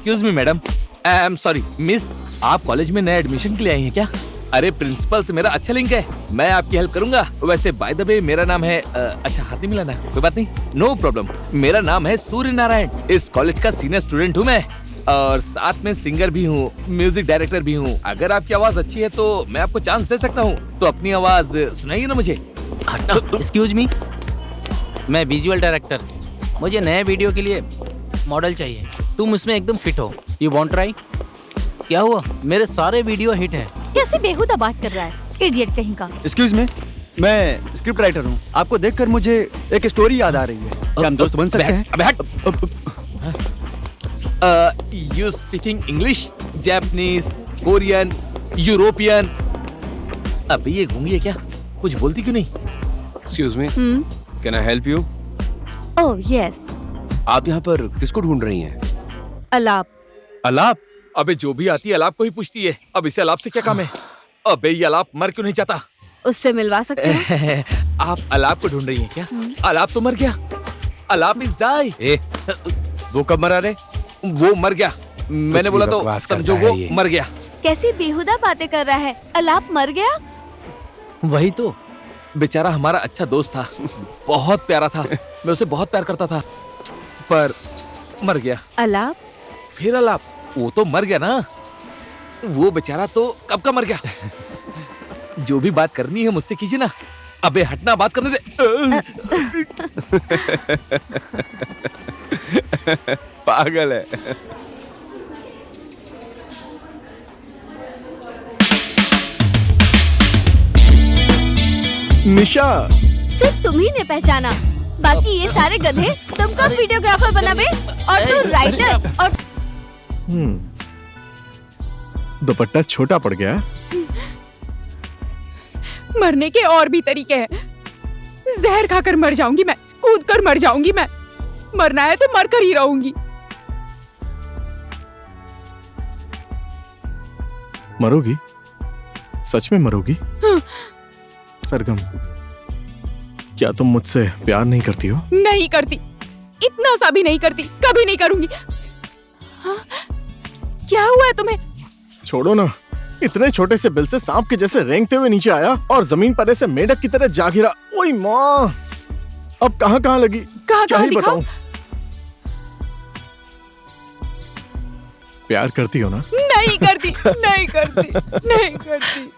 Excuse me madam, I am sorry miss, आप college में नए एडमिशन के लिए आई हैं क्या? अरे प्रिंसिपल से मेरा अच्छा लिंक है, मैं आपकी हेल्प करूंगा। वैसे बाय द वे मेरा नाम है अच्छा हाथ नहीं मिलाना, कोई बात नहीं, नो प्रॉब्लम। मेरा नाम है सूर्य नारायण, इस कॉलेज का सीनियर स्टूडेंट हूँ मैं, और साथ में सिंगर भी हूँ, म्यूजिक डायरेक्टर भी हूँ। अगर आपकी आवाज अच्छी है तो मैं आपको चांस दे सकता हूँ, तो अपनी आवाज सुनाइए ना मुझे। एक्सक्यूज मी, मैं विजुअल डायरेक्टर, मुझे नए वीडियो के लिए मॉडल चाहिए। तुम उसमें एकदम फिट हो, यू वांट ट्राई? क्या हुआ, मेरे सारे वीडियो हिट है। कैसे बेहुदा बात कर रहा है, इडियट कहीं का। एक्सक्यूज मी, मैं स्क्रिप्ट राइटर हूँ। आपको देखकर मुझे एक स्टोरी याद आ रही है, क्या हम दोस्त बन सकते हैं? अबे हट। You speaking English, Japanese, Korean, European? अबे ये गूंगी है क्या, कुछ बोलती क्यों नहीं? Excuse me, can I help you? Oh yes. आप यहाँ पर किसको ढूंढ रही हैं? अलाप। अलाप? अबे जो भी आती है अलाप को ही पूछती है, अब इसे अलाप से क्या काम है? अबे ये अलाप मर क्यों नहीं जाता? उससे मिलवा सकते हो? आप अलाप को ढूंढ रही हैं क्या? अलाप तो मर गया, अलाप इज डाई। वो कब मरा रे? वो मर गया, मैंने बोला तो समझो वो मर गया। कैसी बेहुदा बातें कर रहा है, अलाप मर गया? वही तो, बेचारा हमारा अच्छा दोस्त था, बहुत प्यारा था, मैं उसे बहुत प्यार करता था, पर मर गया। अलाप? फिर अलाप, वो तो मर गया ना, वो बेचारा तो कब का मर गया। जो भी बात करनी है मुझसे कीजिए ना। अबे हटना, बात करने दे। पागल है। निशा, सिर्फ तुम ही ने पहचाना, बाकी ये सारे गधे तुम कब वीडियोग्राफर बना बे? और तू राइटर और दुपट्टा छोटा पड़ गया। मरने के और भी तरीके हैं। जहर खाकर मर जाऊंगी मैं, कूद कर मर जाऊंगी मैं, मरना है तो मर कर ही रहूंगी। मरोगी? सच में मरोगी? हाँ। सरगम, क्या तुम मुझसे प्यार नहीं करती हो? नहीं करती, इतना सा भी नहीं करती, कभी नहीं करूंगी। हाँ? क्या हुआ है तुम्हें? छोड़ो ना, इतने छोटे से बिल से सांप के जैसे रेंगते हुए नीचे आया और जमीन पर ऐसे मेंढक की तरह जा गिरा। ओए माँ, अब कहाँ कहाँ लगी, क्या ही बताऊं। प्यार करती हो ना? नहीं करती, नहीं करती, नहीं करती।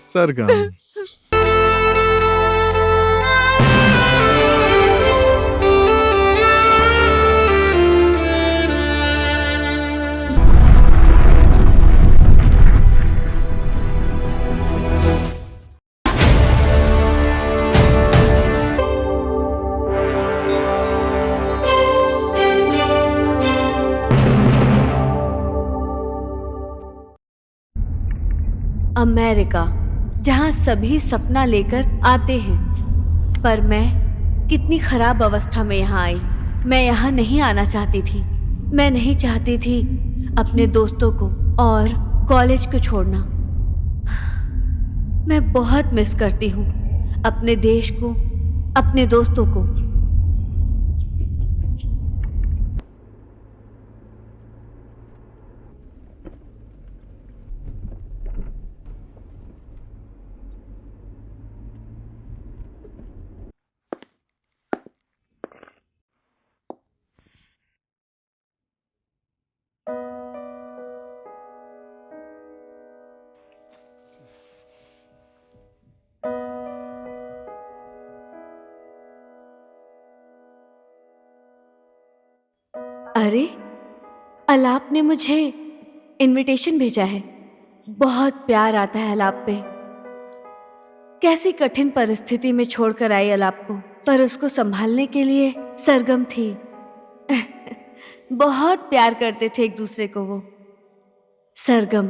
सरगम, अमेरिका, जहाँ सभी सपना लेकर आते हैं, पर मैं कितनी खराब अवस्था में यहाँ आई। मैं यहाँ नहीं आना चाहती थी, मैं नहीं चाहती थी अपने दोस्तों को और कॉलेज को छोड़ना। मैं बहुत मिस करती हूँ अपने देश को, अपने दोस्तों को। अरे, अलाप ने मुझे इनविटेशन भेजा है। बहुत प्यार आता है अलाप पे। कैसी कठिन परिस्थिति में छोड़कर आई अलाप को, पर उसको संभालने के लिए सरगम थी। बहुत प्यार करते थे एक दूसरे को वो। सरगम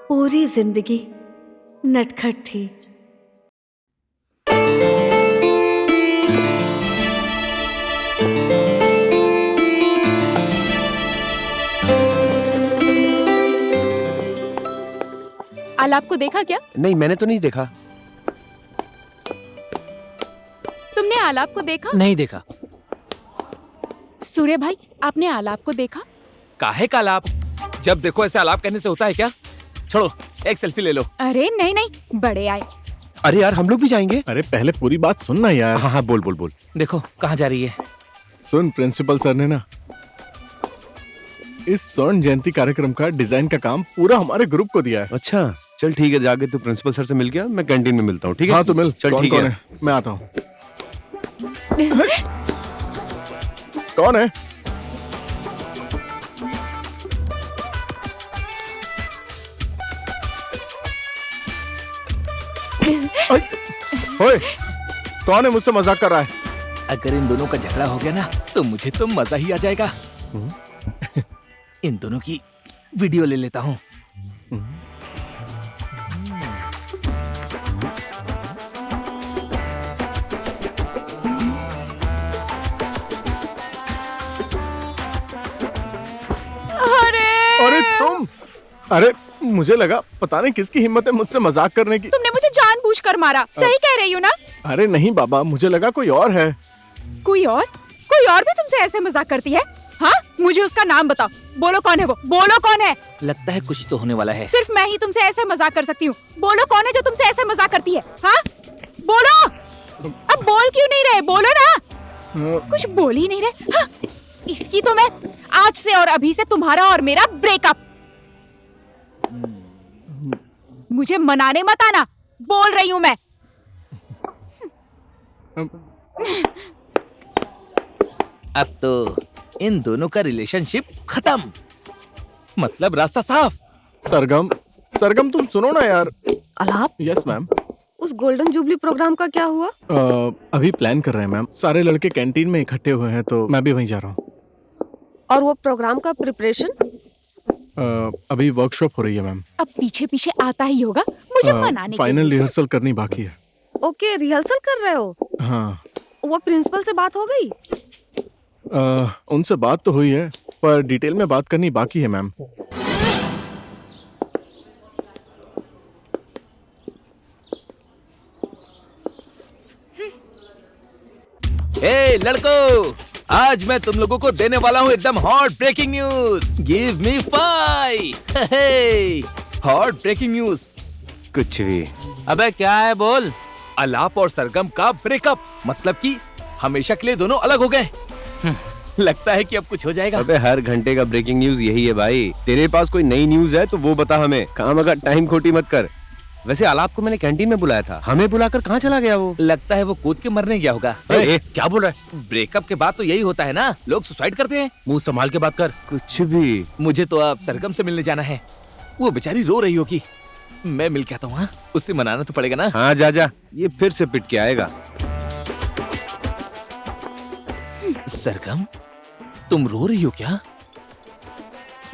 पूरी जिंदगी नटखट थी। अलाप को देखा क्या? नहीं, मैंने तो नहीं देखा। तुमने आलाप को देखा? नहीं देखा। सूर्य भाई, आपने आलाप को देखा? काहे का आलाप? जब देखो ऐसे आलाप कहने से होता है क्या? छोड़ो, एक सेल्फी ले लो। अरे नहीं नहीं, बड़े आए। अरे यार हम लोग भी जाएंगे। अरे पहले पूरी बात सुनना यार। हाँ हाँ बोल बोल बोल। देखो कहाँ जा रही है। सुन, प्रिंसिपल सर ने ना इस स्वर्ण जयंती कार्यक्रम का डिजाइन का काम पूरा हमारे ग्रुप को दिया है। अच्छा चल ठीक है, जाके तू प्रिंसिपल सर से मिल गया, मैं कैंटीन में मिलता हूँ। ठीक है हाँ तो मिल। चल कौन ठीक कौन है। है? मैं आता हूँ। कौन है? ओए, कौन है मुझसे मजाक कर रहा है? अगर इन दोनों का झगड़ा हो गया ना तो मुझे तो मजा ही आ जाएगा। इन दोनों की वीडियो ले लेता हूँ। अरे तुम, अरे मुझे लगा पता नहीं किसकी हिम्मत है मुझसे मजाक करने की। तुमने मुझे जानबूझकर मारा, सही कह रही हो ना? अरे नहीं बाबा, मुझे लगा कोई और है। कोई और भी तुमसे ऐसे मजाक करती है? हाँ, मुझे उसका नाम बताओ। बोलो कौन है वो, बोलो कौन है। लगता है कुछ तो होने वाला है। सिर्फ मैं ही तुमसे ऐसे मजाक कर सकती हूँ। बोलो कौन है जो तुमसे ऐसे मजाक करती है? हाँ बोलो। अब बोल क्यों नहीं रहे, बोलो ना। कुछ बोल ही नहीं रहे। हाँ, इसकी तो मैं आज से और अभी से तुम्हारा और मेरा ब्रेकअप। मुझे मनाने मत आना, बोल रही हूँ मैं। अब तो इन दोनों का रिलेशनशिप खत्म, मतलब रास्ता साफ। सरगम, सरगम तुम सुनो ना यार। अलाप, यस मैम। उस गोल्डन जुबली प्रोग्राम का क्या हुआ? अभी प्लान कर रहे हैं मैम। सारे लड़के कैंटीन में इकट्ठे हुए हैं तो मैं भी वहीं जा रहा हूँ। और वो प्रोग्राम का प्रिपरेशन? अभी वर्कशॉप हो रही है मैम। अब पीछे पीछे आता ही होगा मुझे मनाने के फाइनल लिए। रिहर्सल करनी बाकी है। ओके, रिहर्सल कर रहे हो? हाँ। वो प्रिंसिपल से बात हो गई? उनसे बात तो हुई है पर डिटेल में बात करनी बाकी है मैम। ए लड़को, आज मैं तुम लोगों को देने वाला हूँ एकदम hot breaking news. Give me 5। Hot breaking news. कुछ भी। अबे क्या है बोल। अलाप और सरगम का ब्रेकअप, मतलब कि हमेशा के लिए दोनों अलग हो गए। लगता है कि अब कुछ हो जाएगा। अबे हर घंटे का ब्रेकिंग न्यूज यही है भाई। तेरे पास कोई नई न्यूज है तो वो बता हमें। काम अगर टाइम खोटी मत कर। वैसे आलाप को मैंने कैंटीन में बुलाया था, हमें बुलाकर कहाँ चला गया वो? लगता है वो कूद के मरने गया होगा। क्या बोल रहा है? ब्रेकअप के बाद तो यही होता है ना, लोग सुसाइड करते हैं। मुंह संभाल के बात कर। कुछ भी। मुझे तो अब सरगम से मिलने जाना है। वो बेचारी रो रही होगी, मैं मिल के आता हूँ। हाँ, उससे मनाना तो पड़ेगा ना। हाँ जा जा, ये फिर से पिट के आएगा। सरगम, तुम रो रही हो क्या?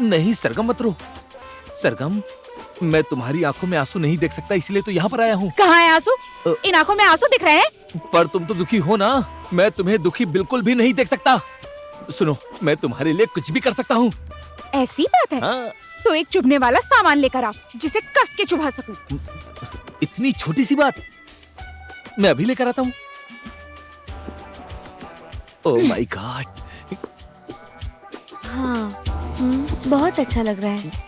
नहीं सरगम मत रो। सरगम, मैं तुम्हारी आंखों में आंसू नहीं देख सकता, इसलिए तो यहाँ पर आया हूँ। कहाँ है आंसू? इन आंखों में आंसू दिख रहे हैं? पर तुम तो दुखी हो ना, मैं तुम्हें दुखी बिल्कुल भी नहीं देख सकता। सुनो, मैं तुम्हारे लिए कुछ भी कर सकता हूँ। ऐसी बात है? हाँ। तो एक चुभने वाला सामान लेकर आओ जिसे कस के चुभा सकूं। इतनी छोटी सी बात, मैं अभी लेकर आता हूँ। Oh my God. हाँ, बहुत अच्छा लग रहा है।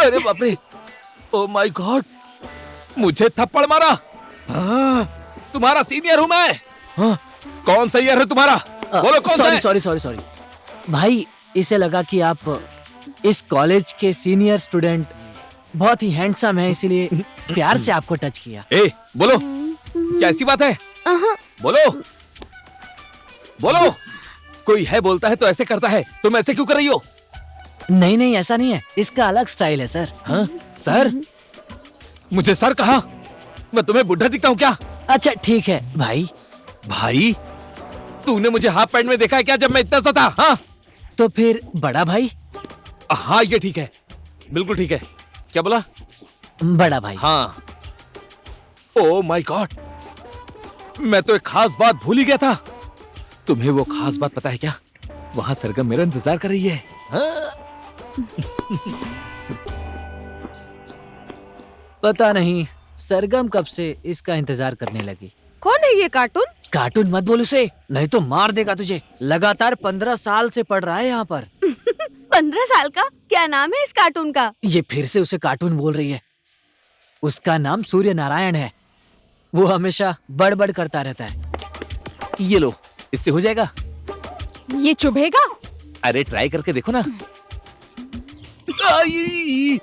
अरे बाप रे, ओह माय गॉड, मुझे थप्पड़ मारा। हाँ, तुम्हारा सीनियर हूँ मैं। हाँ, कौन सा ईयर है तुम्हारा? बोलो कौन सा है? सॉरी भाई, इसे लगा कि आप इस कॉलेज के सीनियर स्टूडेंट बहुत ही हैंडसम है, इसीलिए प्यार से आपको टच किया। ए, बोलो, क्या ऐसी बात है? बोलो बोलो। कोई है बोलता है तो ऐसे करता है, तुम ऐसे क्यों कर रही हो? नहीं ऐसा नहीं है, इसका अलग स्टाइल है सर। हाँ, सर? मुझे सर कहा? मैं तुम्हें बुढ़ा दिखता हूँ क्या? अच्छा ठीक है भाई। भाई, तूने मुझे हाफ पैंट में देखा है क्या जब मैं इतना सा था? हाँ, तो फिर बड़ा भाई? हाँ ये ठीक है, बिल्कुल ठीक है। क्या बोला? बड़ा भाई। हाँ। ओह माय गॉड, मैं तो एक खास बात भूल ही गया था। तुम्हें वो खास बात पता है क्या? वहां सरगम मेरा इंतजार कर रही है। हाँ? पता नहीं सरगम कब से इसका इंतजार करने लगी। कौन है ये कार्टून? कार्टून मत बोल उसे, नहीं तो मार देगा तुझे। लगातार 15 साल से पढ़ रहा है यहाँ पर। 15 साल का? क्या नाम है इस कार्टून का? ये फिर से उसे कार्टून बोल रही है। उसका नाम सूर्य नारायण है। वो हमेशा बड़बड़ करता रहता है। ये लो, इससे हो जाएगा। ये चुभेगा? अरे ट्राई करके देखो ना। आई,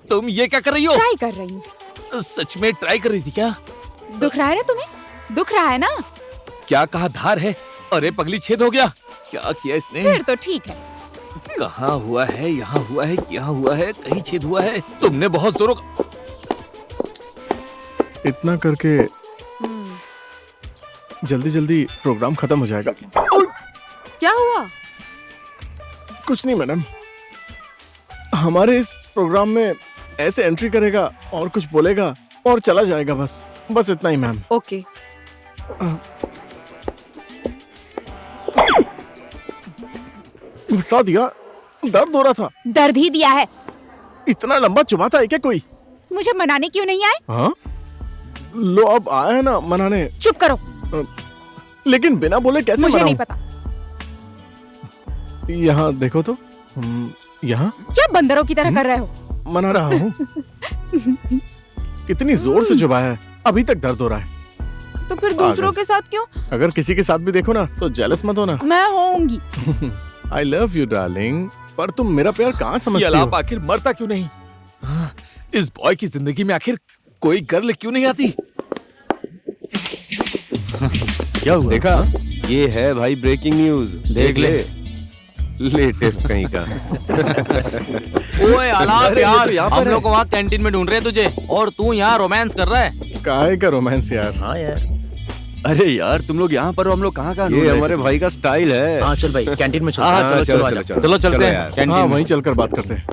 तुम ये क्या कर रही हो? ट्राई कर रही हूँ। सच में ट्राई कर रही थी क्या? दुख रहा है ना तुम्हें? दुख रहा है ना? क्या कहा धार है? अरे पगली, छेद हो गया। क्या किया इसने? फिर तो ठीक है। कहाँ हुआ है? यहाँ हुआ है, यहाँ हुआ है, कहीं छेद हुआ है। तुमने बहुत जोरों का... इतना करके जल्दी जल्दी प्रोग्राम खत्म हो जाएगा। क्या हुआ? कुछ नहीं मैडम, हमारे इस प्रोग्राम में ऐसे एंट्री करेगा और कुछ बोलेगा और चला जाएगा, बस इतना ही मैम। ओके। गुस्सा दिया, दर्द हो रहा था। दर्द ही दिया है। इतना लंबा चुभाता है क्या कोई? मुझे मनाने क्यों नहीं आए? हाँ, लो अब आया है ना मनाने। चुप करो। लेकिन बिना बोले कैसे मुझे नहीं मनाऊं? पता। यहाँ देखो तो, यहाँ क्या बंदरों की तरह कर रहे हो? मना रहा हूँ। कितनी जोर से चुभाया है, अभी तक दर्द हो रहा है। तो फिर दूसरों के साथ क्यों? अगर किसी के साथ भी देखो ना तो जेलस मत होना। मैं होऊंगी। आई लव यू डार्लिंग, पर तुम मेरा प्यार कहाँ ये समझती अलाप हो? आखिर मरता क्यों नहीं? हाँ, इस बॉय की जिंदगी में आखिर कोई गर्ल क्यों नहीं आती? क्या हुआ? देखा, ये है भाई ब्रेकिंग न्यूज। देख ले, लेटेस्ट कहीं का। ओए अलाप अरे, ये यार, तो यहाँ पर हम है। लोग वहाँ कैंटीन में ढूंढ रहे हैं तुझे, और तू यहाँ रोमांस कर रहा है। काहे का रोमांस यार? हाँ यार। अरे यार, तुम लोग यहाँ पर हो, हम लोग कहाँ ये हमारे भाई का स्टाइल है। हाँ चल भाई, कैंटीन में चल। हाँ, चलो चलो, आजा। चलो, चलो चलते हैं यार। कैंटीन हाँ, में। वहीं चलकर बात करते हैं।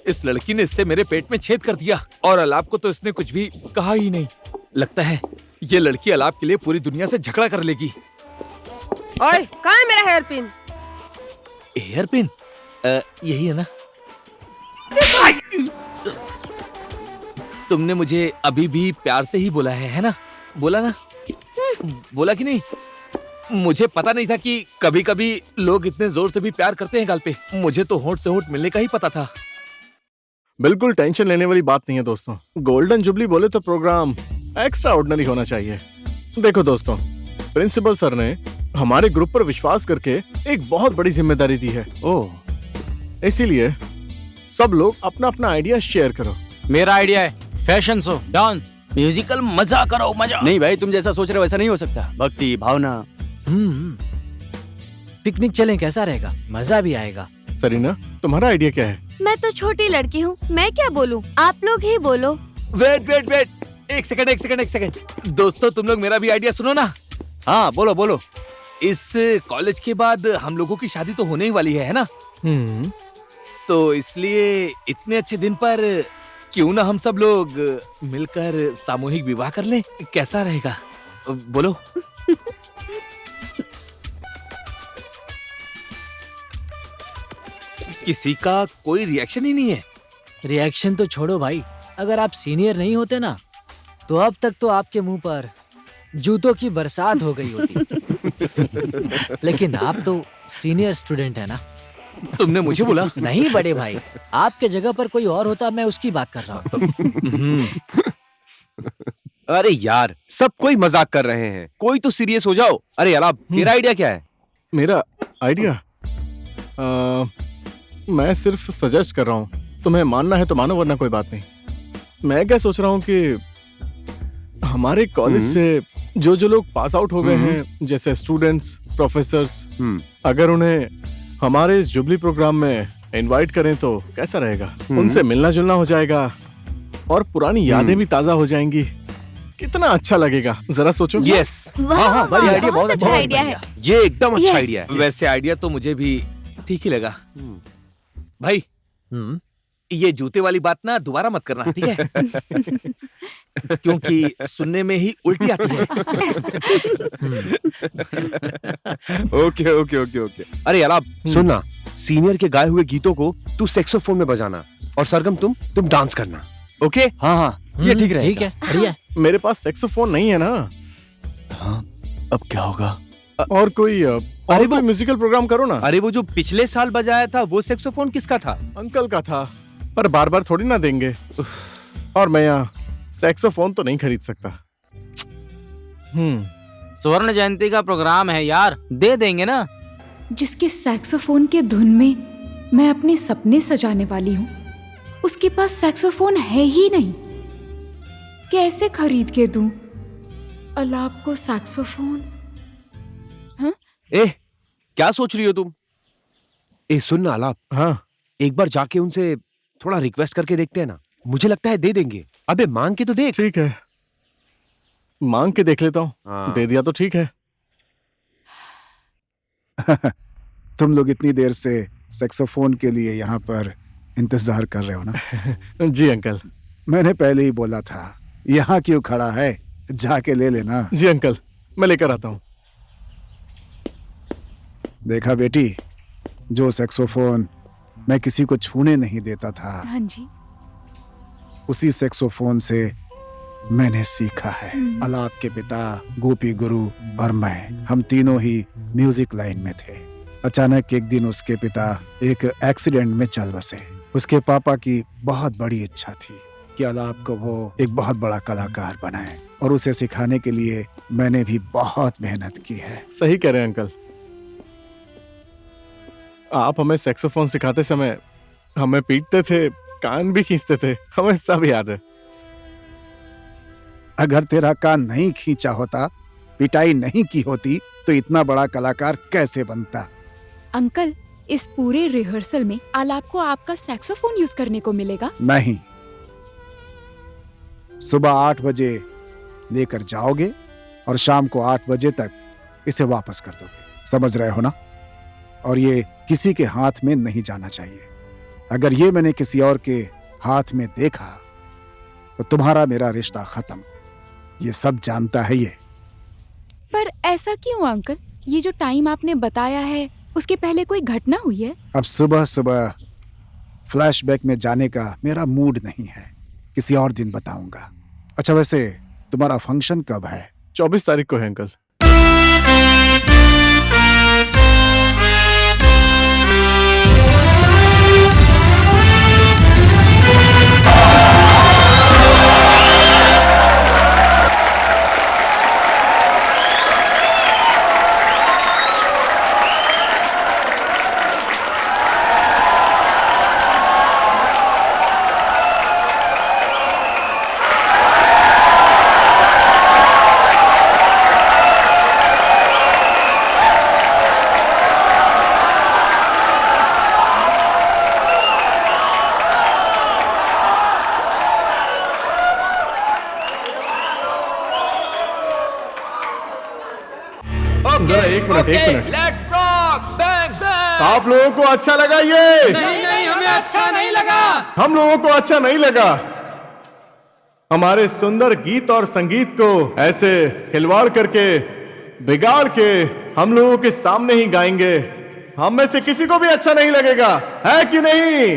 इस लड़की ने इससे मेरे पेट में छेद कर दिया, और अलाप को तो इसने कुछ भी कहा ही नहीं। लगता है ये लड़की अलाप के लिए पूरी दुनिया से झगड़ा कर लेगी। ओए, कहाँ है मेरा हेयर पिन? Hair pin? यही है ना? तुमने मुझे अभी भी प्यार से ही बोला है ना? बोला ना? बोला कि नहीं? मुझे पता नहीं था कि कभी कभी लोग इतने जोर से भी प्यार करते हैं गाल पे। मुझे तो होंठ से होंठ मिलने का ही पता था। बिल्कुल टेंशन लेने वाली बात नहीं है दोस्तों। गोल्डन जुबली बोले तो प्रोग्राम एक्स्ट्रा ऑर्डिनरी होना चाहिए। देखो दोस्तों, प्रिंसिपल सर ने हमारे ग्रुप पर विश्वास करके एक बहुत बड़ी जिम्मेदारी दी है। ओह, इसीलिए सब लोग अपना अपना आइडिया शेयर करो। मेरा आइडिया है फैशन शो, डांस, म्यूजिकल, मजा करो मजा। नहीं भाई, तुम जैसा सोच रहे हो वैसा नहीं हो सकता। भक्ति भावना। पिकनिक चलें, कैसा रहेगा? मजा भी आएगा। सरीना, तुम्हारा आइडिया क्या है? मैं तो छोटी लड़की हूँ, मैं क्या बोलूँ? आप लोग ही बोलो। वेट वेट वेट, एक सेकंड। दोस्तों, तुम लोग मेरा भी आइडिया सुनो ना। हाँ बोलो बोलो। इस कॉलेज के बाद हम लोगों की शादी तो होने ही वाली है ना? तो इसलिए इतने अच्छे दिन पर क्यों ना हम सब लोग मिलकर सामूहिक विवाह कर लें? कैसा रहेगा? बोलो। किसी का कोई रिएक्शन ही नहीं है। रिएक्शन तो छोड़ो भाई, अगर आप सीनियर नहीं होते ना तो अब तक तो आपके मुंह पर जूतों की बरसात हो गई होती। लेकिन आप तो सीनियर स्टूडेंट है ना। तुमने मुझे बोला? नहीं बड़े भाई, आपके जगह पर कोई और होता, मैं उसकी बात कर रहा हूँ। अरे यार, सब कोई मजाक कर रहे हैं, कोई तो सीरियस हो जाओ। अरे यार, तेरा आइडिया क्या है? मेरा आइडिया मैं सिर्फ सजेस्ट कर रहा हूँ। तुम्हें मानना है तो मानो, वरना कोई बात नहीं। मैं क्या सोच रहा हूँ कि हमारे कॉलेज से जो जो लोग पास आउट हो गए हैं, जैसे स्टूडेंट्स, प्रोफेसर्स, अगर उन्हें हमारे इस जुबली प्रोग्राम में इनवाइट करें तो कैसा रहेगा? उनसे मिलना जुलना हो जाएगा और पुरानी यादें भी ताजा हो जाएंगी। कितना अच्छा लगेगा, जरा सोचो। यस, वाह, बढ़िया आइडिया, बहुत अच्छा आइडिया है। ये एकदम अच्छा Yes. आइडिया है। वैसे आइडिया तो मुझे भी ठीक ही लगा। भाई, ये जूते वाली बात ना दोबारा मत करना, ठीक है? क्योंकि सुनने में ही उल्टी आती है। Okay okay okay okay. अरे यार, आप सुनना, सीनियर के गाए हुए गीतों को तू सैक्सोफोन में बजाना और सरगम तुम डांस करना। ओके? हाँ हाँ ये ठीक रहेगा। ठीक है, बढ़िया। मेरे पास सैक्सोफोन नहीं है ना। हाँ, अब क्या होगा? और कोई म्यूजिकल प्रोग्राम करो ना। अरे वो जो पिछले साल बजाया था वो सैक्सोफोन किसका था? अंकल का था, पर बार बार थोड़ी ना देंगे। और मैं यहाँ सैक्सोफोन तो नहीं खरीद सकता। स्वर्ण जयंती का प्रोग्राम है यार, दे देंगे ना। जिसके सैक्सोफोन के धुन में मैं अपने सपने सजाने वाली हूँ, उसके पास सैक्सोफोन है ही नहीं। कैसे खरीद के दूं अलाप को सैक्सोफोन? ए, क्या सोच रही हो तुम? ए सुन ना आलाप, हाँ एक बार जाके उनसे थोड़ा रिक्वेस्ट करके देखते हैं ना, मुझे लगता है दे देंगे। अबे मांग के तो देख। ठीक है, मांग के देख लेता हूँ। हाँ। दे दिया तो ठीक है। तुम लोग इतनी देर से सैक्सोफोन के लिए यहाँ पर इंतजार कर रहे हो ना? जी अंकल। मैंने पहले ही बोला था, यहाँ क्यों खड़ा है, जाके ले लेना। जी अंकल, मैं लेकर आता हूँ। देखा बेटी, जो सैक्सोफोन मैं किसी को छूने नहीं देता था, हाँ जी। उसी सैक्सोफोन से मैंने सीखा है। अलाप के पिता गोपी गुरु और मैं, हम तीनों ही म्यूजिक लाइन में थे। अचानक एक दिन उसके पिता एक एक्सीडेंट में चल बसे। उसके पापा की बहुत बड़ी इच्छा थी कि अलाप को वो एक बहुत बड़ा कलाकार बनाए, और उसे सिखाने के लिए मैंने भी बहुत मेहनत की है। सही कह रहे हैं अंकल। आप हमें सैक्सोफोन सिखाते समय हमें पीटते थे, कान भी खींचते थे, हमें सब याद है। अगर तेरा कान नहीं खींचा होता, पिटाई नहीं की होती, तो इतना बड़ा कलाकार कैसे बनता? अंकल, इस पूरे रिहर्सल में आलाप को आपका सैक्सोफोन यूज करने को मिलेगा? नहीं, सुबह 8 बजे लेकर जाओगे और शाम को 8 बजे तक इसे वापस कर दोगे। समझ रहे हो ना? और ये किसी के हाथ में नहीं जाना चाहिए। अगर ये मैंने किसी और के हाथ में देखा तो तुम्हारा मेरा रिश्ता खत्म। ये सब जानता है ये। पर ऐसा क्यों अंकल? ये जो टाइम आपने बताया है, उसके पहले कोई घटना हुई है? अब सुबह सुबह फ्लैशबैक में जाने का मेरा मूड नहीं है, किसी और दिन बताऊंगा। अच्छा, वैसे तुम्हारा फंक्शन कब है? 24 तारीख को है अंकल। जरा एक minute. Let's rock, bang bang. आप लोगों को अच्छा लगा ये? नहीं, हमें अच्छा नहीं लगा। हम लोगों को अच्छा नहीं लगा। हमारे सुंदर गीत और संगीत को ऐसे खिलवाड़ करके, बिगाड़ के हम लोगों के सामने ही गाएंगे। हम में से किसी को भी अच्छा नहीं लगेगा, है कि नहीं?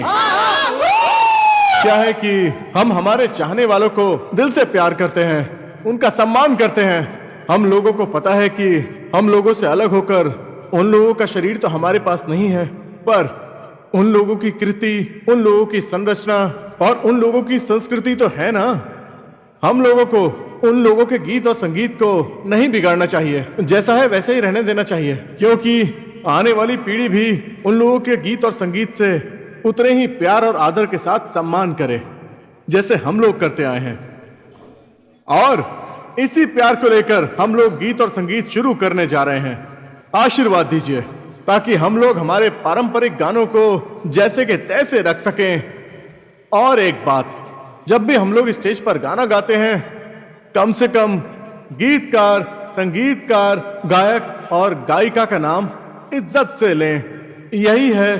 क्या है कि हम हमारे चाहने वालों को दिल से प्यार करते हैं, उनका सम्मान करते हैं। हम लोगों को पता है कि हम लोगों से अलग होकर उन लोगों का शरीर तो हमारे पास नहीं है, पर उन लोगों की कृति, उन लोगों की संरचना और उन लोगों की संस्कृति तो है ना। हम लोगों को उन लोगों के गीत और संगीत को नहीं बिगाड़ना चाहिए, जैसा है वैसे ही रहने देना चाहिए, क्योंकि आने वाली पीढ़ी भी उन लोगों के गीत और संगीत से उतने ही प्यार और आदर के साथ सम्मान करे जैसे हम लोग करते आए हैं। और इसी प्यार को लेकर हम लोग गीत और संगीत शुरू करने जा रहे हैं। आशीर्वाद दीजिए ताकि हम लोग हमारे पारंपरिक गानों को जैसे के तैसे रख सकें। और एक बात, जब भी हम लोग स्टेज पर गाना गाते हैं, कम से कम गीतकार, संगीतकार, गायक और गायिका का नाम इज्जत से लें। यही है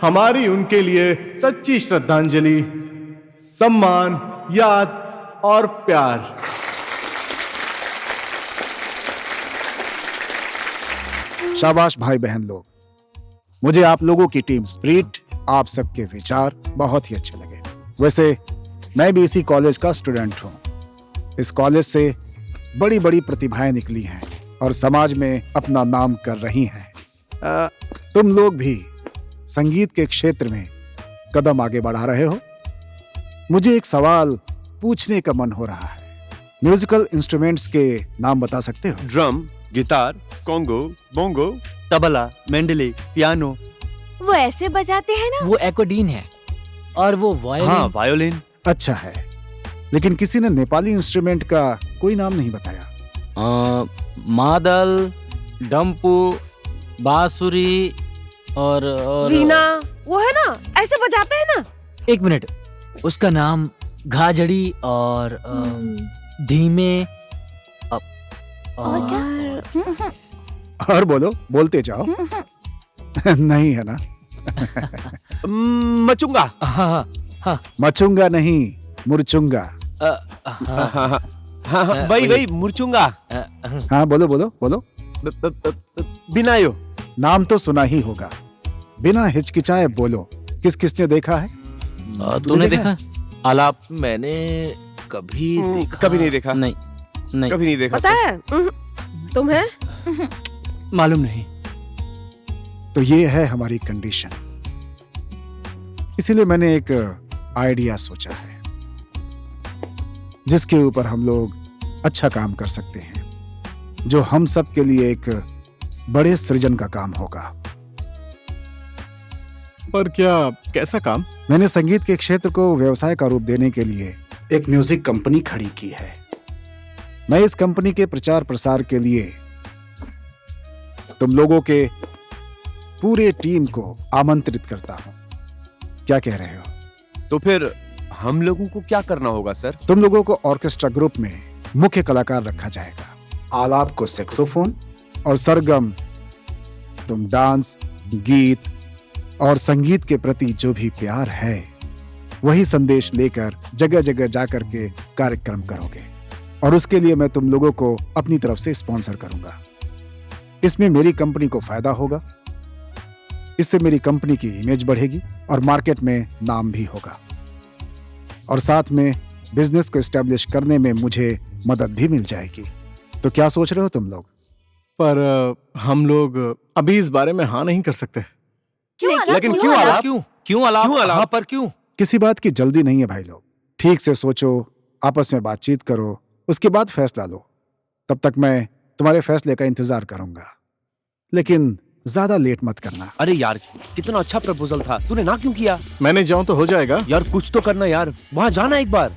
हमारी उनके लिए सच्ची श्रद्धांजलि, सम्मान, याद और प्यार। शाबाश भाई बहन लोग, मुझे आप लोगों की टीम स्पिरिट, आप सबके विचार बहुत ही अच्छे लगे। वैसे मैं भी इसी कॉलेज का स्टूडेंट हूँ। इस कॉलेज से बड़ी बड़ी प्रतिभाएं निकली हैं और समाज में अपना नाम कर रही हैं। तुम लोग भी संगीत के क्षेत्र में कदम आगे बढ़ा रहे हो। मुझे एक सवाल पूछने का मन हो रहा है। म्यूजिकल इंस्ट्रूमेंट्स के नाम बता सकते हो? Drum, guitar, conga, bongo, tabla, mandolin, piano. वो ऐसे बजाते हैं ना? वो एकोडीन है और वो वायलिन। हाँ, वायोलिन। अच्छा है, लेकिन किसी ने नेपाली इंस्ट्रूमेंट का कोई नाम नहीं बताया। मादल, डम्पू, बांसुरी और वीणा, वो है ना, ऐसे बजाते हैं ना। एक मिनट, उसका नाम घाजड़ी और धीमे और क्या? और बोलो, बोलते जाओ। नहीं है ना? मचुंगा। हाँ हाँ मचुंगा नहीं, मुरचुंगा। हाँ, वही मुरचुंगा। हाँ बोलो बोलो बोलो। बिनायो। नाम तो सुना ही होगा, बिना हिचकिचाए बोलो। किस किसने देखा है? तूने देखा? आलाप मैंने कभी देखा कभी नहीं देखा। नहीं, नहीं। कभी नहीं देखा। पता है तुम्हें? मालूम नहीं। तो ये है हमारी कंडीशन। इसीलिए मैंने एक आइडिया सोचा है जिसके ऊपर हम लोग अच्छा काम कर सकते हैं, जो हम सब के लिए एक बड़े सृजन का काम होगा। पर क्या, कैसा काम? मैंने संगीत के क्षेत्र को व्यवसाय का रूप देने के लिए एक म्यूजिक कंपनी खड़ी की है। मैं इस कंपनी के प्रचार प्रसार के लिए तुम लोगों के पूरे टीम को आमंत्रित करता हूं। क्या कह रहे हो? तो फिर हम लोगों को क्या करना होगा सर? तुम लोगों को ऑर्केस्ट्रा ग्रुप में मुख्य कलाकार रखा जाएगा। आलाप को सैक्सोफोन और सरगम तुम डांस, गीत और संगीत के प्रति जो भी प्यार है वही संदेश लेकर जगह जगह जाकर के कार्यक्रम करोगे, और उसके लिए मैं तुम लोगों को अपनी तरफ से स्पॉन्सर करूंगा। इसमें मेरी कंपनी को फायदा होगा, इससे मेरी कंपनी की इमेज बढ़ेगी और मार्केट में नाम भी होगा, और साथ में बिजनेस को एस्टेब्लिश करने में मुझे मदद भी मिल जाएगी। तो क्या सोच रहे हो तुम लोग? पर हम लोग अभी इस बारे में हाँ नहीं कर सकते। लेकिन क्यों आलाप? क्यों आलाप? हाँ पर क्यों? किसी बात की जल्दी नहीं है भाई लोग। ठीक से सोचो, आपस में बातचीत करो, उसके बाद फैसला लो। तब तक मैं तुम्हारे फैसले का इंतजार करूंगा, लेकिन ज्यादा लेट मत करना। अरे यार, कितना अच्छा प्रपोजल था, तूने ना क्यों किया? मैंने जाऊं तो हो जाएगा यार कुछ तो करना यार, वहाँ जाना एक बार।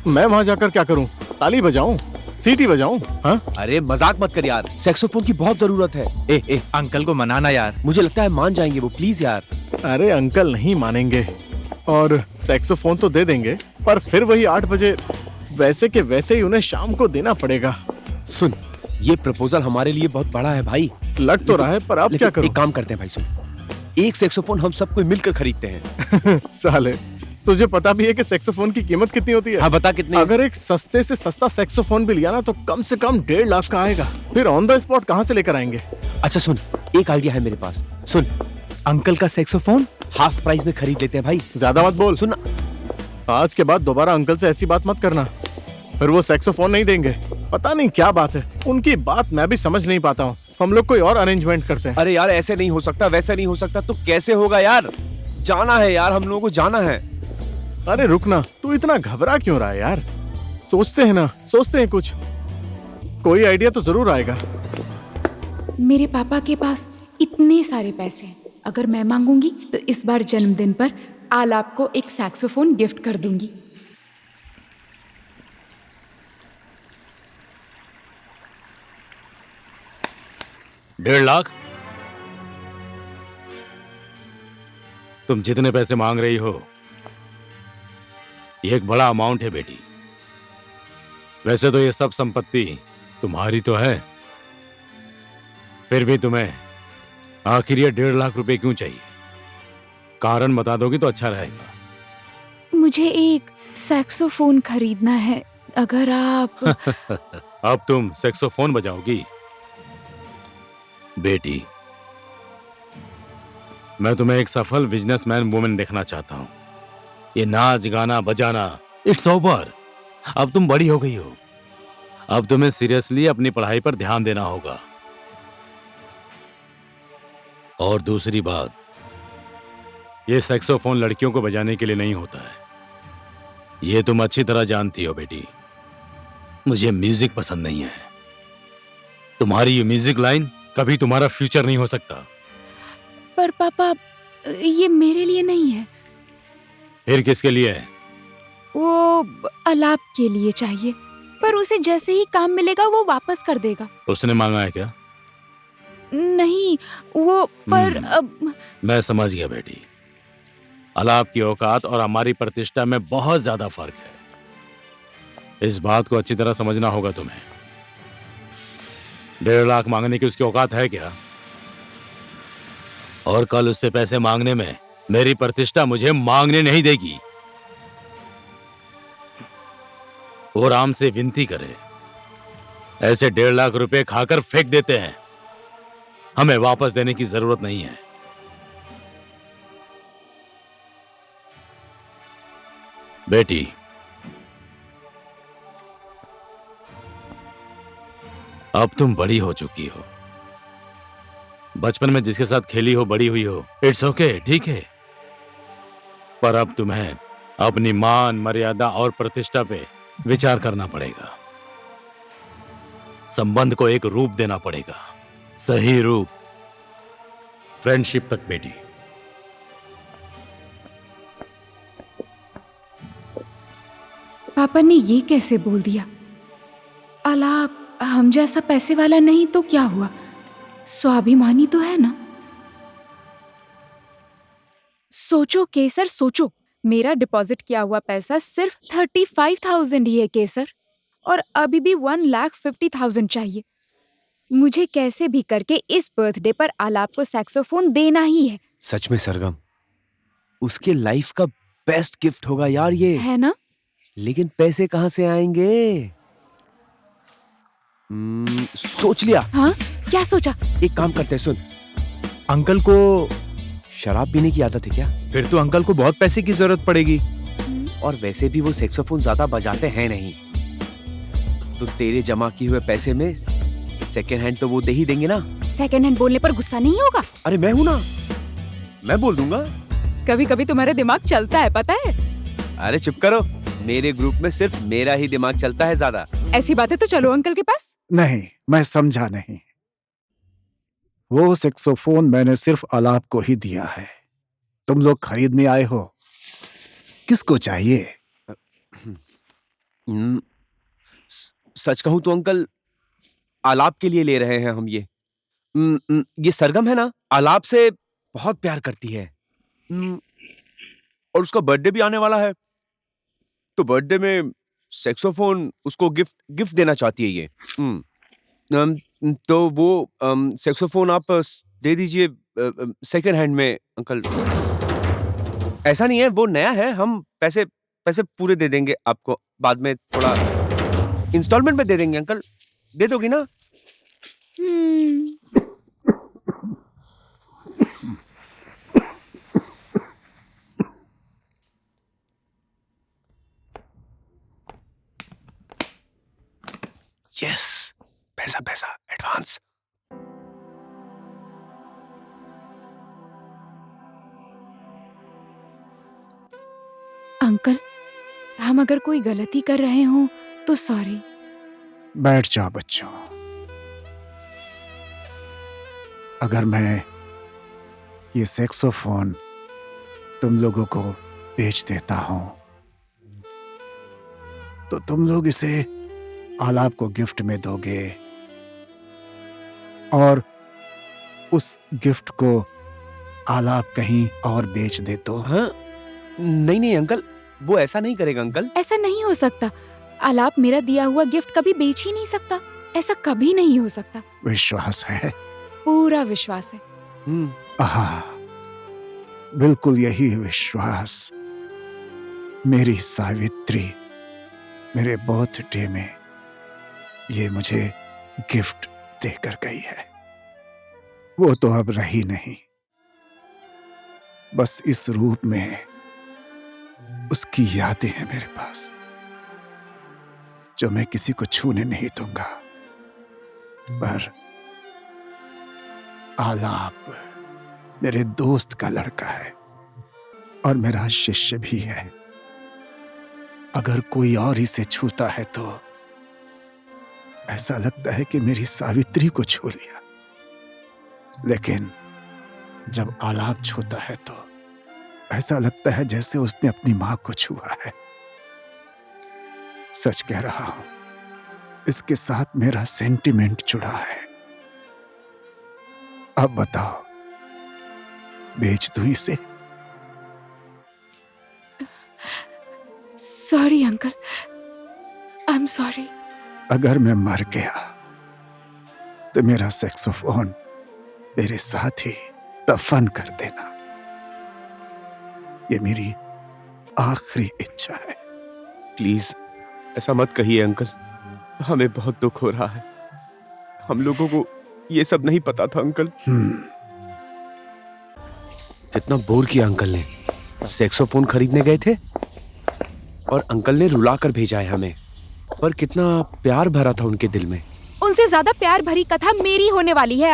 मैं वहां जाकर क्या करूं? ताली बजाऊं? सीटी बजाऊं? हाँ? अरे मजाक मत कर यार, सैक्सोफोन की बहुत जरूरत है। ए अंकल को मनाना यार, मुझे लगता है मान जाएंगे वो, प्लीज यार। अरे अंकल नहीं मानेंगे, और सैक्सोफोन तो दे देंगे, पर फिर वही 8 बजे वैसे के वैसे ही उन्हें शाम को देना पड़ेगा। सुन, ये प्रपोजल हमारे लिए बहुत बड़ा है भाई। लग तो रहा है, पर अब क्या करूं? एक काम करते हैं भाई, सुन, एक सैक्सोफोन हम सबको मिलकर खरीदते हैं। साले, तुझे पता भी है कि सैक्सोफोन की कीमत कितनी होती है? हाँ बता कितनी? अगर एक सस्ते से सस्ता सैक्सोफोन भी लिया ना तो कम से कम 1.5 लाख का आएगा। फिर ऑन द स्पॉट कहाँ से लेकर आएंगे? अच्छा सुन, एक आइडिया है मेरे पास। सुन, अंकल का सैक्सोफोन हाफ प्राइस में खरीद लेते हैं भाई। ज्यादा मत बोल। सुन, आज के बाद दोबारा अंकल से ऐसी बात मत करना, फिर वो सैक्सोफोन नहीं देंगे। पता नहीं क्या बात है, उनकी बात मैं भी समझ नहीं पाता हूँ। हम लोग कोई और अरेंजमेंट करते हैं। अरे यार ऐसे नहीं हो सकता, वैसे नहीं हो सकता, तो कैसे होगा यार? जाना है यार, हम लोगों को जाना है। अरे रुकना, तू इतना घबरा क्यों रहा है यार? सोचते हैं ना, सोचते हैं कुछ, कोई आइडिया तो जरूर आएगा। मेरे पापा के पास इतने सारे पैसे हैं, अगर मैं मांगूंगी तो इस बार जन्मदिन पर आलाप को एक सैक्सोफोन गिफ्ट कर दूंगी। डेढ़ लाख? तुम जितने पैसे मांग रही हो ये एक बड़ा अमाउंट है बेटी। वैसे तो ये सब संपत्ति तुम्हारी तो है, फिर भी तुम्हें आखिर ये 1.5 लाख रुपए क्यों चाहिए? कारण बता दोगी तो अच्छा रहेगा। मुझे एक सैक्सोफोन खरीदना है, अगर आप अब तुम सैक्सोफोन बजाओगी? बेटी, मैं तुम्हें एक सफल बिजनेसमैन वुमेन देखना चाहता हूँ। ये नाच गाना बजाना इट्स ओवर। अब तुम बड़ी हो गई हो। अब तुम्हें सीरियसली अपनी पढ़ाई पर ध्यान देना होगा। और दूसरी बात, ये सैक्सोफोन लड़कियों को बजाने के लिए नहीं होता है। ये तुम अच्छी तरह जानती हो बेटी। मुझे म्यूजिक पसंद नहीं है। तुम्हारी ये म्यूजिक लाइन कभी तुम्हारा फ्यूचर नहीं हो सकता। पर पापा, ये मेरे लिए नहीं है, फिर किसके लिए है? वो अलाप के लिए चाहिए। पर उसे जैसे ही काम मिलेगा वो वापस कर देगा। उसने मांगा है क्या? नहीं, वो पर अब मैं समझ गया बेटी। अलाप की औकात और हमारी प्रतिष्ठा में बहुत ज्यादा फर्क है। इस बात को अच्छी तरह समझना होगा तुम्हें। 1.5 लाख मांगने की उसकी औकात है क्या? और कल उससे पैसे मांगने में मेरी प्रतिष्ठा मुझे मांगने नहीं देगी। वो राम से विनती करे। ऐसे 1.5 लाख रुपए खाकर फेंक देते हैं। हमें वापस देने की जरूरत नहीं है। बेटी, अब तुम बड़ी हो चुकी हो। बचपन में जिसके साथ खेली हो, बड़ी हुई हो, इट्स ओके, ठीक है। पर अब तुम्हें अपनी मान, मर्यादा और प्रतिष्ठा पे विचार करना पड़ेगा। संबंध को एक रूप देना पड़ेगा, सही रूप, फ्रेंडशिप तक बेटी। पापा ने ये कैसे बोल दिया? अलाप हम जैसा पैसे वाला नहीं तो क्या हुआ, स्वाभिमानी तो है ना। सोचो केसर, सोचो, मेरा डिपॉजिट किया हुआ पैसा सिर्फ 35,000 ही है केसर, और अभी भी 1,50,000 चाहिए। मुझे कैसे भी करके इस बर्थडे पर आलाप को सैक्सोफोन देना ही है। सच में सरगम, उसके लाइफ का बेस्ट गिफ्ट होगा यार ये, है ना? लेकिन पैसे कहाँ से आएंगे? सोच लिया। हाँ, क्या सोचा? एक काम करते हैं, सुन। अंकल को शराब पीने की आदत है क्या? फिर तो अंकल को बहुत पैसे की जरूरत पड़ेगी। और वैसे भी वो सैक्सोफोन ज्यादा बजाते हैं नहीं। तो तेरे जमा किए हुए पैसे में सेकेंड हैंड तो वो दे ही देंगे ना। सेकेंड हैंड बोलने पर गुस्सा नहीं होगा? अरे मैं हूं ना, मैं बोल दूंगा। कभी कभी तुम्हारा दिमाग चलता है, पता है? अरे चुप करो, मेरे ग्रुप में सिर्फ मेरा ही दिमाग चलता है ज्यादा। ऐसी बातें तो चलो अंकल के पास। नहीं, मैं समझा नहीं। वो सैक्सोफोन मैंने सिर्फ अलाप को ही दिया है। तुम लोग खरीदने आए हो, किसको चाहिए? सच कहूं तो अंकल, आलाप के लिए ले रहे हैं हम ये। ये सरगम है ना, आलाप से बहुत प्यार करती है। और उसका बर्थडे भी आने वाला है, तो बर्थडे में सैक्सोफोन उसको गिफ्ट देना चाहती है ये। तो वो सैक्सोफोन आप दे दीजिए सेकंड हैंड में अंकल। ऐसा नहीं है, वो नया है। हम पैसे पूरे दे देंगे आपको, बाद में थोड़ा इंस्टॉलमेंट में दे देंगे अंकल। दे दोगी ना? यस, पैसा एडवांस। अंकल, हम अगर कोई गलती कर रहे हो तो सॉरी। बैठ जाओ बच्चों। अगर मैं ये सैक्सोफोन तुम लोगों को बेच देता हूं, तो तुम लोग इसे आलाप को गिफ्ट में दोगे, और उस गिफ्ट को आलाप कहीं और बेच दे तो? हाँ? नहीं अंकल, वो ऐसा नहीं करेगा अंकल। ऐसा नहीं हो सकता। आलाप मेरा दिया हुआ गिफ्ट कभी बेच ही नहीं सकता। ऐसा कभी नहीं हो सकता। विश्वास है? पूरा विश्वास है। हाँ, बिल्कुल यही विश्वास मेरी सावित्री मेरे बर्थडे में ये मुझे गिफ्ट देकर गई है। वो तो अब रही नहीं, बस इस रूप में उसकी यादें हैं मेरे पास, जो मैं किसी को छूने नहीं दूंगा। पर आलाप मेरे दोस्त का लड़का है और मेरा शिष्य भी है। अगर कोई और इसे छूता है तो ऐसा लगता है कि मेरी सावित्री को छू लिया, लेकिन जब आलाप छूता है तो ऐसा लगता है जैसे उसने अपनी मां को छुआ है। सच कह रहा हूं, इसके साथ मेरा सेंटिमेंट जुड़ा है। अब बताओ, बेच दूं इसे? Sorry uncle, I am sorry. अगर मैं मर गया तो मेरा सैक्सोफोन मेरे साथ ही दफन कर देना। ये मेरी आखिरी इच्छा है। प्लीज ऐसा मत कहिए अंकल, हमें बहुत दुख हो रहा है। हम लोगों को ये सब नहीं पता था अंकल। कितना बोर किया अंकल ने। सैक्सोफोन खरीदने गए थे और अंकल ने रुला कर भेजा है हमें, पर कितना प्यार भरा था उनके दिल में। उनसे ज्यादा प्यार भरी कथा मेरी होने वाली है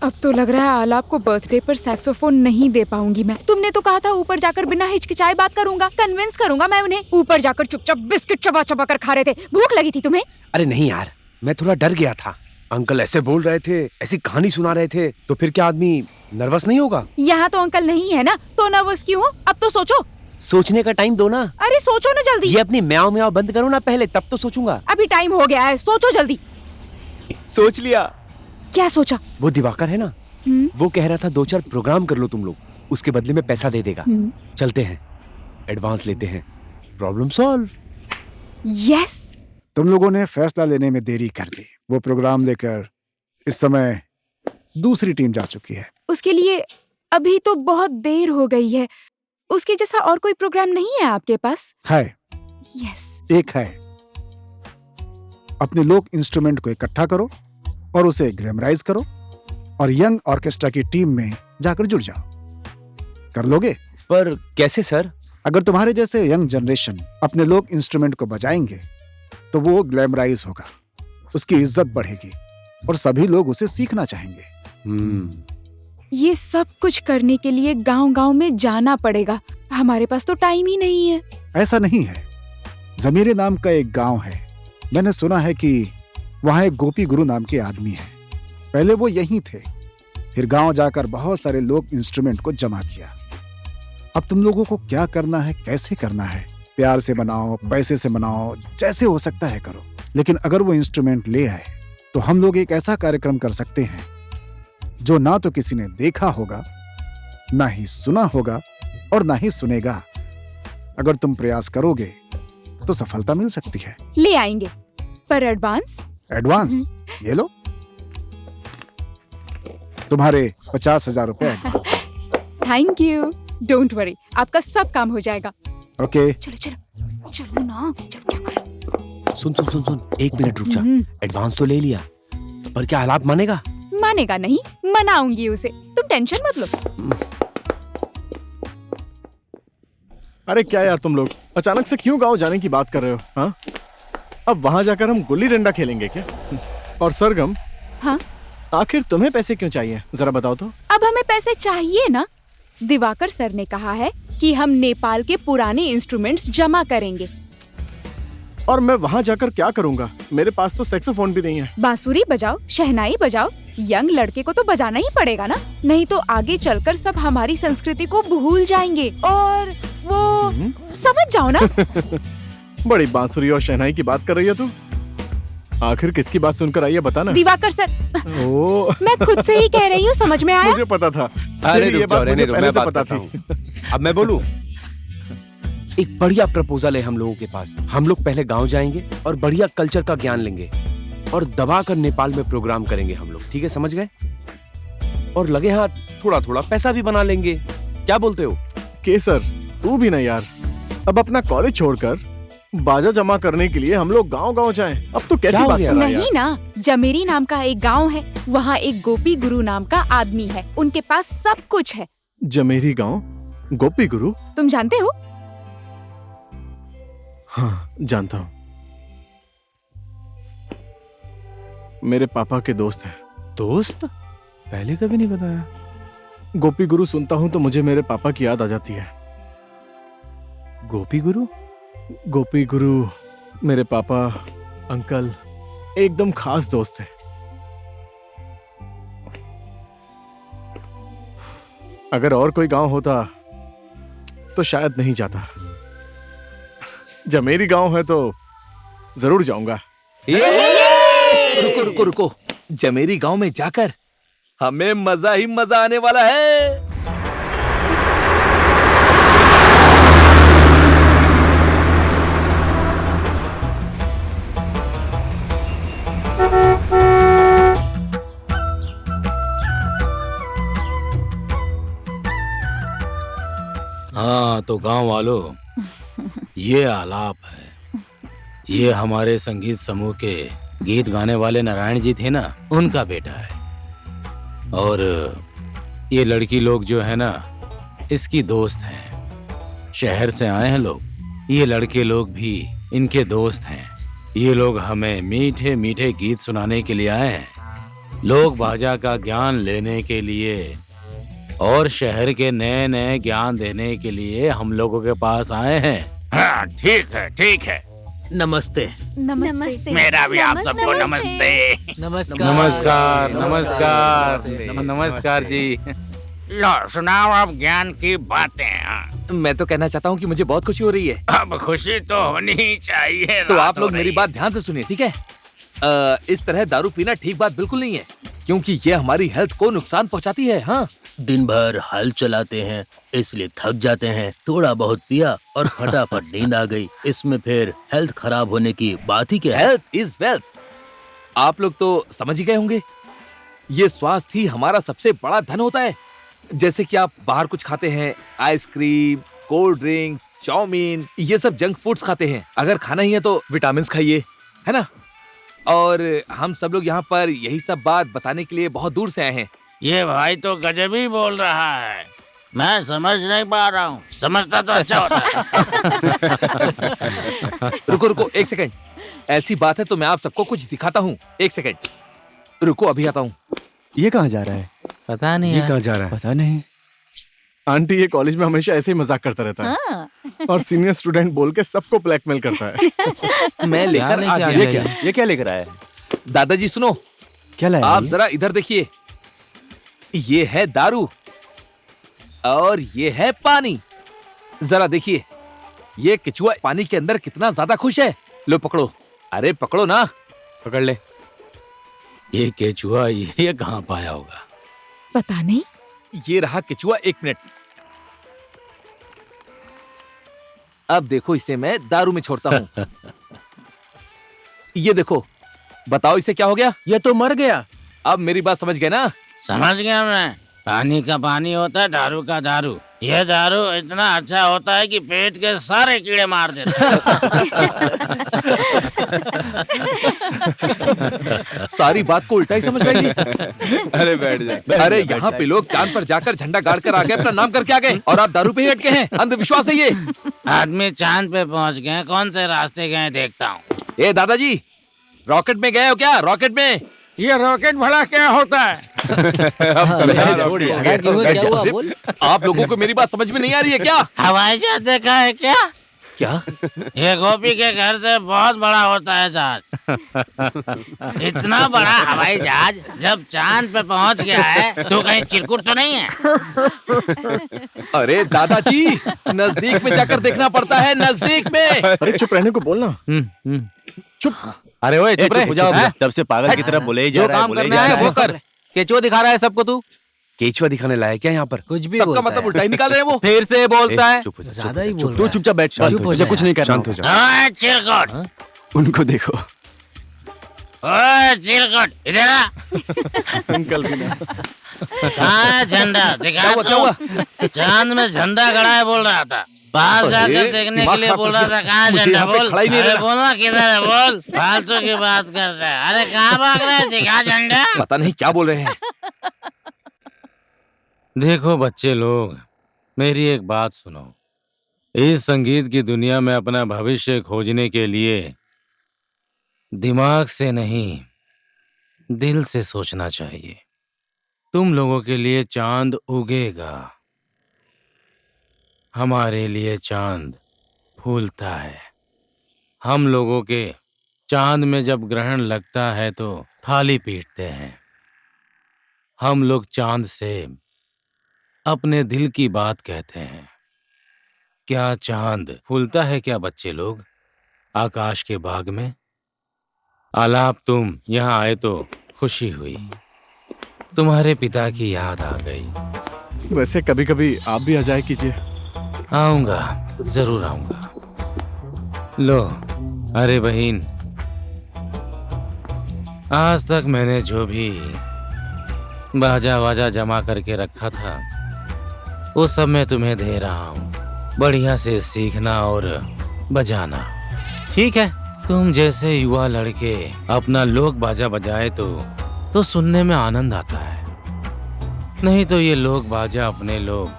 अब तो लग रहा है आलाप को बर्थडे पर सैक्सोफोन नहीं दे पाऊंगी मैं। तुमने तो कहा था ऊपर जाकर बिना हिचकिचाए बात करूंगा, कन्विंस करूंगा मैं उन्हें। ऊपर जाकर चुपचाप बिस्किट चबा चबा कर खा रहे थे। भूख लगी थी तुम्हें? अरे नहीं यार, मैं थोड़ा डर गया था। अंकल ऐसे बोल रहे थे, ऐसी कहानी सुना रहे थे, तो फिर क्या आदमी नर्वस नहीं होगा? यहाँ तो अंकल नहीं है ना, तो नर्वस क्यों? अब तो सोचो। सोचने का टाइम दो ना। अरे सोचो ना जल्दी। ये अपनी म्याऊं म्याऊं बंद करो ना पहले, तब तो सोचूंगा। अभी टाइम हो गया है, सोचो जल्दी। सोच लिया। क्या सोचा? वो दिवाकर है ना, वो कह रहा था 2-4 प्रोग्राम कर लो तुम लोग, उसके बदले में पैसा दे देगा। चलते हैं, एडवांस लेते हैं, प्रॉब्लम सॉल्व। यस। तुम लोगों ने फैसला लेने में देरी कर दी। वो प्रोग्राम लेकर इस समय दूसरी टीम जा चुकी है। उसके लिए अभी तो बहुत देर हो गई है। उसके जैसा और कोई प्रोग्राम नहीं है आपके पास? है। यस। एक है। अपने लोक इंस्ट्रूमेंट को इकट्ठा करो और उसे ग्लैमराइज करो और यंग ऑर्केस्ट्रा की टीम में जाकर जुड़ जाओ। कर लोगे? पर कैसे सर? अगर तुम्हारे जैसे यंग जनरेशन अपने लोक इंस्ट्रूमेंट को बजाएंगे तो वो ग्लैमराइज होगा, उसकी इज्जत बढ़ेगी और सभी लोग उसे सीखना चाहेंगे। ये सब कुछ करने के लिए गांव-गांव में जाना पड़ेगा। हमारे पास तो टाइम ही नहीं है। ऐसा नहीं है। जमीरे नाम का एक गांव है। मैंने सुना है कि वहाँ एक गोपी गुरु नाम के आदमी है। पहले वो यहीं थे, फिर गांव जाकर बहुत सारे लोग इंस्ट्रूमेंट को जमा किया। अब तुम लोगों को क्या करना है, कैसे करना है, प्यार से बनाओ, पैसे से बनाओ, जैसे हो सकता है करो। लेकिन अगर वो इंस्ट्रूमेंट ले आए तो हम लोग एक ऐसा कार्यक्रम कर सकते हैं जो ना तो किसी ने देखा होगा, ना ही सुना होगा और ना ही सुनेगा। अगर तुम प्रयास करोगे तो सफलता मिल सकती है। ले आएंगे, पर एडवांस? एडवांस ये लो, तुम्हारे 50,000 रुपए। Thank you. डोंट वरी, आपका सब काम हो जाएगा। ओके। चलो चलो चलो ना, चलो क्या करो। सुन, 1 मिनट रुक जा। एडवांस तो ले लिया, पर क्या हालात मानेगा? मानेगा नहीं, मनाऊंगी उसे, तुम टेंशन मत लो। अरे क्या यार, तुम लोग अचानक से क्यों गांव जाने की बात कर रहे हो? हाँ, अब वहां जाकर हम गुल्ली डंडा खेलेंगे क्या? और सरगम, हाँ, आखिर तुम्हें पैसे क्यों चाहिए, जरा बताओ तो। अब हमें पैसे चाहिए ना। दिवाकर सर ने कहा है कि हम नेपाल के पुराने इंस्ट्रूमेंट्स जमा करेंगे। और मैं वहाँ जाकर क्या करूँगा? मेरे पास तो सैक्सोफोन भी नहीं है। बांसुरी बजाओ, शहनाई बजाओ। यंग लड़के को तो बजाना ही पड़ेगा ना, नहीं तो आगे चलकर सब हमारी संस्कृति को भूल जाएंगे। और वो समझ जाओ ना। बड़ी बांसुरी और शहनाई की बात कर रही है तू। आखिर किसकी बात सुनकर आई है, बता ना। दिवाकर सर। मैं खुद से ही कह रही हूँ, समझ में आया? मुझे पता था। अरे ये बात मुझे पहले से पता थी। अब मैं बोलूं? एक बढ़िया प्रपोजल है हम लोगों के पास। हम लोग पहले गांव जाएंगे और बढ़िया कल्चर का ज्ञान लेंगे और दबाकर नेपाल में प्रोग्राम करेंगे हम लोग, ठीक है? समझ गए? और लगे हाथ थोड़ा थोड़ा पैसा भी बना लेंगे। क्या बोलते हो? केसर, तू भी ना यार। अब अपना कॉलेज छोड़कर बाजा जमा करने के लिए हम लोग गांव-गांव जाएं। अब तो कैसी बात कर रहा है? नहीं ना, जमेरी नाम का एक गांव है, वहाँ एक गोपी गुरु नाम का आदमी है। उनके पास सब कुछ है। जमेरी गांव, गोपी गुरु। तुम जानते हो? हाँ, जानता हूँ। मेरे पापा के दोस्त हैं। दोस्त? पहले कभी नहीं बताया। गोपी गुरु सुनता हूं तो मुझे मेरे पापा की याद आ जाती है। गोपी गुरु? गोपी गुरु मेरे पापा, अंकल एकदम खास दोस्त है। अगर और कोई गांव होता तो शायद नहीं जाता। जमेरी गांव है तो जरूर जाऊंगा। रुको रुको रुको, जमेरी गांव में जाकर हमें मजा ही मजा आने वाला है। हाँ तो गांव वालों, ये आलाप है। ये हमारे संगीत समूह के गीत गाने वाले नारायण जी थे ना, उनका बेटा है। और ये लड़की लोग जो है ना, इसकी दोस्त हैं। शहर से आए हैं लोग। ये लड़के लोग भी इनके दोस्त हैं। ये लोग हमें मीठे मीठे गीत सुनाने के लिए आए हैं, लोक बाजा का ज्ञान लेने के लिए और शहर के नए नए ज्ञान देने के लिए हम लोगों के पास आए हैं। हाँ ठीक है ठीक है। नमस्ते। नमस्ते। मेरा भी आप सबको नमस्ते। नमस्कार। नमस्कार नमस्कार नमस्कार जी। लो सुनाओ अब ज्ञान की बातें। हाँ। मैं तो कहना चाहता हूँ कि मुझे बहुत खुशी हो रही है। अब खुशी तो होनी ही चाहिए। तो रात आप लोग हो मेरी रही बात ध्यान से सुनिए, ठीक है? इस तरह दारू पीना ठीक बात बिल्कुल नहीं है, क्योंकि ये हमारी हेल्थ को नुकसान पहुंचाती है। हाँ, दिन भर हल चलाते हैं इसलिए थक जाते हैं, थोड़ा बहुत पिया और फटाफट नींद आ गई, इसमें फिर हेल्थ खराब होने की बात ही क्या है? Health is wealth. आप लोग तो समझ ही गए होंगे। ये स्वास्थ्य ही हमारा सबसे बड़ा धन होता है। जैसे कि आप बाहर कुछ खाते हैं, आइसक्रीम, कोल्ड ड्रिंक्स, चाउमीन, ये सब जंक फूड्स खाते हैं। अगर खाना ही है तो विटामिन खाइए, है ना? और हम सब लोग यहाँ पर यही सब बात बताने के लिए बहुत दूर से आए हैं। ये भाई तो गजब ही बोल रहा है। मैं समझ नहीं पा रहा हूँ। समझता तो अच्छा होता है। रुको रुको एक सेकंड। ऐसी बात है तो मैं आप सबको कुछ दिखाता हूँ। एक सेकंड रुको, अभी आता हूँ। ये कहाँ जा रहा है? पता नहीं ये यार। कहाँ जा रहा है? पता नहीं। आंटी ये कॉलेज में हमेशा ऐसे ही मजाक करता रहता है और सीनियर स्टूडेंट बोल के सबको ब्लैकमेल करता है। मैं लेकर आ गया। ये क्या लेकर आया है? दादाजी सुनो, क्या लाया? आप जरा इधर देखिए। ये है दारू और ये है पानी। जरा देखिए, ये केचुआ पानी के अंदर कितना ज्यादा खुश है। लो पकड़ो। अरे पकड़ो ना। पकड़ ले। ये केचुआ ये कहाँ पाया होगा? पता नहीं। ये रहा केचुआ। 1 मिनट। अब देखो, इसे मैं दारू में छोड़ता हूँ। ये देखो, बताओ इसे क्या हो गया? ये तो मर गया। अब मेरी बात समझ गए ना? समझ गया मैं। पानी का पानी होता है, दारू का दारू। ये दारू इतना अच्छा होता है कि पेट के सारे कीड़े मार देता है। सारी बात को उल्टा ही समझ रही है। अरे बैठ जा। अरे यहाँ पे लोग चांद पर जाकर झंडा गाड़ कर आ गए, अपना नाम करके आ गए, और आप दारू पे ही अटके हैं। अंधविश्वास है ये। आदमी चांद पे पहुंच गए, कौन से रास्ते गए देखता हूँ। ए दादाजी, रॉकेट में गए हो क्या? रॉकेट में? ये रॉकेट भला क्या होता है? क्या हुआ बोल? आप लोगों को मेरी बात समझ में नहीं आ रही है क्या? हवाई जहाज देखा है क्या? क्या? ये गोपी के घर से बहुत बड़ा होता है जहाज। इतना बड़ा हवाई जहाज जब चांद पे पहुंच गया है तो कहीं चिरकुट तो नहीं है? अरे दादाजी, नजदीक में जाकर देखना पड़ता है, नजदीक में। अरे चुप रहने को बोलना। चुप। अरे ओए चुप रहे। हो जाओ भैया। तब से पागल की तरह बोले ही जा जो रहा है, काम बोले ही करना जा है रहा वो कर। केचुआ दिखा रहा है सबको तू। केचुआ दिखाने लाया क्या यहाँ पर? कुछ भी सबका बोलता मतलब है। उल्टा ही निकाल रहे हैं वो। फिर से बोलता है। चुप हो जा, ज्यादा ही चुप, बोल तू रहा है। चुपचाप बैठ। चुप हो मुझे जा कुछ नहीं करना। शांत हो ओए चिरकुट, उनको देखो। ओए चिरकुट, इधर आ। अंकल भी ना। कहाँ है झंडा? दिखा क्या हुआ? चांद में झंडा गड़ा है बोल रहा था। बाहर जाकर देखने के दिमाग लिए खराब बोल कर रहा दिया। था। कहाँ मुझे झंडा? यहाँ पे बोल। खड़ा ही नहीं अरे रहा। बोलना किधर है? बोल। फालतू की बात करता है। अरे कहाँ भाग रहा है? दिखा झंडा। पता नहीं क्या बोल रहे हैं। देखो बच्चे लोग, मेरी एक बात सुनो। इस संगीत की दुनिया में अपना भविष्य खोजने के लिए दिमाग से नहीं, दिल से सोचना चाहिए। तुम लोगों के लिए चांद उगेगा, हमारे लिए चांद फूलता है। हम लोगों के चांद में जब ग्रहण लगता है तो थाली पीटते हैं। हम लोग चांद से अपने दिल की बात कहते हैं। क्या चांद फूलता है क्या बच्चे लोग, आकाश के बाग में? आलाप, तुम यहाँ आए तो खुशी हुई। तुम्हारे पिता की याद आ गई। वैसे कभी कभी आप भी आ जाए कीजिए। आऊंगा, जरूर आऊंगा। लो, अरे बहन, आज तक मैंने जो भी बाजा वाजा जमा करके रखा था वो सब मैं तुम्हें दे रहा हूँ। बढ़िया से सीखना और बजाना, ठीक है? तुम जैसे युवा लड़के अपना लोक बाजा बजाए तो सुनने में आनंद आता है। नहीं तो ये लोक बाजा अपने लोग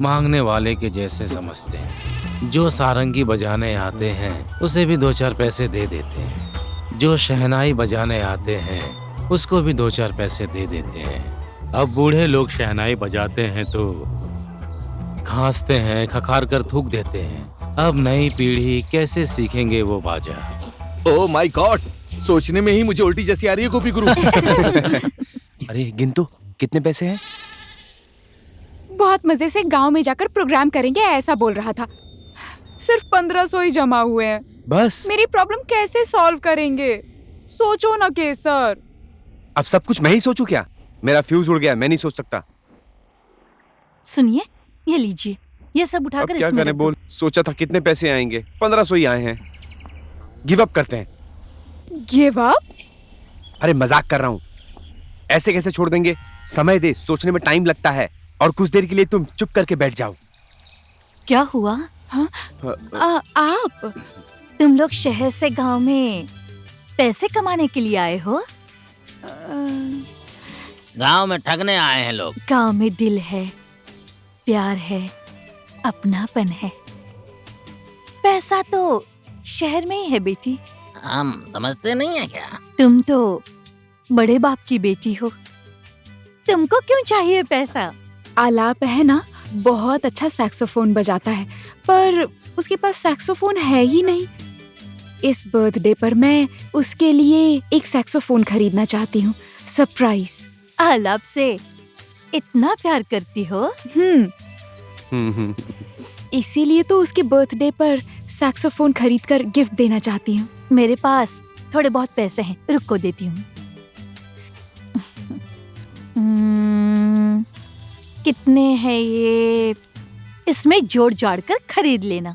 मांगने वाले के जैसे समझते हैं। जो सारंगी बजाने आते हैं उसे भी 2-4 पैसे दे देते हैं। जो शहनाई बजाने आते हैं उसको भी 2-4 पैसे दे देते हैं। अब बूढ़े लोग शहनाई बजाते हैं तो खांसते हैं, खखार कर थूक देते हैं। अब नई पीढ़ी कैसे सीखेंगे वो बाजा? ओह माय गॉड, सोचने में ही मुझे उल्टी जैसी आ रही है गोपी गुरु। अरे गिन तो, कितने पैसे हैं? बहुत मजे से गांव में जाकर प्रोग्राम करेंगे ऐसा बोल रहा था। सिर्फ 1500 ही जमा हुए हैं। बस? मेरी प्रॉब्लम कैसे सॉल्व करेंगे? सोचो ना केसर। अब सब कुछ मैं ही सोचूं क्या? मेरा फ्यूज उड़ गया, मैं नहीं सोच सकता। सुनिए, ये लीजिए, ये सब अब उठाकर क्या इसमें करें? रख दो। बोल, सोचा था कितने पैसे आएंगे, 1500 ही आए हैं। गिव अप करते हैं। Give up? अरे मजाक कर रहा हूँ। ऐसे कैसे छोड़ देंगे? समय दे, सोचने में टाइम लगता है। और कुछ देर के लिए तुम चुप करके बैठ जाओ। क्या हुआ? हाँ? आप? तुम लोग शहर से गांव में पैसे कमाने के लिए आए हो? गांव में ठगने आए हैं लोग। गांव में दिल है, प्यार है, अपनापन है। पैसा तो शहर में ही है बेटी। हम समझते नहीं है क्या? तुम तो बड़े बाप की बेटी हो, तुमको क्यों चाहिए पैसा? आलाप है ना, बहुत अच्छा सैक्सोफोन बजाता है, पर उसके पास सैक्सोफोन है ही नहीं। इस बर्थडे पर मैं उसके लिए एक सैक्सोफोन खरीदना चाहती हूँ, सरप्राइज। आलाप से इतना प्यार करती हो? इसीलिए तो उसके बर्थडे पर सैक्सोफोन खरीदकर गिफ्ट देना चाहती हूँ। मेरे पास थोड़े बहुत पैसे हैं, रुको देती हूँ। कितने हैं ये? इसमें जोड़ जाड़ कर खरीद लेना।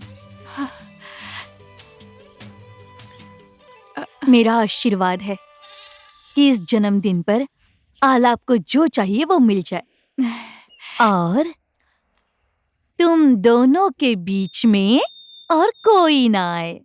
मेरा आशीर्वाद है कि इस जन्मदिन पर आलाप को जो चाहिए वो मिल जाए और तुम दोनों के बीच में और कोई ना आए।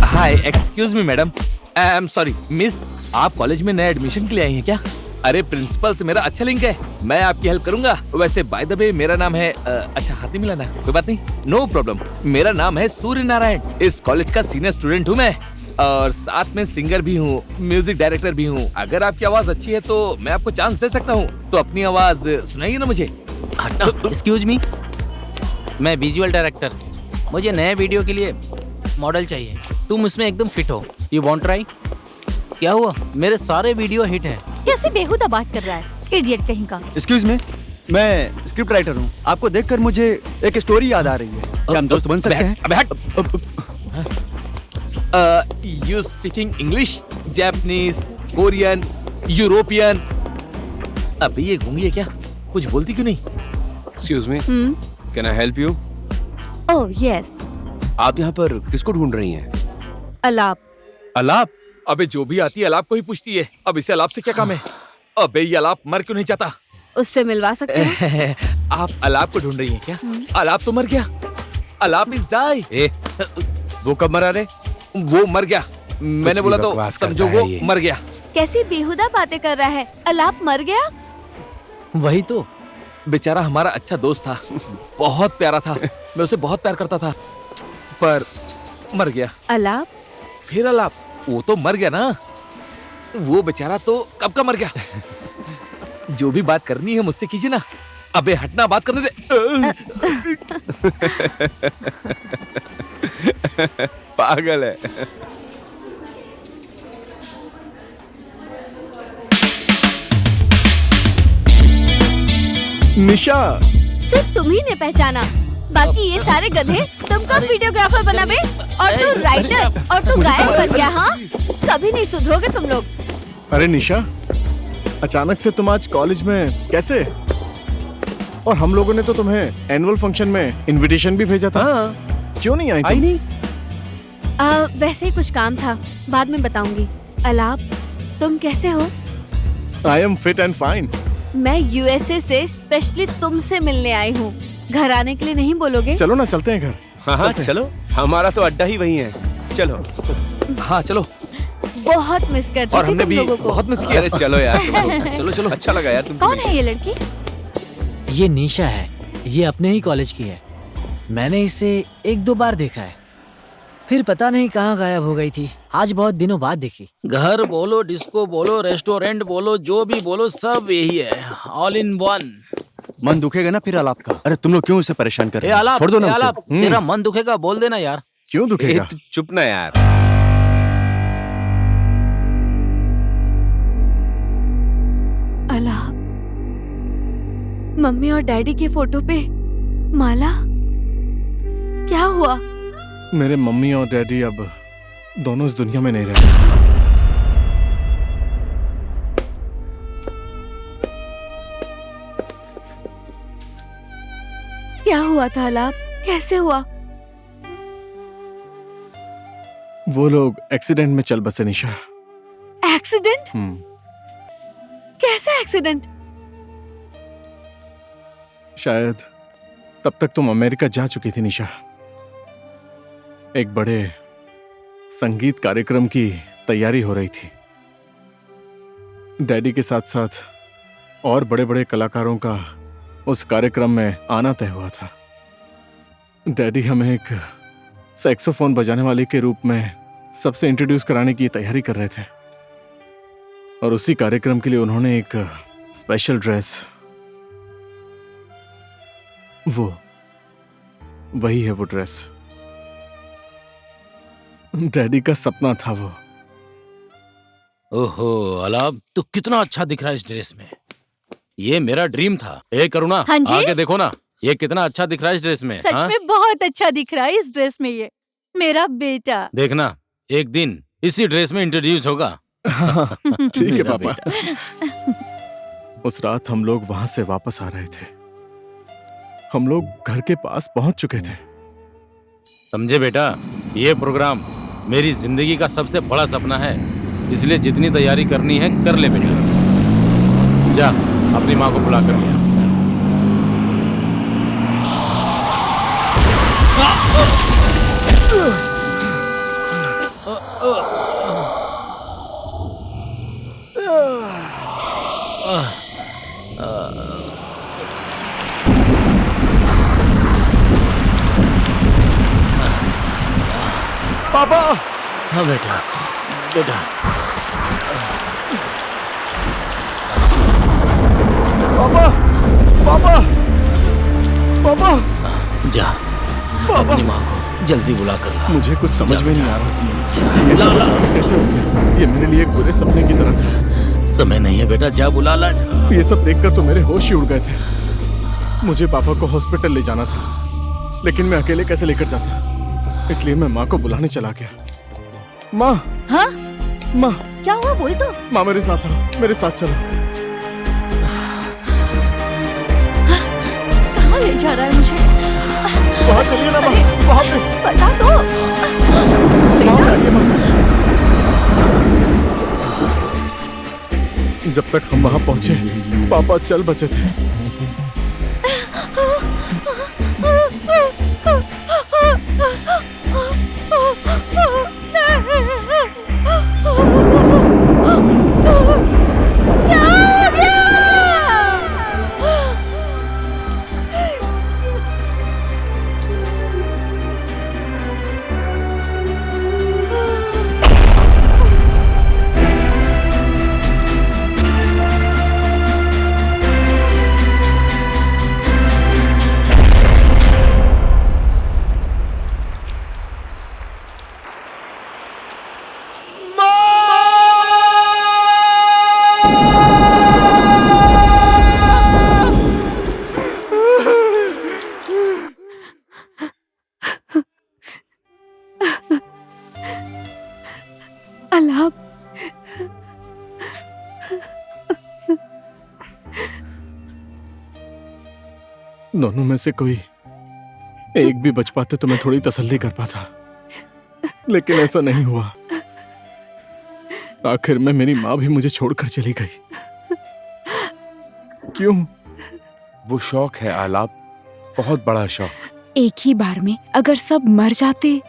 Hi, excuse me madam, I am sorry miss, आप कॉलेज में नए एडमिशन के लिए आई हैं क्या? अरे प्रिंसिपल से मेरा अच्छा लिंक है, मैं आपकी हेल्प करूंगा। वैसे बाय द वे मेरा नाम है अच्छा हाथी मिलाना, कोई बात नहीं, नो प्रॉब्लम। मेरा नाम है सूर्य नारायण, इस कॉलेज का सीनियर स्टूडेंट हूँ मैं, और साथ में सिंगर भी हूँ, म्यूजिक डायरेक्टर भी हूँ। अगर आपकी आवाज अच्छी है तो मैं आपको चांस दे सकता हूँ, तो अपनी आवाज सुनाइए ना मुझे। एक्सक्यूज मी, मैं विजुअल डायरेक्टर, मुझे नए वीडियो के लिए मॉडल चाहिए। तुम उसमें एकदम फिट हो। You want try? क्या हुआ? मेरे सारे वीडियो हिट है। कैसे बेहुदा बात कर रहा है, इडियट कहीं का। एक्सक्यूज मी, मैं स्क्रिप्ट राइटर हूँ। आपको देखकर मुझे एक स्टोरी याद आ रही है। क्या हम दोस्त बन सकते हैं? अबे हट। You speaking English, Japanese, Korean, European? अबे ये गूंगी है क्या? कुछ बोलती क्यों नहीं? Excuse me, can I help you? Oh yes, आप यहाँ पर किसको ढूंढ रही हैं? अलाप। अलाप? अबे जो भी आती है अलाप को ही पूछती है। अब इसे अलाप से क्या काम है? अबे ये अलाप मर क्यों नहीं जाता? उससे मिलवा सकते हैं? आप अलाप को ढूंढ रही हैं क्या? अलाप तो मर गया। अलाप इज डाई। वो कब मरा रे? वो मर गया। मैंने बोला तो समझो वो मर गया। कैसी बेहुदा बातें कर रहा है? अलाप मर गया? वही तो। बेचारा हमारा अच्छा दोस्त था, बहुत प्यारा था, मैं उसे बहुत प्यार करता था, पर मर गया। अलाप? फिर अलाप? वो तो मर गया ना। वो बेचारा तो कब का मर गया। जो भी बात करनी है मुझसे कीजिए ना। अबे हटना, बात करने दे। पागल है। निशा, सिर्फ तुम ही ने पहचाना, बाकी ये सारे गधे तुमको वीडियोग्राफर बनावे और तू राइटर और तू गायक बन गया। हाँ, कभी नहीं सुधरोगे तुम लोग। अरे निशा, अचानक से तुम आज कॉलेज में कैसे? और हम लोगों ने तो तुम्हें एनुअल फंक्शन में इनविटेशन भी भेजा था। क्यों नहीं आई? नहीं? वैसे ही कुछ काम था, बाद में बताऊंगी। अलाप, तुम कैसे हो? I am fit and fine. मैं यूएसए से स्पेशली तुमसे मिलने आई हूँ। घर आने के लिए नहीं बोलोगे? चलो ना, चलते हैं घर। हाँ चलो, हमारा तो अड्डा ही वही है। चलो। हाँ चलो। बहुत मिस करती और थी हमने तुम भी लोगों को। बहुत मिस किया। अरे चलो यार, चलो चलो। अच्छा लगा यार तुमसे। कौन है ये लड़की? ये निशा है, ये अपने ही कॉलेज की है। मैंने इसे 1-2 बार देखा है, फिर पता नहीं कहाँ गायब हो गई थी। आज बहुत दिनों बाद देखी। घर बोलो, डिस्को बोलो, रेस्टोरेंट बोलो, जो भी बोलो सब यही है, ऑल इन वन। मन दुखेगा ना फिर अलाप का। अरे तुम लोग क्यों उसे परेशान कर रहे हो? अलाप, छोड़ दो ना अलाप, उसे। तेरा मन दुखेगा, बोल देना यार। क्यों दुखेगा? चुप ना यार। अलाप, मम्मी और डैडी के फोटो पे माला, क्या हुआ? मेरे मम्मी और डैडी अब दोनों इस दुनिया में नहीं रहते। क्या हुआ था अलाप? कैसे हुआ? वो लोग एक्सीडेंट में चल बसे निशा। एक्सीडेंट? कैसा एक्सीडेंट? शायद तब तक तुम अमेरिका जा चुकी थी निशा। एक बड़े संगीत कार्यक्रम की तैयारी हो रही थी। डैडी के साथ साथ और बड़े बड़े कलाकारों का उस कार्यक्रम में आना तय हुआ था। डैडी हमें एक सैक्सोफोन बजाने वाले के रूप में सबसे इंट्रोड्यूस कराने की तैयारी कर रहे थे, और उसी कार्यक्रम के लिए उन्होंने एक स्पेशल ड्रेस, वही है वो ड्रेस। डैडी का सपना था वो। ओहो अलाप, तू कितना अच्छा दिख रहा है इस ड्रेस में। ये मेरा ड्रीम था। ए करुणा, हाँ जी? आके देखो ना, ये कितना अच्छा दिख रहा है इस ड्रेस में। सच में बहुत अच्छा दिख रहा है इस ड्रेस में ये मेरा बेटा। देखना, एक दिन इसी ड्रेस में इंट्रोड्यूस होगा। ठीक है मेरा पापा। उस रात हम लोग वहां से वापस आ रहे थे। हम लोग घर के पास पहुंच चुके थे। समझे बेटा, ये प्रोग्राम मेरी जिंदगी का सबसे बड़ा सपना है, इसलिए जितनी तैयारी करनी है कर ले बेटा। जा अपनी माँ को बुला कर लिया। पापा। हाँ बेटा, बेटा। पापा, पापा, पापा। जा अपनी माँ को जल्दी बुला कर ला। मुझे कुछ समझ में नहीं आ रहा था। कैसे बचा, कैसे हो गया? ये मेरे लिए एक बुरे सपने की तरह था। समय नहीं है बेटा, जा बुला ला। ये सब देखकर तो मेरे होश ही उड़ गए थे। मुझे पापा को हॉस्पिटल ले जाना था, लेकिन मैं अकेले कैसे लेकर जाता, इसलिए मैं माँ को बुलाने चला गया। माँ। हाँ? माँ। क्या हुआ, बोल तो। माँ मेरे साथ आओ, मेरे साथ चलो। कहाँ ले जा रहा है मुझे? वहाँ चलिए ना माँ, वहाँ पे बता दो। वहाँ पे आइए माँ। जब तक हम वहाँ पहुँचे पापा चल बचे थे। अलाप, दोनों में से कोई एक भी बच पाते तो मैं थोड़ी तसल्ली कर पाता, लेकिन ऐसा नहीं हुआ। आखिर में मेरी माँ भी मुझे छोड़कर चली गई। क्यों? वो शौक है आलाप, बहुत बड़ा शौक। एक ही बार में अगर सब मर जाते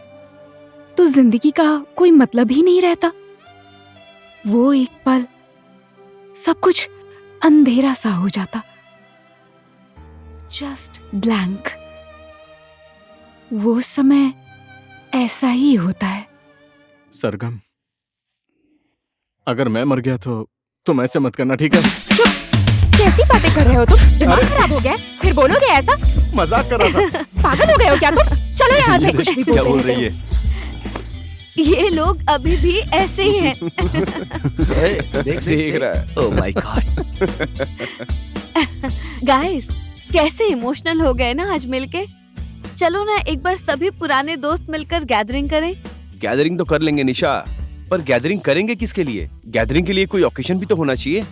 तो जिंदगी का कोई मतलब ही नहीं रहता। वो एक पल सब कुछ अंधेरा सा हो जाता, जस्ट ब्लैंक। वो समय ऐसा ही होता है। सरगम, अगर मैं मर गया तो तुम ऐसे मत करना, ठीक है? कैसी बातें कर रहे हो तुम? दिमाग खराब हो गया है? फिर बोलोगे ऐसा? मजाक कर रहा था। पागल हो गए हो क्या तुम? चलो यहाँ से। कुछ भी क्या बोल बोलते रही रहते है? ये लोग अभी भी ऐसे ही हैं। देख रहा है। Oh my God. गाइस, कैसे इमोशनल हो गए ना आज मिलके। चलो ना एक बार सभी पुराने दोस्त मिलकर गैदरिंग करें। गैदरिंग तो कर लेंगे निशा, पर गैदरिंग करेंगे किसके लिए? गैदरिंग के लिए कोई ओकेशन भी तो होना चाहिए।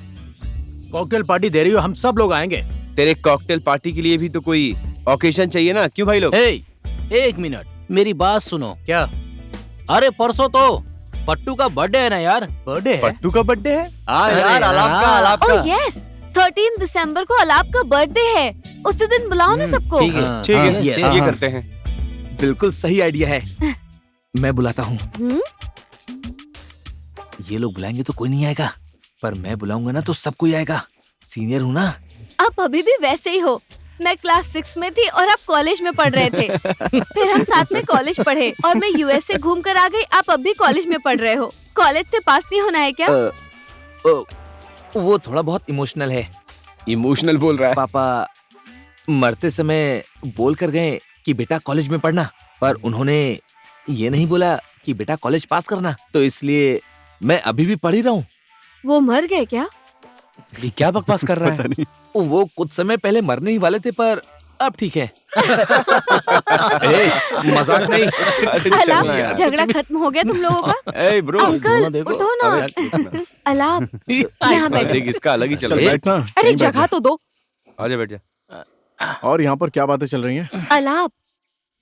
कॉकटेल पार्टी दे रही हो, हम सब लोग आएंगे। तेरे कॉकटेल पार्टी के लिए भी तो कोई ओकेशन चाहिए ना, क्यों भाई लोग? एक मिनट, मेरी बात सुनो। क्या? अरे परसों तो पट्टू का बर्थडे है ना यार। बर्थडे है? पट्टू का बर्थडे है? हाँ अरे यार, आलाप का। ओह यस, 13 दिसंबर को अलाप का बर्थडे है। उसी दिन बुलाओ ना सबको। ठीक है, ये करते हैं। बिल्कुल सही आइडिया है, मैं बुलाता हूँ। ये लोग बुलाएंगे तो कोई नहीं आएगा, पर मैं बुलाऊंगा ना तो सब कोई आएगा। सीनियर हूँ ना। आप अभी भी वैसे ही हो। मैं क्लास 6 में थी और आप कॉलेज में पढ़ रहे थे। फिर हम साथ में कॉलेज पढ़े और मैं यूएस से घूम कर आ गई। आप अब भी कॉलेज में पढ़ रहे हो। कॉलेज से पास नहीं होना है क्या? वो थोड़ा बहुत इमोशनल है। इमोशनल बोल रहा है? पापा मरते समय बोल कर गए कि बेटा कॉलेज में पढ़ना, पर उन्होंने ये नहीं बोला कि बेटा कॉलेज पास करना, तो इसलिए मैं अभी भी पढ़ ही रहा हूँ। वो मर गए क्या? ये क्या बकवास कर रहा है? वो कुछ समय पहले मरने ही वाले थे, पर अब ठीक है। मजाक नहीं। अलाप, झगड़ा खत्म हो गया तुम लोगों का? ए ब्रो, अंकल उठो ना। अलाप, यहाँ बैठो। देख इसका अलग ही चल रहा है। बैठना। अरे यहीं बैठ जगह तो दो। आजा बैठ जा। जा। और यहाँ पर क्या बातें चल रही हैं? Alap,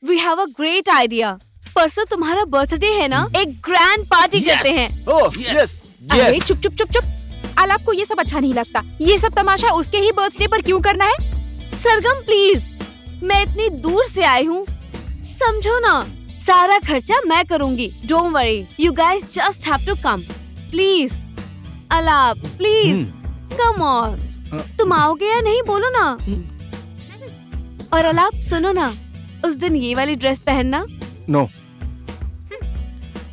we have a great idea. परसों तुम्हारा बर्थडे है ना, एक ग्रैंड पार्टी करते हैं। ओह यस, अरे चुप चुप चुप चुप। अलाप को ये सब अच्छा नहीं लगता। ये सब तमाशा उसके ही बर्थडे पर क्यों करना है? सरगम प्लीज, मैं इतनी दूर से आई हूँ, समझो ना। सारा खर्चा मैं करूँगी। Don't worry, you guys just have to come please. Alap please come on. तुम आओगे या नहीं बोलो ना। और अलाप सुनो ना, उस दिन ये वाली ड्रेस पहनना। नो,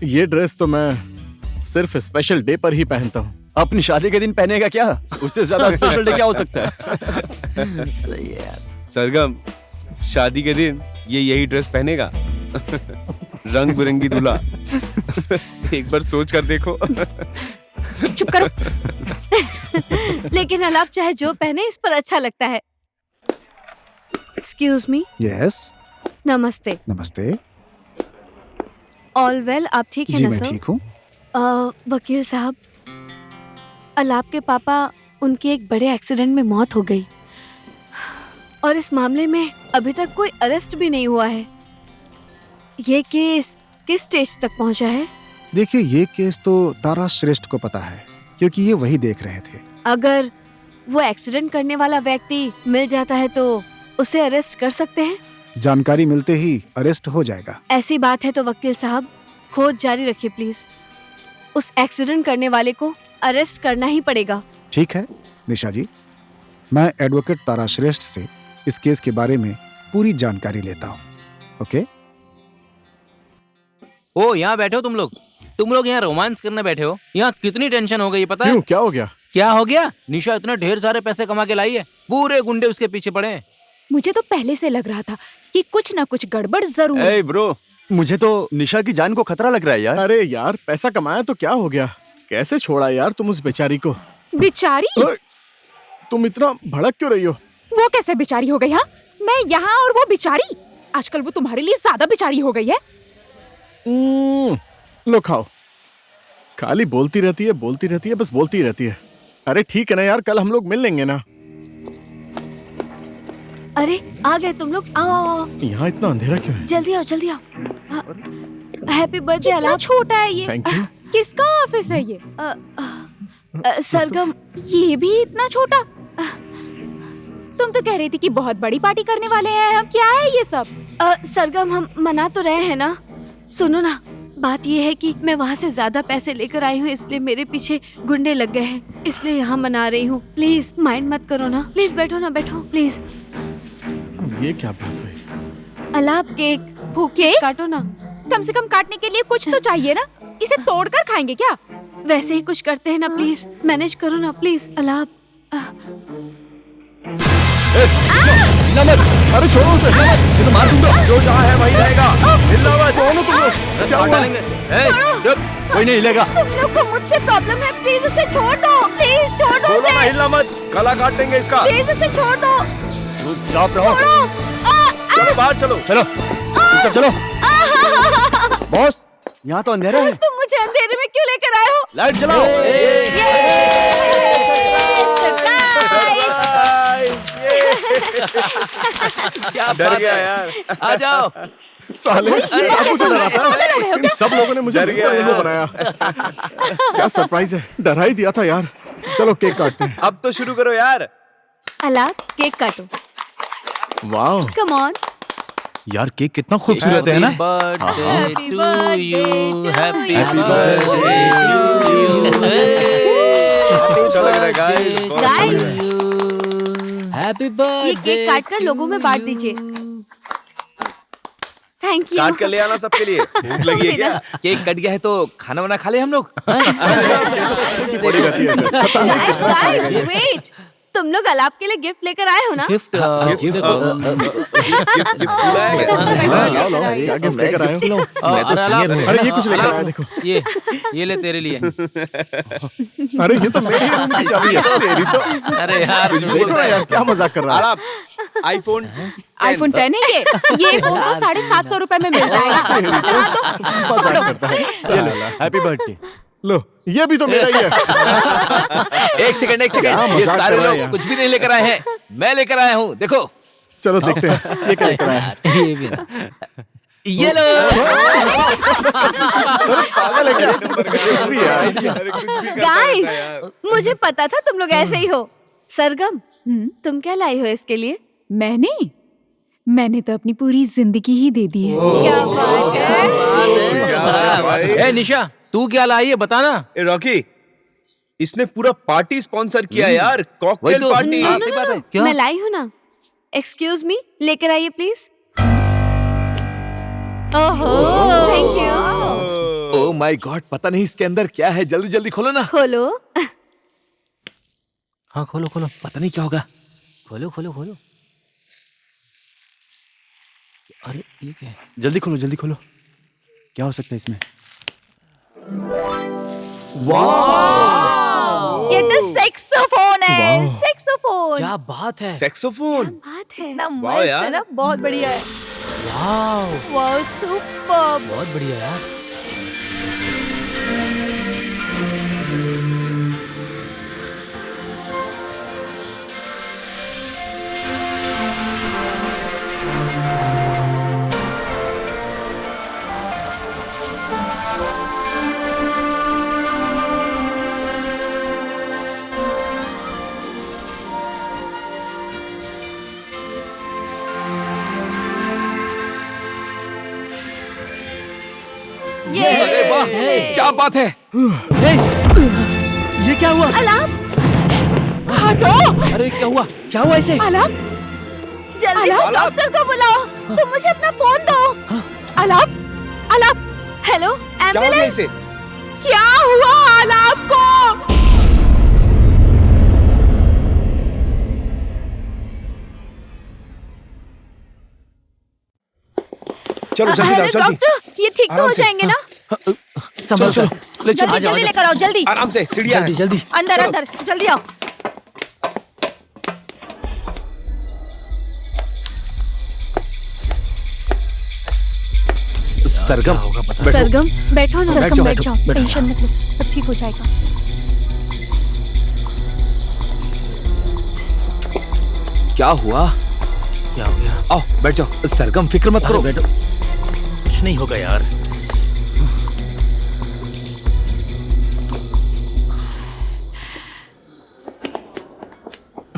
ये ड्रेस तो मैं सिर्फ स्पेशल डे पर ही पहनता हूँ। अपनी शादी के दिन पहनेगा क्या? उससे ज्यादा स्पेशल डे क्या हो सकता है? सही है यार। सरगम, शादी के दिन ये यही ड्रेस पहनेगा। रंग बिरंगी दूल्हा। एक बार सोच कर देखो। चुप करो। लेकिन अलाप चाहे जो पहने, इस पर अच्छा लगता है। Excuse me. यस, नमस्ते। नमस्ते। ऑल वेल, आप ठीक है जी ना मैं सर? ठीक हूँ। वकील साहब, अलाप के पापा, उनकी एक बड़े एक्सीडेंट में मौत हो गई और इस मामले में अभी तक कोई अरेस्ट भी नहीं हुआ है। ये केस किस स्टेज तक पहुंचा है? देखिए, ये केस तो तारा श्रेष्ठ को पता है, क्योंकि ये वही देख रहे थे। अगर वो एक्सीडेंट करने वाला व्यक्ति मिल जाता है तो उसे अरेस्ट कर सकते हैं? जानकारी मिलते ही अरेस्ट हो जाएगा। ऐसी बात है तो वकील साहब, खोज जारी रखिए प्लीज। उस एक्सीडेंट करने वाले को अरेस्ट करना ही पड़ेगा। ठीक है निशा जी, मैं एडवोकेट तारा श्रेष्ठ से इस केस के बारे में पूरी जानकारी लेता हूँ। ओके? ओ, यहाँ बैठे हो तुम लोग यहाँ रोमांस करने बैठे हो। यहाँ कितनी टेंशन हो गई पता है? क्यों, क्या हो गया? क्या हो गया? निशा इतने ढेर सारे पैसे कमा के लाई है, पूरे गुंडे उसके पीछे पड़े हैं। मुझे तो पहले से लग रहा था कि कुछ ना कुछ गड़बड़ जरूर है। ए ब्रो, मुझे तो निशा की जान को खतरा लग रहा है यार। अरे यार, पैसा कमाया तो क्या हो गया? कैसे छोड़ा यार तुम उस बेचारी को? बेचारी? तुम इतना भड़क क्यों रही हो? वो कैसे बेचारी हो गई? हाँ, मैं यहाँ और वो बेचारी। आजकल वो तुम्हारे लिए ज्यादा बेचारी हो गई है। लो खाओ। खाली बोलती रहती है, बस बोलती रहती है। अरे ठीक है ना यार, कल हम लोग मिल लेंगे ना। अरे आ गए तुम लोग, आओ आओ। यहाँ इतना अंधेरा क्यों है? जल्दी आओ जल्दी आओ। Happy birthday Alap. छोटा है ये। Thank you. किसका ऑफिस है ये? सरगम। ये भी इतना छोटा? तुम तो कह रही थी कि बहुत बड़ी पार्टी करने वाले हैं हम। क्या है ये सब? सरगम, हम मना तो रहे हैं ना। सुनो ना, बात ये है कि मैं वहाँ से ज्यादा पैसे लेकर आई हूँ, इसलिए मेरे पीछे गुंडे लग गए हैं, इसलिए यहाँ मना रही हूँ। प्लीज माइंड मत करो ना। प्लीज बैठो ना, बैठो प्लीज। ये क्या बात हुई? अलाप, केक भूखे काटो ना। कम से कम काटने के लिए कुछ तो चाहिए ना। इसे तोड़कर खाएंगे क्या? वैसे ही कुछ करते हैं ना, प्लीज मैनेज करो ना प्लीज। अलाप। अरे छोड़ो उसे, ये तो मार दूंगा। जो जहाँ है वही रहेगा। हिलना मत। छोड़ो तुम लोग। क्या हुआ? कोई नहीं हिलेगा। तुम लोग को मुझसे प्रॉब्लम है, प्लीज उसे छोड़ दो। प्लीज छोड़ दो उसे। हिलना मत, गला काट देंगे इसका। प्लीज उसे छोड़ दो। चुपचाप रहो। चलो बाहर चलो। चलो। बॉस, यहाँ तो अंधेरा है। तुम मुझे अंधेरे में क्यों लेकर आए हो? लाइट जलाओ। क्या डर गया यार। आ जाओ। साले, चाकू से डरा था। इन सब लोगों ने मुझे उल्लू बनाया। क्या सरप्राइज है, डरा ही दिया था यार। चलो केक काटते हैं। अब तो शुरू करो यार। अलाप, केक काटो। वाह, कम ऑन। यार केक कितना खूबसूरत है ना। Happy birthday to you, happy Happy birthday to you, अच्छा लग रहा है गाइस। Guys, happy birthday. ये केक काट कर लोगों में बांट दीजिए। Thank you. काट कर ले आना सबके लिए। भूख लगी है क्या? केक कट गया है तो खाना वाना खा ले हम लोग। बड़ी रहती है ऐसे। गाइस गाइस वेट, तुम लोग अलाप के लिए गिफ्ट लेकर आए हो ना? गिफ्ट लाओ, क्या गिफ्ट लेकर आए हो? मैं तो सीनियर हूँ। अरे ये कुछ लेकर आया, देखो। ये ले तेरे लिए। अरे ये तो मेरी रूम की चाबी है, तेरी तो। अरे यार कुछ भी बोलता है यार, क्या मजाक कर रहा है? आईफोन आईफोन 10 है ये फोन तो 750 रुपए में मिल जाएगा। हाँ तो मजाक करता है। Happy birthday. लो, ये भी तो मेरा ही है। एक सेकंड क्या ये मजाक सारे कर रहा है लोग यार। कुछ भी नहीं लेकर आए हैं, मैं लेकर आया हूँ। देखो चलो देखते हैं ये क्या लेकर आया है। ये भी ना। ये लो। पागल है क्या? कुछ भी है। गाइस, मुझे पता था तुम लोग ऐसे ही हो। सरगम, तुम क्या लाई हो इसके लिए? मैंने तो अपनी पूरी जिंदगी ही दे दी है। क्या बात है? ए निशा, तू क्या लाई है बताना। ए रॉकी, इसने पूरा पार्टी स्पॉन्सर किया यार। कॉकटेल तो। पार्टी। सही बात है। क्या? मैं लाई हूँ ना। एक्सक्यूज मी, लेकर आइए प्लीज। ओहो, thank you. Oh my God, पता नहीं इसके अंदर क्या है। जल्दी जल्दी खोलो ना। खोलो। हाँ खोलो खोलो। पता नहीं क्या होगा। खोलो खोलो खोलो। अरे ये क्या है? जल्दी खोलो, जल्दी खोलो। क्या हो सकता है इसमें? ये तो सेक्सोफोन है। सेक्सोफोन। क्या बात है। सेक्सोफोन। बात है। ना वाह मस्त यार। है ना, बहुत बढ़िया है। वाह, वाह सुपर। बहुत बढ़िया यार। अरे वाह, क्या बात है। ये क्या हुआ? अलाप, हटो। अरे क्या हुआ? क्या हुआ इसे? अलाप, जल्दी से डॉक्टर को बुलाओ। तुम मुझे अपना फोन दो। अलाप, अलाप, हेलो, एम्बुलेंस। क्या हुआ अलाप को? चलो जल्दी हेलो जाओ, जल्दी। डॉक्टर, ये ठीक तो हो जाएंगे ना? संभल कर। ले चलो। जल्दी जल्दी लेकर आओ, जल्दी आराम से, सीढ़ियाँ हैं। जल्दी अंदर अंदर जल्दी आओ। सरगम, सरगम, बैठो ना। बैठ जाओ, बैठ जाओ, टेंशन मत लो, सब ठीक हो जाएगा। क्या हुआ? क्या हो गया? आओ बैठ जाओ। सरगम, फिक्र मत करो। बैठो, कुछ नहीं होगा यार।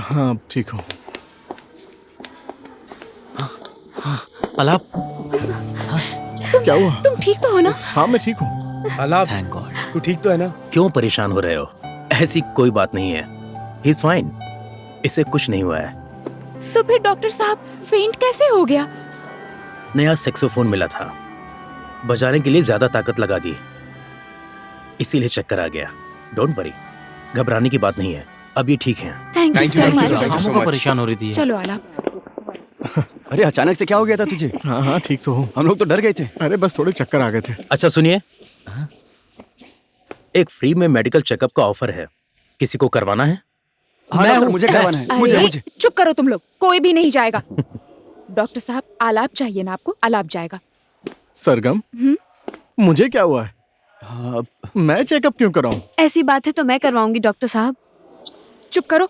हाँ ठीक हूँ। अलाप, क्या हुआ? तुम ठीक तो हो ना? हाँ मैं ठीक हूँ। अलाप, थैंक गॉड। तू ठीक तो है ना? क्यों परेशान हो रहे हो? ऐसी कोई बात नहीं है। ही इज फाइन, इसे कुछ नहीं हुआ है। तो फिर डॉक्टर साहब फेंट कैसे हो गया? नया सेक्सोफोन मिला था, बजाने के लिए ज्यादा ताकत लगा दी, इसीलिए चक्कर आ गया। डोंट वरी, घबराने की बात नहीं है, अब ये ठीक है। Thank you so much. हमको परेशान हो रही थी। चलो अलाप। अरे अचानक से क्या हो गया था तुझे? हाँ हाँ ठीक तो हूँ। हम लोग तो डर गए थे। अरे बस थोड़े चक्कर आ गए थे। अच्छा सुनिए, एक फ्री में मेडिकल चेकअप का ऑफर है, किसी को करवाना है? हाँ डॉक्टर, मुझे करवाना है। मुझे अरे, मुझे चुप करो तुम लोग, कोई भी नहीं जाएगा। डॉक्टर साहब आलाप चाहिए ना आपको? आलाप जाएगा। सरगम, मुझे क्या हुआ है? हाँ, मैं चेकअप क्यों कराऊं? ऐसी बात है तो मैं करवाऊंगी डॉक्टर साहब। चुप करो।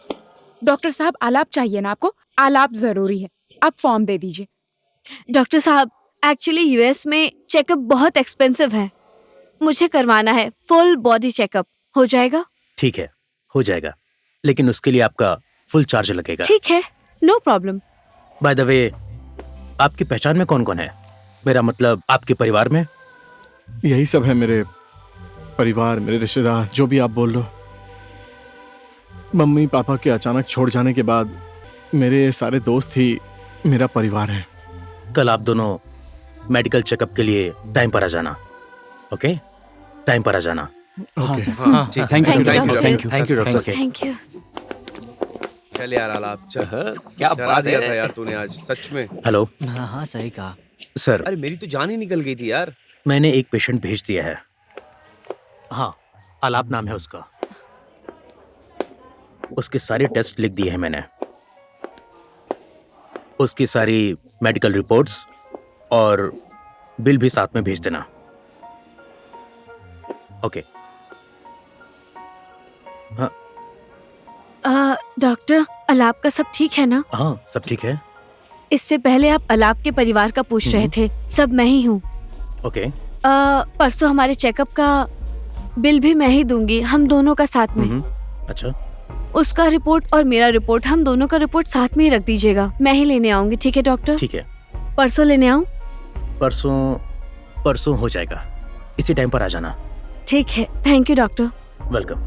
डॉक्टर साहब आलाप चाहिए ना आपको? आलाप जरूरी है, आप फॉर्म दे दीजिए। डॉक्टर साहब, एक्चुअली यूएस में चेकअप बहुत एक्सपेंसिव है, मुझे करवाना है फुल बॉडी चेकअप। हो जाएगा? ठीक है, हो जाएगा, लेकिन उसके लिए आपका फुल चार्ज लगेगा। ठीक है, no problem. By the way, आपकी पहचान में कौन कौन है? मेरा मतलब आपके परिवार में? यही सब है, मेरे परिवार, मेरे रिश्तेदार, जो भी आप बोल लो। मम्मी पापा के अचानक छोड़ जाने के बाद मेरे सारे दोस्त ही मेरा परिवार है। कल आप दोनों मेडिकल चेकअप के लिए टाइम पर आ जाना, ओके? टाइम पर आ जाना। हाँ सर। हाँ, thank you Thank you, doctor. Thank you doctor. Thank you. चल यार अलाप, चल। क्या डरा बात दिया है। था यार तूने आज, सच में। हेलो हाँ हाँ सही कहा। सर, अरे मेरी तो जान ही निकल गई थी यार। मैंने एक पेशेंट भेज दिया है। हाँ, आलाप नाम है उसका। उसके सारे टेस्ट लिख दिए हैं मैंने, उसकी सारी मेडिकल रिपोर्ट्स और बिल भी साथ में भेज देना, ओके? हाँ डॉक्टर, अलाप का सब ठीक है ना? हाँ, सब ठीक है। इससे पहले आप अलाप के परिवार का पूछ रहे थे, सब मैं ही हूँ। ओके। परसों हमारे चेकअप का बिल भी मैं ही दूंगी, हम दोनों का साथ में। अच्छा, उसका रिपोर्ट और मेरा रिपोर्ट, हम दोनों का रिपोर्ट साथ में ही रख दीजिएगा, मैं ही लेने आऊंगी। ठीक है डॉक्टर? ठीक है। परसों लेने आऊं? परसों हो जाएगा, इसी टाइम पर आ जाना। ठीक है, thank you doctor. Welcome.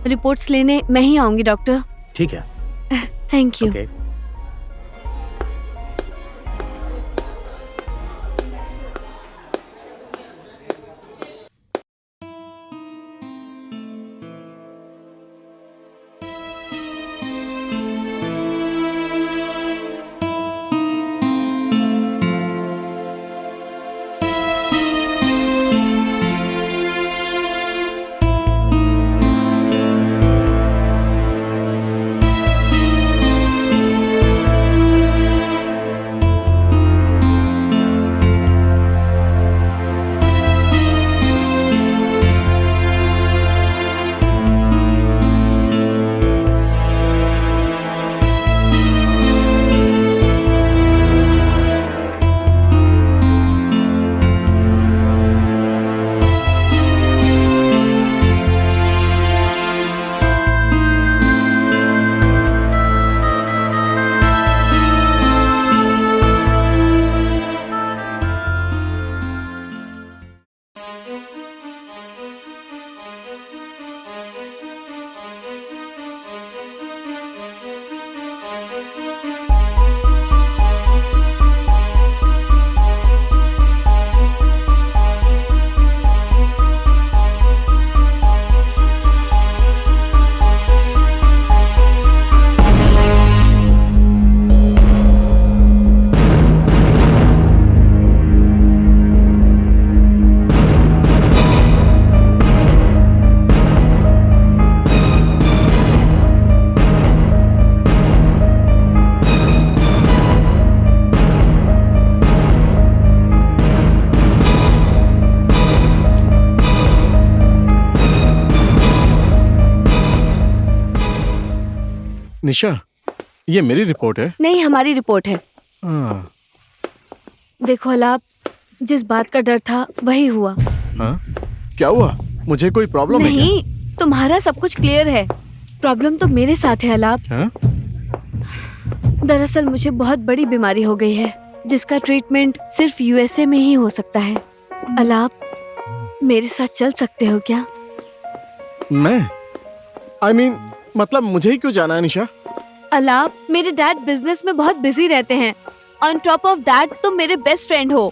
Reports लेने मैं ही आऊंगी डॉक्टर। ठीक है, थैंक यू। ओके। निशा, ये मेरी रिपोर्ट है। नहीं, हमारी रिपोर्ट है। हाँ। देखो अलाप, जिस बात का डर था वही हुआ। हाँ? क्या हुआ? मुझे कोई प्रॉब्लम है क्या? नहीं, तुम्हारा सब कुछ क्लियर है। प्रॉब्लम तो मेरे साथ है अलाप। हाँ? दरअसल मुझे बहुत बड़ी बीमारी हो गई है जिसका ट्रीटमेंट सिर्फ यूएसए में ही हो सकता है। अलाप, मेरे साथ चल सकते हो क्या? मैं? I mean, मतलब मुझे ही क्यों जाना है निशा? अलाप, मेरे डैड बिजनेस में बहुत बिजी रहते हैं। ऑन टॉप ऑफ दैट तुम मेरे बेस्ट फ्रेंड हो।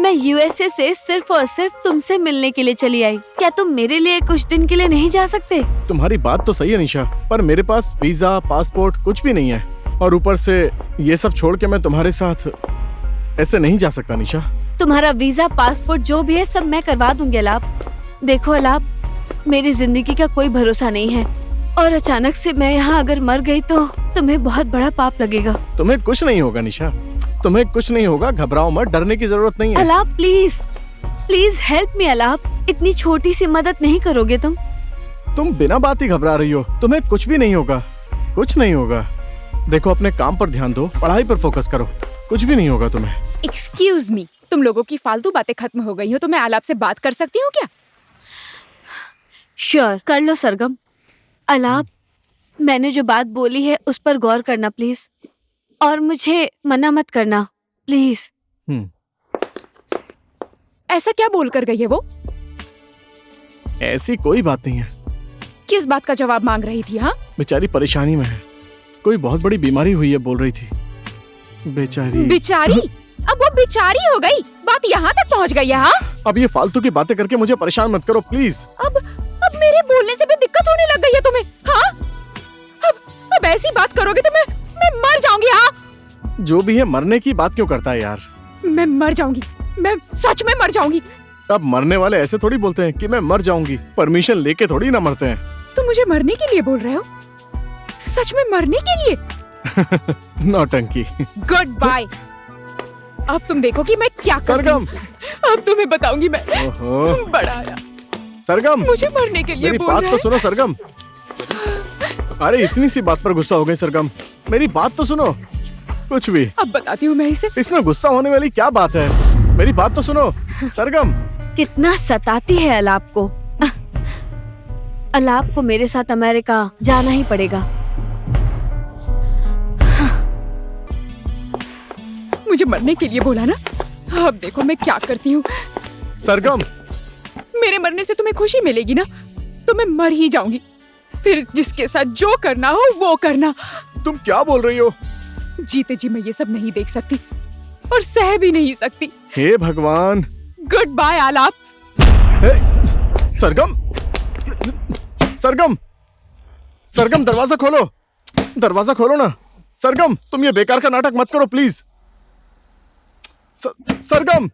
मैं यूएसए से सिर्फ और सिर्फ तुमसे मिलने के लिए चली आई। क्या तुम मेरे लिए कुछ दिन के लिए नहीं जा सकते? तुम्हारी बात तो सही है निशा, पर मेरे पास वीजा, पासपोर्ट कुछ भी नहीं है, और ऊपर से ये सब छोड़ के मैं तुम्हारे साथ ऐसे नहीं जा सकता निशा। तुम्हारा वीजा, पासपोर्ट जो भी है सब मैं करवा दूंगी अलाप। देखो अलाप, मेरी जिंदगी का कोई भरोसा नहीं है, और अचानक से मैं यहाँ अगर मर गई तो तुम्हें बहुत बड़ा पाप लगेगा। तुम्हें कुछ नहीं होगा निशा, तुम्हें कुछ नहीं होगा, घबराओ मत, डरने की जरूरत नहीं है। अलाप प्लीज, प्लीज हेल्प मी अलाप। इतनी छोटी सी मदद नहीं करोगे तुम? तुम बिना बात ही घबरा रही हो। तुम्हें कुछ भी नहीं होगा, कुछ नहीं होगा। देखो, अपने काम पर ध्यान दो, पढ़ाई पर फोकस करो, कुछ भी नहीं होगा तुम्हें। एक्सक्यूज मी, तुम लोगों की फालतू बातें खत्म हो गई हो तो मैं अलाप से बात कर सकती हूँ क्या? श्योर, कर लो सरगम। अलाप, मैंने जो बात बोली है उस पर गौर करना प्लीज, और मुझे मना मत करना प्लीज। ऐसा क्या बोल कर गई है वो? ऐसी कोई बात नहीं है। किस बात का जवाब मांग रही थी? हाँ, बेचारी परेशानी में है, कोई बहुत बड़ी बीमारी हुई है बोल रही थी। बेचारी। बेचारी? अब वो बेचारी हो गई? बात यहाँ तक पहुँच गई है? हाँ, अब ये फालतू की बातें करके मुझे परेशान मत करो प्लीज। अब मेरे बोलने से भी दिक्कत होने लग गई है तुम्हें? हाँ, अब ऐसी बात करोगे तो मैं मर जाऊंगी। हाँ, जो भी है, मरने की बात क्यों करता है यार? मैं मर जाऊंगी, मैं सच में मर जाऊंगी। अब मरने वाले ऐसे थोड़ी बोलते हैं कि मैं मर जाऊंगी, परमिशन लेके थोड़ी ना मरते हैं। तुम मुझे मरने के लिए बोल रहे हो? सच में मरने के लिए? नौटंकी। Goodbye. अब तुम देखो कि मैं क्या सरगम, अब तुम्हें बताऊंगी मैं। ओहो। बड़ा आया। सरगम, मुझे मरने के लिए मेरी बोल बात रहा तो है? सुनो सरगम। अरे इतनी सी बात पर गुस्सा हो गई सरगम, मेरी बात तो सुनो। कुछ भी। अब बताती हूँ मैं इसे। इसमें गुस्सा होने वाली क्या बात है? मेरी बात तो सुनो सरगम। कितना सताती है अलाप को। अलाप को मेरे साथ अमेरिका जाना ही पड़ेगा। मुझे मरने के लिए बोला ना, अब देखो मैं क्या करती हूँ। सरगम, मेरे मरने से तुम्हें खुशी मिलेगी ना, तो मैं मर ही जाऊंगी। फिर जिसके साथ जो करना हो वो करना। तुम क्या बोल रही हो? जीते जी मैं ये सब नहीं देख सकती और सह भी नहीं सकती। हे भगवान। गुड बाय आलाप। सरगम, सरगम, सरगम, दरवाजा खोलो, दरवाजा खोलो ना। सरगम, तुम ये बेकार का नाटक मत करो प्लीज। सरगम,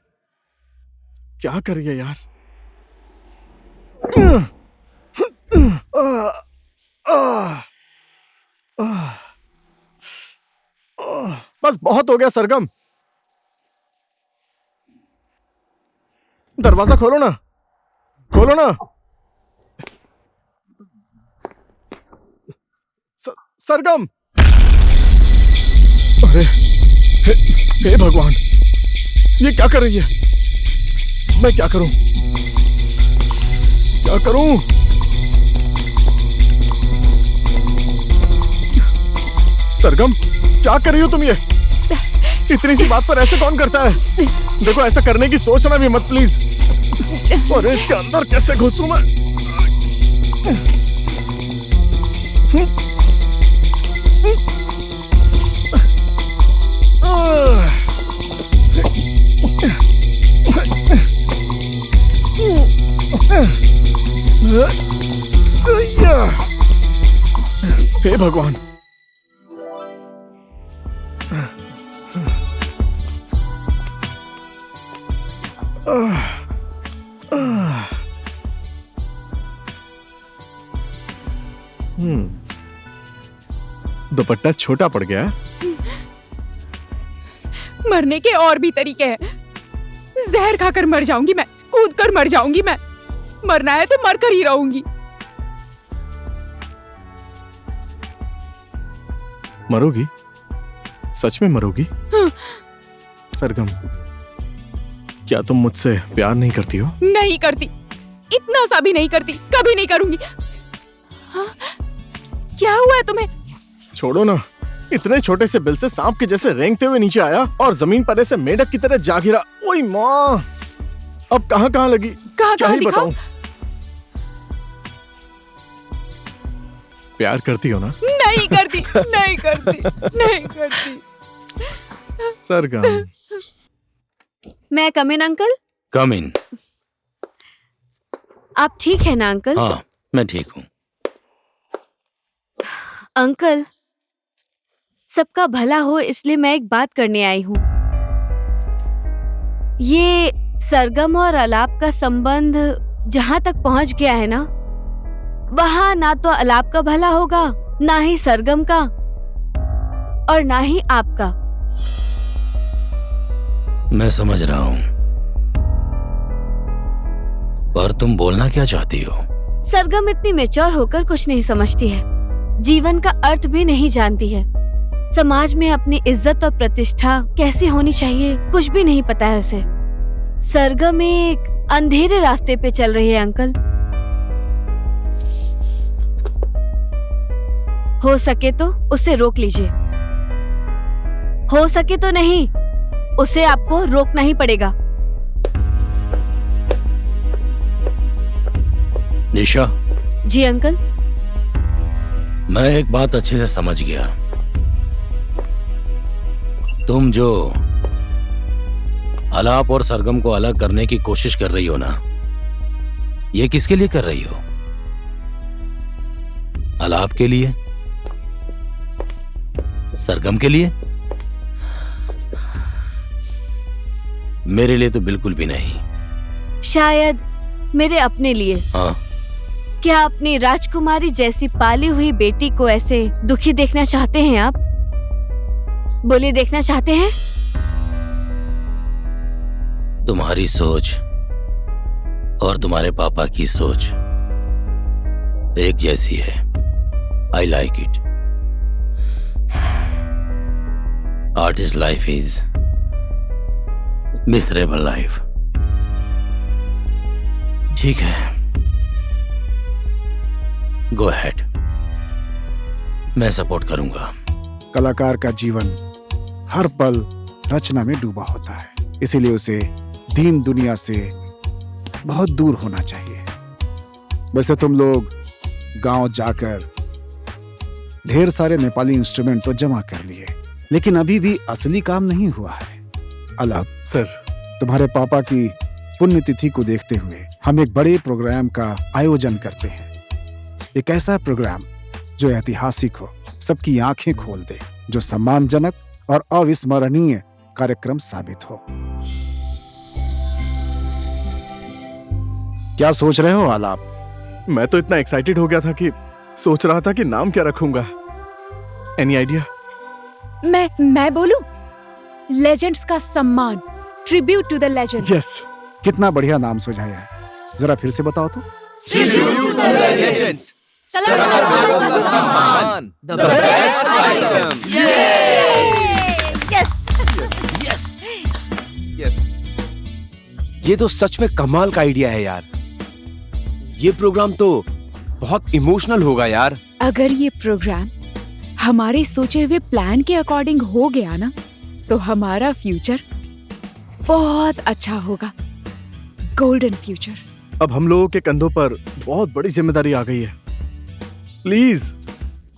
क्या कर रही है यार? बस बहुत हो गया सरगम, दरवाजा खोलो ना, खोलो ना। सरगम, अरे हे भगवान, ये क्या कर रही है? मैं क्या करूं, क्या करूं? सरगम, क्या कर रही हो तुम? ये इतनी सी बात पर ऐसे कौन करता है? देखो, ऐसा करने की सोचना भी मत प्लीज। और इसके अंदर कैसे घुसूं मैं? हे भगवान, दुपट्टा छोटा पड़ गया। मरने के और भी तरीके हैं। जहर खाकर मर जाऊंगी मैं, कूद कर मर जाऊंगी मैं। मरना है तो मर कर ही रहूंगी। मरोगी? सच में मरोगी? सरगम, क्या तुम मुझसे प्यार नहीं करती हो? नहीं करती, इतना सा भी नहीं करती, कभी नहीं करूंगी। हाँ? क्या हुआ है तुम्हें? छोड़ो ना, इतने छोटे से बिल से सांप के जैसे रेंगते हुए नीचे आया और जमीन पर ऐसे मेंढक की तरह जा गिरा। ओए माँ, अब कहाँ कहाँ लगी, क्या ही बताऊं। प्यार करती हो ना? नहीं करती, नहीं करती, नहीं करती। सरगम, मैं कम इन अंकल? कम इन। आप ठीक है ना अंकल? हाँ, मैं ठीक हूँ। अंकल, सबका भला हो इसलिए मैं एक बात करने आई हूँ। ये सरगम और अलाप का संबंध जहाँ तक पहुँच गया है ना, वहाँ ना तो अलाप का भला होगा, ना ही सरगम का, और ना ही आपका। मैं समझ रहा हूँ, पर तुम बोलना क्या चाहती हो? सरगम इतनी मैच्योर होकर कुछ नहीं समझती है, जीवन का अर्थ भी नहीं जानती है, समाज में अपनी इज्जत और प्रतिष्ठा कैसी होनी चाहिए कुछ भी नहीं पता है उसे। सरगम एक अंधेरे रास्ते पे चल रही है अंकल। हो सके तो उसे रोक लीजिए, हो सके तो नहीं, उसे आपको रोकना ही पड़ेगा। निशा। जी अंकल। मैं एक बात अच्छे से समझ गया। तुम जो अलाप और सरगम को अलग करने की कोशिश कर रही हो ना, ये किसके लिए कर रही हो? अलाप के लिए? सरगम के लिए? मेरे लिए तो बिल्कुल भी नहीं। शायद मेरे अपने लिए। हाँ। क्या अपनी राजकुमारी जैसी पाली हुई बेटी को ऐसे दुखी देखना चाहते हैं आप? बोलिए, देखना चाहते हैं? तुम्हारी सोच और तुम्हारे पापा की सोच एक जैसी है। I like it. Artist life is miserable life. ठीक है, गो अहेड, मैं सपोर्ट करूंगा। कलाकार का जीवन हर पल रचना में डूबा होता है, इसीलिए उसे दीन दुनिया से बहुत दूर होना चाहिए। वैसे तुम लोग गांव जाकर ढेर सारे नेपाली इंस्ट्रूमेंट तो जमा कर लिए, लेकिन अभी भी असली काम नहीं हुआ है। अलाप सर, तुम्हारे पापा की पुण्यतिथि को देखते हुए हम एक बड़े प्रोग्राम का आयोजन करते हैं। एक ऐसा प्रोग्राम जो ऐतिहासिक हो, सबकी आंखें खोल दे, जो सम्मानजनक और अविस्मरणीय कार्यक्रम साबित हो। क्या सोच रहे हो आलाप? मैं तो इतना एक्साइटेड हो गया था कि सोच रहा था कि नाम क्या रखूंगा। Any idea? मैं बोलूं? लेजेंड्स का सम्मान, tribute to the legends. Yes, कितना बढ़िया नाम सुझाया है। जरा फिर से बताओ तो। ट्रिब्यूट टू द लेजेंड्स, कलाकारों का सम्मान, the best item. Yes yes. ये तो सच में कमाल का आइडिया है यार। ये प्रोग्राम तो बहुत इमोशनल होगा यार। अगर ये प्रोग्राम हमारे सोचे हुए प्लान के अकॉर्डिंग हो गया ना, तो हमारा फ्यूचर बहुत अच्छा होगा, गोल्डन फ्यूचर। अब हम लोगों के कंधों पर बहुत बड़ी जिम्मेदारी आ गई है। प्लीज,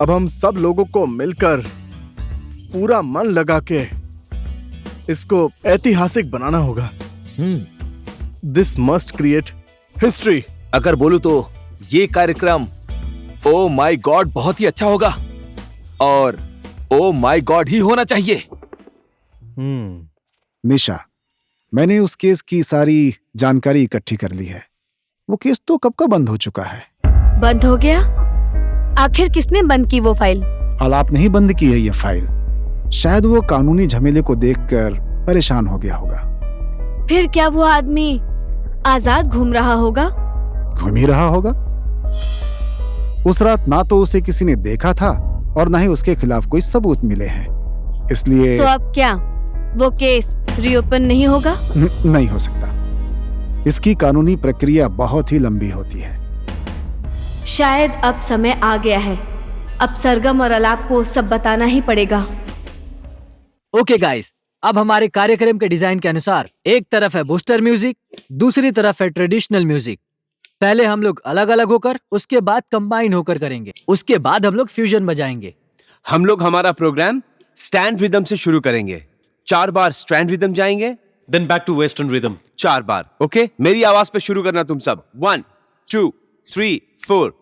अब हम सब लोगों को मिलकर पूरा मन लगा के इसको ऐतिहासिक बनाना होगा। This must create history. अगर बोलूं तो ये कार्यक्रम ओ माय गॉड बहुत ही अच्छा होगा, और ओ माय गॉड ही होना चाहिए। निशा, मैंने उस केस की सारी जानकारी इकट्ठी कर ली है। वो केस तो कब का बंद हो चुका है। बंद हो गया? आखिर किसने बंद की वो फाइल? आलाप ने ही बंद की है ये फाइल। शायद वो कानूनी झमेले को देखकर परेशान हो गया होगा। फिर क्या वो आदमी आजाद घूम रहा होगा? घूम ही रहा होगा। उस रात ना तो उसे किसी ने देखा था और न ही उसके खिलाफ कोई सबूत मिले हैं। इसलिए तो अब क्या वो केस रीओपन नहीं होगा? नहीं हो सकता। इसकी कानूनी प्रक्रिया बहुत ही लंबी होती है। शायद अब समय आ गया है। अब सरगम और अलाप को सब बताना ही पड़ेगा। ओके गाइस, अब हमारे कार्यक्रम के डिजाइन के अनुसार एक तरफ है बूस्टर म्यूजिक, दूसरी तरफ है ट्रेडिशनल म्यूजिक। पहले हम लोग अलग अलग होकर, उसके बाद कंबाइन होकर करेंगे। उसके बाद हम लोग फ्यूजन बजाएंगे। हम लोग हमारा प्रोग्राम स्टैंड रिदम से शुरू करेंगे। 4 बार स्टैंड रिदम जाएंगे, then back to western rhythm 4 bar. Okay, मेरी आवाज पे शुरू करना तुम सब। 1 2 3 4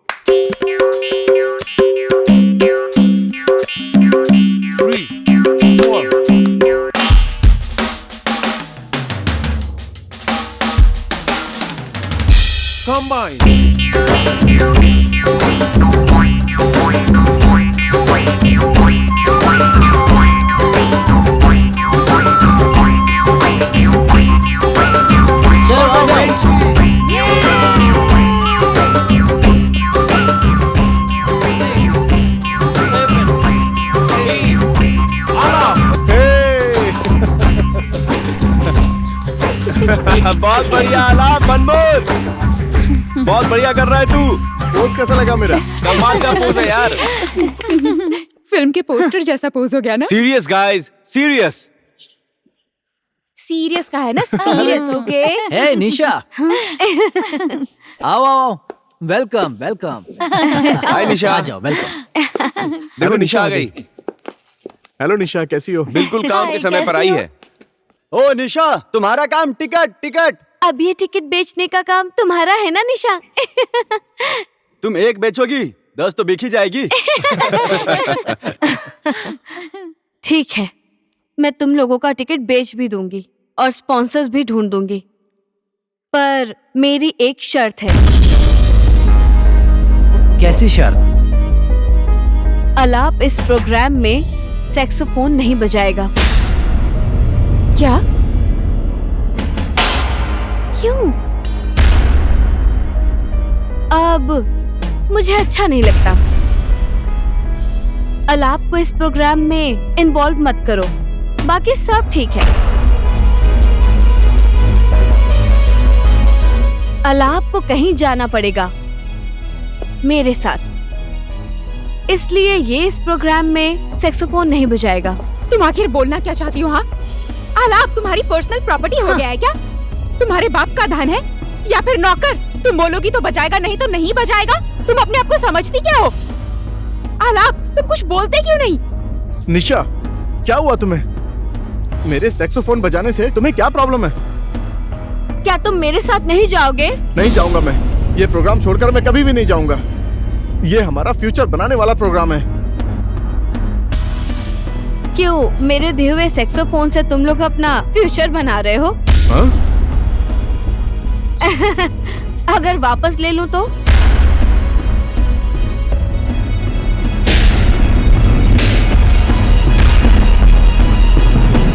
बहुत बढ़िया आलाप, मनमोर। बहुत बढ़िया कर रहा है तू। पोज कैसा लगा मेरा? कमाल का पोज है यार। फिल्म के पोस्टर जैसा पोज हो गया ना? Serious guys, serious. सीरियस का है ना, सीरियस। ओके। हे निशा, आओ आओ, वेलकम वेलकम। हाय निशा, आ जाओ, वेलकम। देखो निशा आ गई। हेलो निशा, कैसी हो? बिल्कुल काम के समय पर आई है। ओ निशा, तुम्हारा काम टिकट टिकट। अब ये टिकट बेचने का काम तुम्हारा है ना निशा? तुम एक बेचोगी, 10 तो बिक ही जाएगी। ठीक है, मैं तुम लोगों का टिकट बेच भी दूंगी और स्पॉन्सर्स भी ढूंढ दूंगी, पर मेरी एक शर्त है। कैसी शर्त? अलाप इस प्रोग्राम में सैक्सोफोन नहीं बजाएगा। क्या? क्यों? अब मुझे अच्छा नहीं लगता। अलाप को इस प्रोग्राम में इन्वॉल्व मत करो, बाकी सब ठीक है। अलाप को कहीं जाना पड़ेगा मेरे साथ, इसलिए ये इस प्रोग्राम में सैक्सोफोन नहीं बजाएगा। तुम आखिर बोलना क्या चाहती हो? हाँ, अलाप तुम्हारी पर्सनल प्रॉपर्टी हो गया है क्या? तुम्हारे बाप का धन है या फिर नौकर? तुम बोलोगी तो बजाएगा, नहीं तो नहीं बजाएगा। तुम अपने आप को समझती क्या हो? अलाप, तुम कुछ बोलते क्यों नहीं? निशा, क्या हुआ तुम्हें? मेरे सैक्सोफोन बजाने से तुम्हें क्या प्रॉब्लम है? क्या तुम मेरे साथ नहीं जाओगे? नहीं जाऊंगा मैं। ये प्रोग्राम छोड़कर मैं कभी भी नहीं जाऊंगा। ये हमारा फ्यूचर बनाने वाला प्रोग्राम है। क्यों, मेरे दिए हुए सैक्सोफोन से तुम लोग अपना फ्यूचर बना रहे हो? हाँ? अगर वापस ले लूं तो?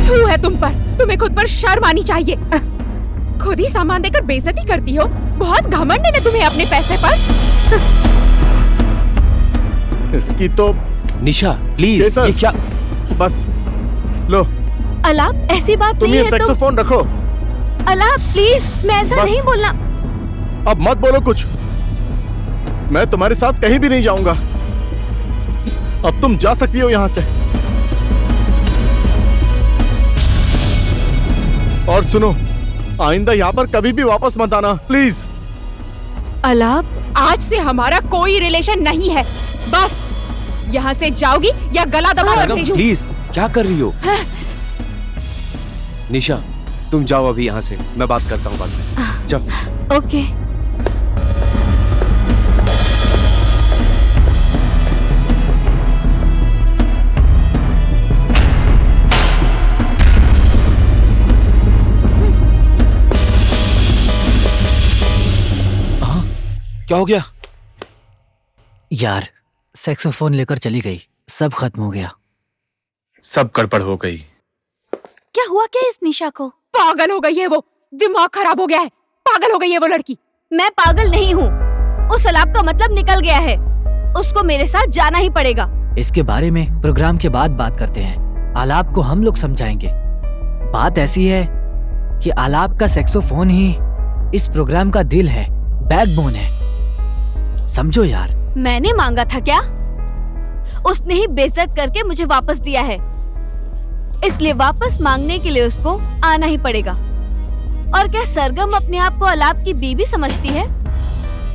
थू है तुम पर। तुम्हें खुद पर शर्म आनी चाहिए। खुद ही सामान देकर बेइज्जती करती हो। बहुत घमंड है ना तुम्हें अपने पैसे पर। इसकी तो निशा प्लीज, ये क्या? बस लो। अलाप, ऐसी बात तुम नहीं ये है। सैक्सोफोन रखो। अलाप प्लीज, मैं ऐसा बस। नहीं बोलना। अब मत बोलो कुछ। मैं तुम्हारे साथ कहीं भी नहीं जाऊंगा। अब तुम जा सकती हो यहाँ से। और सुनो, आइंदा यहाँ पर कभी भी वापस मत आना, प्लीज। अलाप, आज से हमारा कोई रिलेशन नहीं है। बस यहाँ से जाओगी या गला दबाकर भेजूं? प्लीज, क्या कर रही हो? निशा, तुम जाओ अभी यहाँ से। मैं बात करता हूँ बाद में। जाओ। ओके। क्या हो गया? यार, सैक्सोफोन लेकर चली गई, सब खत्म हो गया। सब गड़बड़ हो गई। क्या हुआ क्या इस निशा को? पागल हो गई है वो। दिमाग खराब हो गया है। पागल हो गई है वो लड़की। मैं पागल नहीं हूँ। उस अलाप का मतलब निकल गया है। उसको मेरे साथ जाना ही पड़ेगा। इसके बारे में प्रोग्राम के बाद बात करते हैं। आलाप को हम लोग समझाएंगे। बात ऐसी है कि आलाप का सैक्सोफोन ही इस प्रोग्राम का दिल है, बैकबोन है। समझो यार। मैंने मांगा था क्या? उसने ही बेइज्जत करके मुझे वापस दिया है, इसलिए वापस मांगने के लिए उसको आना ही पड़ेगा। और क्या सरगम अपने आप को आलाप की बीवी समझती है?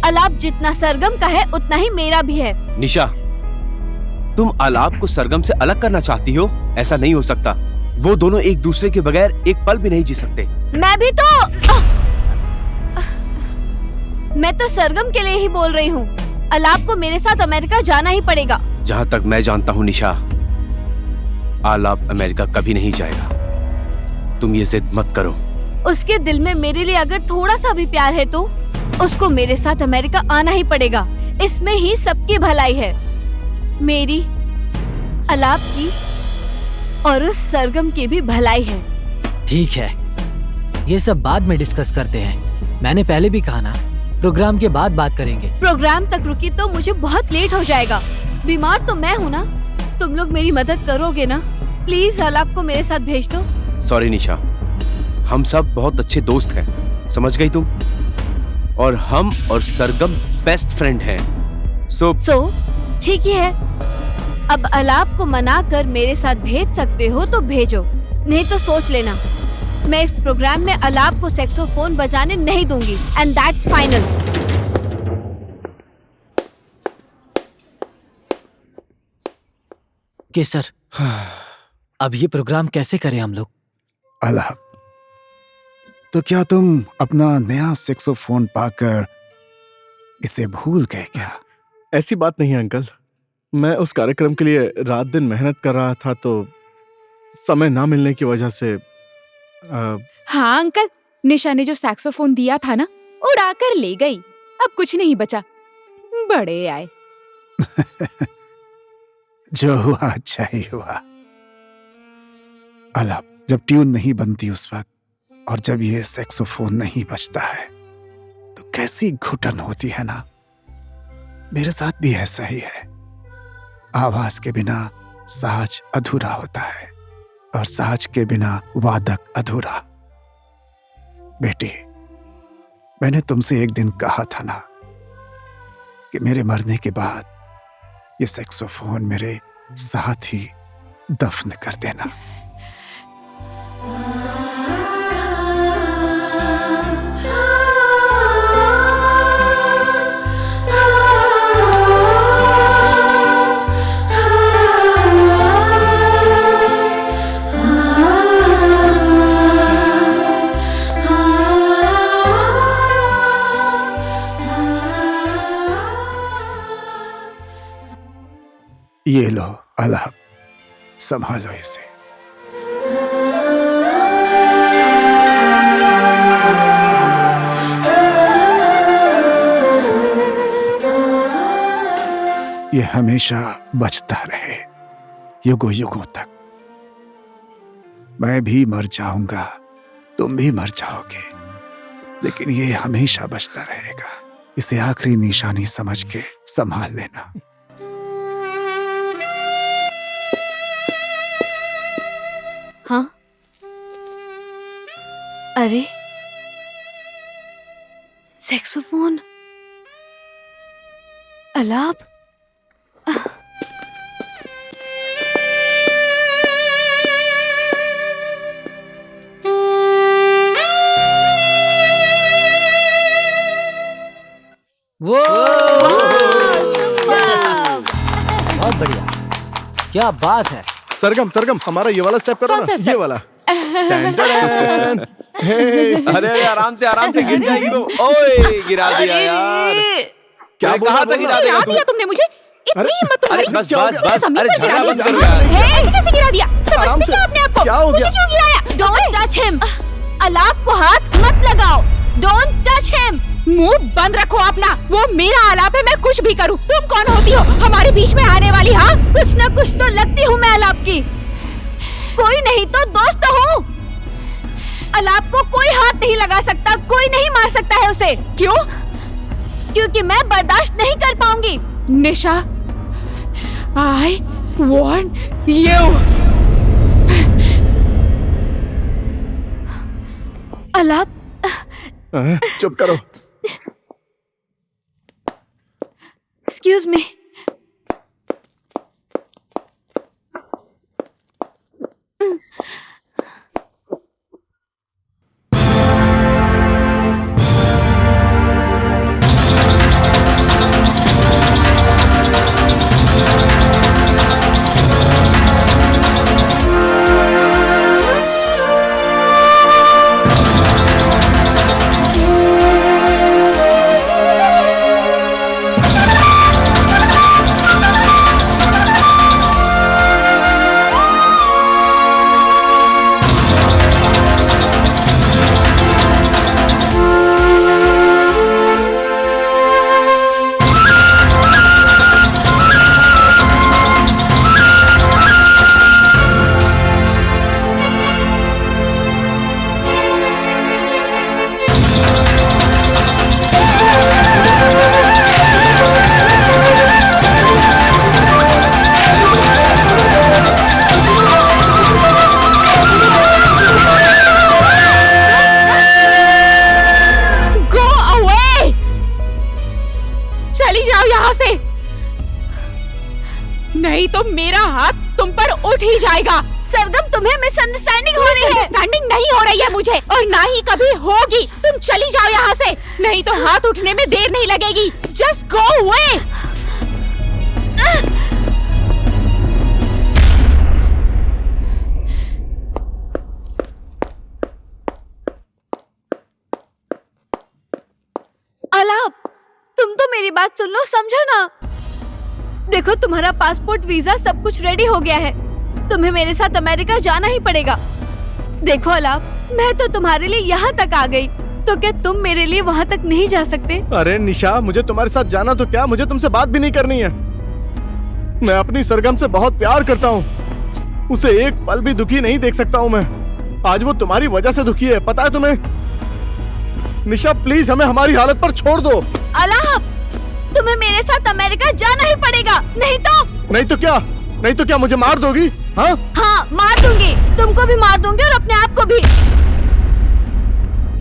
आलाप जितना सरगम का है उतना ही मेरा भी है। निशा, तुम आलाप को सरगम से अलग करना चाहती हो? ऐसा नहीं हो सकता। वो दोनों एक दूसरे के बगैर एक पल भी नहीं जी सकते। मैं तो सरगम के लिए ही बोल रही हूँ। आलाप को मेरे साथ अमेरिका जाना ही पड़ेगा। जहाँ तक मैं जानता हूँ निशा, आलाप अमेरिका कभी नहीं जाएगा। तुम ये जिद मत करो। उसके दिल में मेरे लिए अगर थोड़ा सा भी प्यार है तो उसको मेरे साथ अमेरिका आना ही पड़ेगा। इसमें ही सबकी भलाई है, मेरी, आलाप की और उस सरगम की भी भलाई है। ठीक है, ये सब बाद में डिस्कस करते हैं। मैंने पहले भी कहा ना, प्रोग्राम के बाद बात करेंगे। प्रोग्राम तक रुकी तो मुझे बहुत लेट हो जाएगा। बीमार तो मैं हूँ ना, तुम लोग मेरी मदद करोगे ना? प्लीज आलाप को मेरे साथ भेज दो। सॉरी निशा, हम सब बहुत अच्छे दोस्त हैं, समझ गई तुम? और हम और सरगम बेस्ट फ्रेंड हैं। सो ठीक ही है। अब आलाप को मना कर मेरे साथ भेज सकते हो तो भेजो, नहीं तो सोच लेना, मैं इस प्रोग्राम में आलाप को सैक्सोफोन बजाने नहीं दूंगी। And that's final. केसर, अब ये प्रोग्राम कैसे करें हम लोग? आलाप, तो क्या तुम अपना नया सैक्सोफोन पाकर इसे भूल गए क्या? ऐसी बात नहीं है अंकल। मैं उस कार्यक्रम के लिए रात दिन मेहनत कर रहा था, तो समय ना मिलने की वजह से हाँ अंकल, निशा ने जो सैक्सोफोन दिया था ना, उड़ाकर ले गई। अब कुछ नहीं बचा। बड़े आए। जो हुआ अच्छा ही हुआ। आलाप, जब ट्यून नहीं बनती उस वक्त और जब ये सैक्सोफोन नहीं बजता है तो कैसी घुटन होती है ना। मेरे साथ भी ऐसा ही है। आवाज के बिना साज अधूरा होता है और साज के बिना वादक अधूरा। बेटी, मैंने तुमसे एक दिन कहा था ना कि मेरे मरने के बाद ये सैक्सोफोन मेरे साथ ही दफन कर देना। ये लो आलाप, संभालो इसे। ये हमेशा बचता रहे, युगों युगों तक। मैं भी मर जाऊंगा, तुम भी मर जाओगे, लेकिन ये हमेशा बचता रहेगा। इसे आखिरी निशानी समझ के संभाल लेना। हाँ? अरे, सैक्सोफोन, आलाप। वो बहुत बढ़िया, क्या बात है। सरगम, सरगम, हमारा ये वाला स्टेप करो ना, ये वाला। अरे आराम से गिर जाएगी तो। ओए, गिरा दिया यार। क्या कहा था गिरा दिया तुमने मुझे? इतनी हिम्मत तुम्हारी? बस अरे झगड़ा बंद करो यार। ऐसे कैसे गिरा दिया? समझते क्या आपने आपको? क्या हो गया? मुझे क्यों गिराया? Don't touch him. आलाप को हाथ मत लगाओ। Don't touch him. मुंह बंद रखो अपना। वो मेरा आलाप है, मैं कुछ भी करूं। तुम कौन होती हो हमारे बीच में आने वाली? हाँ, कुछ न कुछ तो लगती हूँ मैं आलाप की। कोई नहीं तो दोस्त हूँ। आलाप को कोई हाथ नहीं लगा सकता, कोई नहीं मार सकता है उसे। क्यों? क्योंकि मैं बर्दाश्त नहीं कर पाऊंगी। निशा, I want you. अलाप, चुप करो। Excuse me. नहीं तो मेरा हाथ तुम पर उठ ही जाएगा। सरगम, तुम्हें मिसअंडरस्टैंडिंग हो रही है। मिसअंडरस्टैंडिंग नहीं हो रही है मुझे, और ना ही कभी होगी। तुम चली जाओ यहाँ से, नहीं तो हाथ उठने में देर नहीं लगेगी। Just go away. अलाप, तुम तो मेरी बात सुन लो, समझो ना। देखो, तुम्हारा पासपोर्ट, वीजा सब कुछ रेडी हो गया है। तुम्हें मेरे साथ अमेरिका जाना ही पड़ेगा। देखो अलाप, मैं तो तुम्हारे लिए यहाँ तक आ गई, तो क्या तुम मेरे लिए वहाँ तक नहीं जा सकते? अरे निशा, मुझे तुम्हारे साथ जाना तो क्या, मुझे तुमसे बात भी नहीं करनी है। मैं अपनी सरगम से बहुत प्यार करता हूँ, उसे एक पल भी दुखी नहीं देख सकता हूँ मैं। आज वो तुम्हारी वजह से दुखी है, पता है तुम्हें? निशा प्लीज हमें हमारी हालत पर छोड़ दो। अलाप, तुम्हें मेरे साथ अमेरिका जाना ही पड़ेगा, नहीं तो क्या मुझे मार दोगी? हाँ, मार दूंगी, तुमको भी मार दूंगी और अपने आप को भी।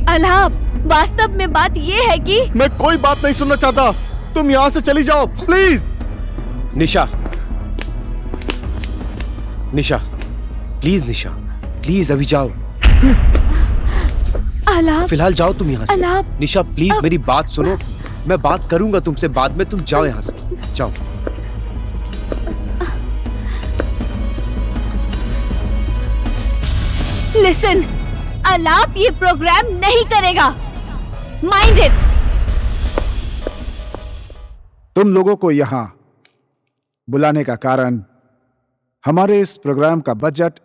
अलाप, वास्तव में बात ये है कि मैं कोई बात नहीं सुनना चाहता, तुम यहाँ से चली जाओ please. Nisha, Nisha please, Nisha please अभी जाओ। अलाप, फिलहाल जाओ तुम यहाँ से। अलाप, निशा प्लीज मेरी बात सुनो, मैं बात करूंगा तुमसे बाद में, तुम जाओ यहाँ से, जाओ। लिसन, अलाप ये प्रोग्राम नहीं करेगा, माइंड इट। तुम लोगों को यहाँ बुलाने का कारण, हमारे इस प्रोग्राम का बजट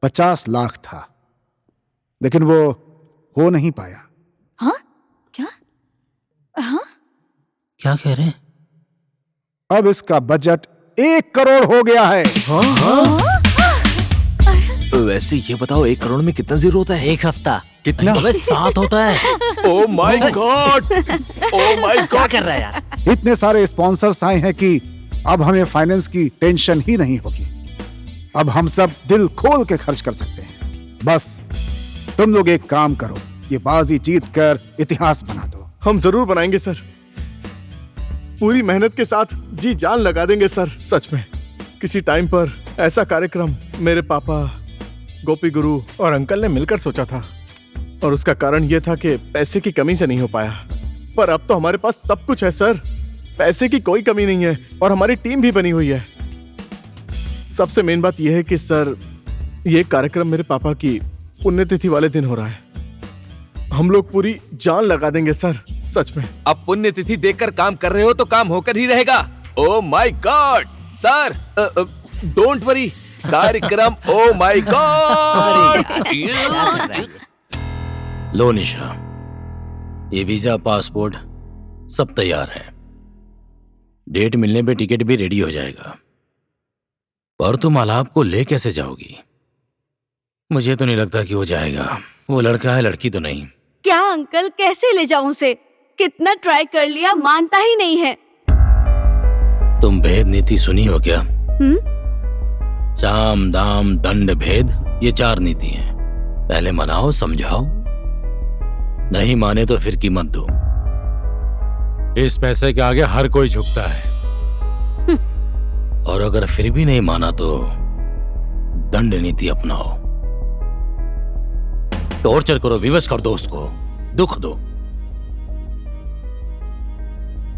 50 लाख था, लेकिन वो हो नहीं पाया। हाँ? क्या? हाँ? क्या कह रहे हैं? अब इसका बजट 1 करोड़ हो गया है। वैसे ये बताओ, 1 करोड़ में कितना जीरो होता है? 1 हफ्ता। कितना? 7 होता है। Oh my God, oh my क्या गॉड। कर रहा है यार? इतने सारे स्पॉन्सर्स आए हैं कि अब हमें फाइनेंस की टेंशन ही नहीं होगी। अब हम सब दिल खोल के खर्च कर सकते हैं। बस तुम लोग एक काम करो, ये बाजी जीत कर इतिहास बना दो। हम जरूर बनाएंगे सर, पूरी मेहनत के साथ जी जान लगा देंगे सर। सच में किसी टाइम पर ऐसा कार्यक्रम मेरे पापा, गोपी गुरु और अंकल ने मिलकर सोचा था, और उसका कारण यह था कि पैसे की कमी से नहीं हो पाया। पर अब तो हमारे पास सब कुछ है सर, पैसे की कोई कमी नहीं है, और हमारी टीम भी बनी हुई है। सबसे मेन बात यह है कि सर, ये कार्यक्रम मेरे पापा की पुण्यतिथि वाले दिन हो रहा है। हम लोग पूरी जान लगा देंगे सर, सच में। अब पुण्यतिथि देखकर काम कर रहे हो तो काम होकर ही रहेगा। Oh my God sir, don't worry, कार्यक्रम ओ माय गॉड। लो निशा, ये वीजा, पासपोर्ट सब तैयार है, डेट मिलने पे टिकट भी रेडी हो जाएगा। पर तुम अलाप को ले कैसे जाओगी? मुझे तो नहीं लगता कि वो जाएगा। वो लड़का है, लड़की तो नहीं। क्या अंकल, कैसे ले जाऊं उसे? कितना ट्राई कर लिया, मानता ही नहीं है। तुम भेद नीति सुनी हो क्या? साम दाम दंड भेद, ये 4 नीति हैं। पहले मनाओ, समझाओ, नहीं माने तो फिर कीमत दो। इस पैसे के आगे हर कोई झुकता है। और अगर फिर भी नहीं माना तो दंड नीति अपनाओ। टॉर्चर करो, विवश कर दो उसको, दुख दो।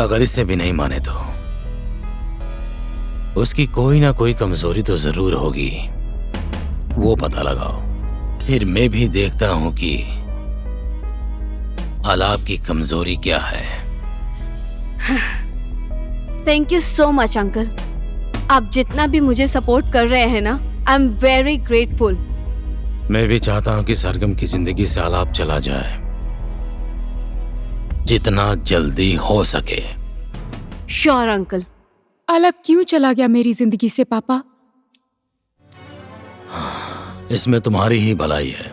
अगर इससे भी नहीं माने तो उसकी कोई ना कोई कमजोरी तो जरूर होगी, वो पता लगाओ। फिर मैं भी देखता हूं कि आलाप की कमजोरी क्या है। Thank you so much uncle. आप जितना भी मुझे सपोर्ट कर रहे हैं ना, आई एम वेरी ग्रेटफुल। मैं भी चाहता हूं कि सरगम की जिंदगी से आलाप चला जाए, जितना जल्दी हो सके। Sure uncle. आलाप क्यों चला गया मेरी जिंदगी से पापा? इसमें तुम्हारी ही भलाई है।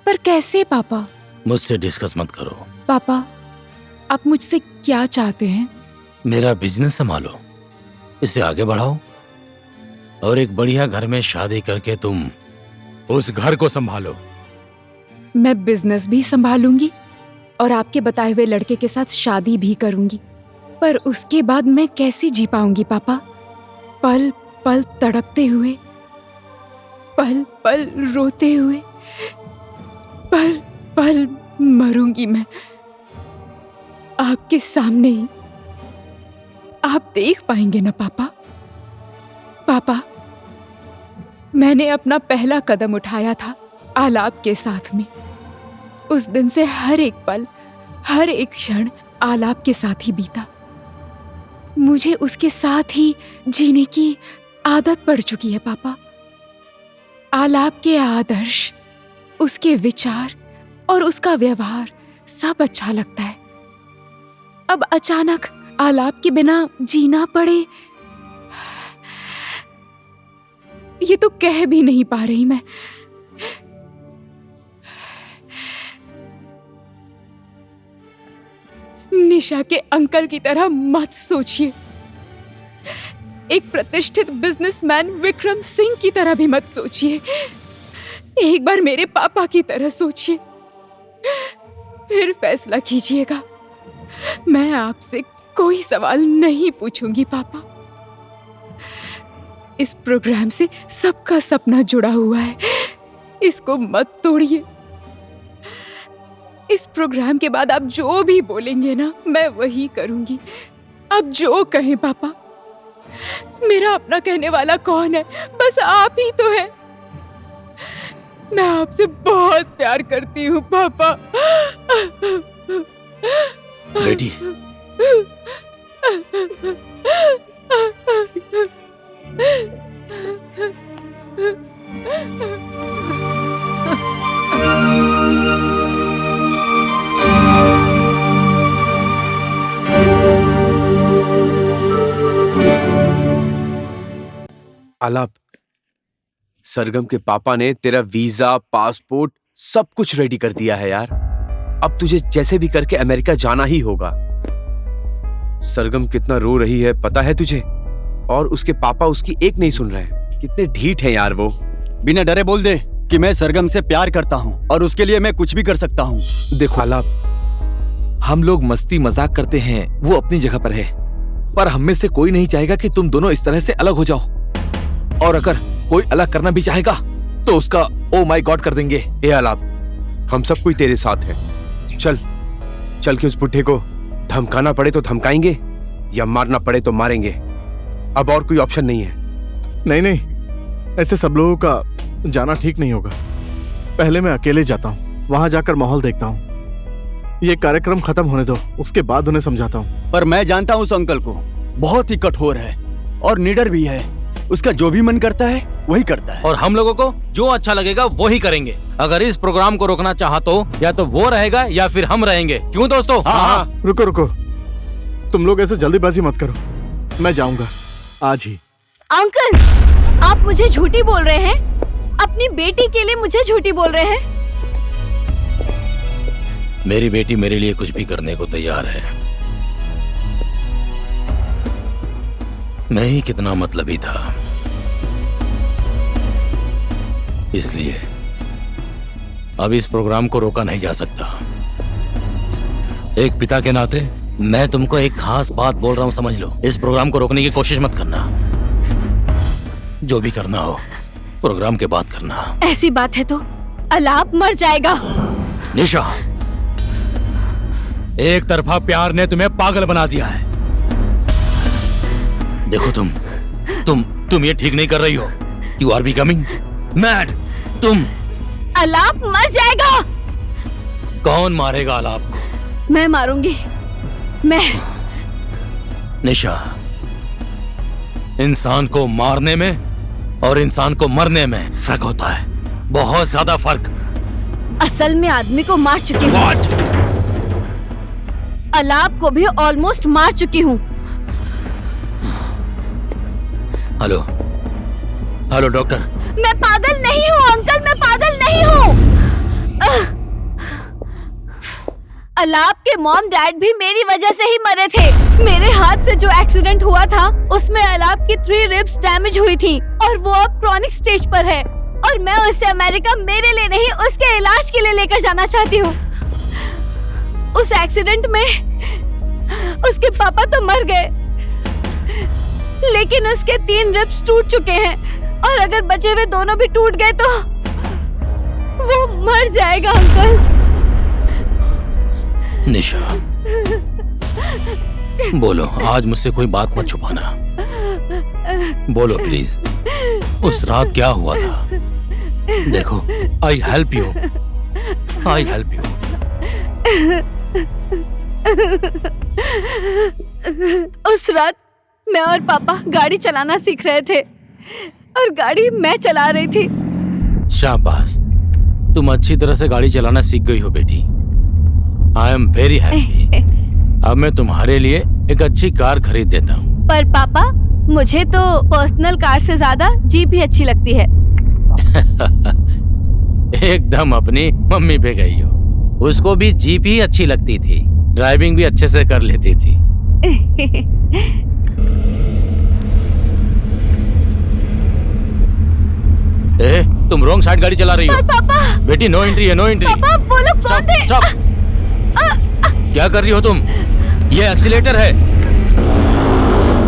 पर कैसे पापा? मुझसे डिस्कस मत करो। पापा, आप मुझसे क्या चाहते हैं? मेरा बिजनेस संभालो, इसे आगे बढ़ाओ, और एक बढ़िया घर में शादी करके तुम उस घर को संभालो। मैं बिजनेस भी संभालूंगी और आपके बताए हुए लड़के के साथ शादी भी करूंगी, पर उसके बाद मैं कैसे जी पाऊंगी पापा? पल पल तड़पते हुए, पल पल रोते हुए, पल पल मरूंगी मैं आपके सामने ही। आप देख पाएंगे ना पापा? पापा, मैंने अपना पहला कदम उठाया था आलाप के साथ में। उस दिन से हर एक पल, हर एक क्षण आलाप के साथ ही बीता। मुझे उसके साथ ही जीने की आदत पड़ चुकी है पापा। आलाप के आदर्श, उसके विचार और उसका व्यवहार सब अच्छा लगता है। अब अचानक आलाप के बिना जीना पड़े, ये तो कह भी नहीं पा रही मैं। निशा के अंकल की तरह मत सोचिए, एक प्रतिष्ठित बिजनेसमैन विक्रम सिंह की तरह भी मत सोचिए। एक बार मेरे पापा की तरह सोचिए, फिर फैसला कीजिएगा। मैं आपसे कोई सवाल नहीं पूछूंगी पापा। इस प्रोग्राम से सबका सपना जुड़ा हुआ है, इसको मत तोड़िए। इस प्रोग्राम के बाद आप जो भी बोलेंगे ना, मैं वही करूंगी। आप जो कहें पापा। मेरा अपना कहने वाला कौन है? बस आप ही तो है। मैं आपसे बहुत प्यार करती हूँ पापा। बेटी, आलाप, सरगम के पापा ने तेरा वीजा, पासपोर्ट सब कुछ रेडी कर दिया है यार। अब तुझे जैसे भी करके अमेरिका जाना ही होगा। सरगम कितना रो रही है पता है तुझे? और उसके पापा उसकी एक नहीं सुन रहे हैं। कितने ढीठ हैं यार वो। बिना डरे बोल दे कि मैं सरगम से प्यार करता हूँ और उसके लिए मैं कुछ भी कर सकता हूँ। देखो आलाप, हम लोग मस्ती मजाक करते हैं, वो अपनी जगह पर है, पर हम में से कोई नहीं चाहेगा कि तुम दोनों इस तरह से अलग हो जाओ। और अगर कोई अलग करना भी चाहेगा तो उसका ओ माय गॉड कर देंगे। ए आलाप, हम सब कोई तेरे साथ है। चल चल के उस बुढ़े को धमकाना पड़े तो धमकाएंगे या मारना पड़े तो मारेंगे। अब और कोई ऑप्शन नहीं है। नहीं नहीं, ऐसे सब लोगों का जाना ठीक नहीं होगा। पहले मैं अकेले जाता हूँ, वहां जाकर माहौल देखता हूँ। ये कार्यक्रम खत्म होने दो, उसके बाद उन्हें समझाता हूँ। पर मैं जानता हूँ उस अंकल को, बहुत ही कठोर है और निडर भी है। उसका जो भी मन करता है वही करता है। और हम लोगों को जो अच्छा लगेगा वो ही करेंगे। अगर इस प्रोग्राम को रोकना चाहा तो या तो वो रहेगा या फिर हम रहेंगे। क्यों दोस्तों? हाँ। रुको रुको, तुम लोग ऐसे जल्दीबाजी मत करो। मैं जाऊंगा आज ही। अंकल, आप मुझे झूठी बोल रहे हैं? अपनी बेटी के लिए मुझे झूठी बोल रहे हैं? मेरी बेटी मेरे लिए कुछ भी करने को तैयार है। मैं ही कितना मतलबी था, इसलिए अब इस प्रोग्राम को रोका नहीं जा सकता। एक पिता के नाते मैं तुमको एक खास बात बोल रहा हूं, समझ लो। इस प्रोग्राम को रोकने की कोशिश मत करना। जो भी करना हो प्रोग्राम के बाद करना। ऐसी बात है तो अलाप मर जाएगा। निशा, एक तरफा प्यार ने तुम्हें पागल बना दिया है। देखो तुम ये ठीक नहीं कर रही हो। You are becoming mad. तुम अलाप मर जाएगा। कौन मारेगा अलाप को? मैं मारूंगी। मैं। निशा, इंसान को मारने में और इंसान को मरने में फर्क होता है, बहुत ज्यादा फर्क। असल में आदमी को मार चुकी हूँ। What? अलाप को भी ऑलमोस्ट मार चुकी हूँ। Hello hello doctor. मैं पागल नहीं हूँ अंकल, मैं पागल नहीं हूँ। अलाप के मॉम डैड भी मेरी वजह से ही मरे थे। मेरे हाथ से जो एक्सीडेंट हुआ था उसमें अलाप की 3 रिब्स डैमेज हुई थी और वो अब क्रॉनिक स्टेज पर है और मैं उसे अमेरिका मेरे लिए नहीं उसके इलाज के लिए लेकर जाना चाहती हूँ। उस एक्सीडेंट में उसके पापा तो मर गए लेकिन उसके 3 रिब्स टूट चुके हैं और अगर बचे हुए दोनों भी टूट गए तो वो मर जाएगा अंकल। निशा, बोलो, आज मुझसे कोई बात मत छुपाना। बोलो प्लीज, उस रात क्या हुआ था? देखो, आई हेल्प यू। उस रात मैं और पापा गाड़ी चलाना सीख रहे थे और गाड़ी मैं चला रही थी। शाबाश, तुम अच्छी तरह से गाड़ी चलाना सीख गई हो बेटी। I am very happy. अब मैं तुम्हारे लिए एक अच्छी कार खरीद देता हूँ। पर पापा, मुझे तो पर्सनल कार से ज्यादा जीप ही अच्छी लगती है। एकदम अपनी मम्मी पे गई हो। उसको भी जीप ही अच्छी लगती थी, ड्राइविंग भी अच्छे से कर लेती थी। तुम रॉन्ग साइड गाड़ी चला रही हो। पापा, बेटी नो एंट्री है, नो एंट्री। पापा, वो लोग कौन थे? स्टॉप। क्या कर रही हो तुम? ये एक्सीलेटर है,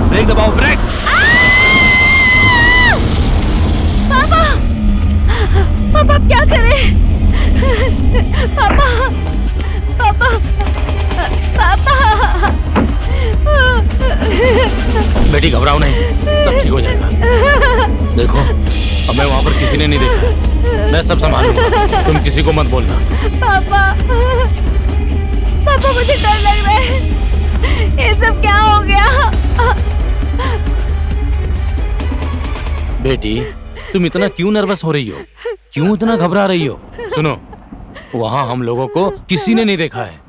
ब्रेक दबाओ, ब्रेक। पापा, पापा क्या करें? पापा, पापा, पापा। बेटी घबराओ नहीं, सब ठीक हो जाएगा। देखो, अब मैं वहाँ पर किसी ने नहीं देखा, मैं सब संभालूंगा, तुम किसी को मत बोलना। पापा, पापा मुझे डर लग रहा है, ये सब क्या हो गया? बेटी, तुम इतना क्यों नर्वस हो रही हो? क्यों इतना घबरा रही हो? सुनो, वहाँ हम लोगों को किसी ने नहीं देखा है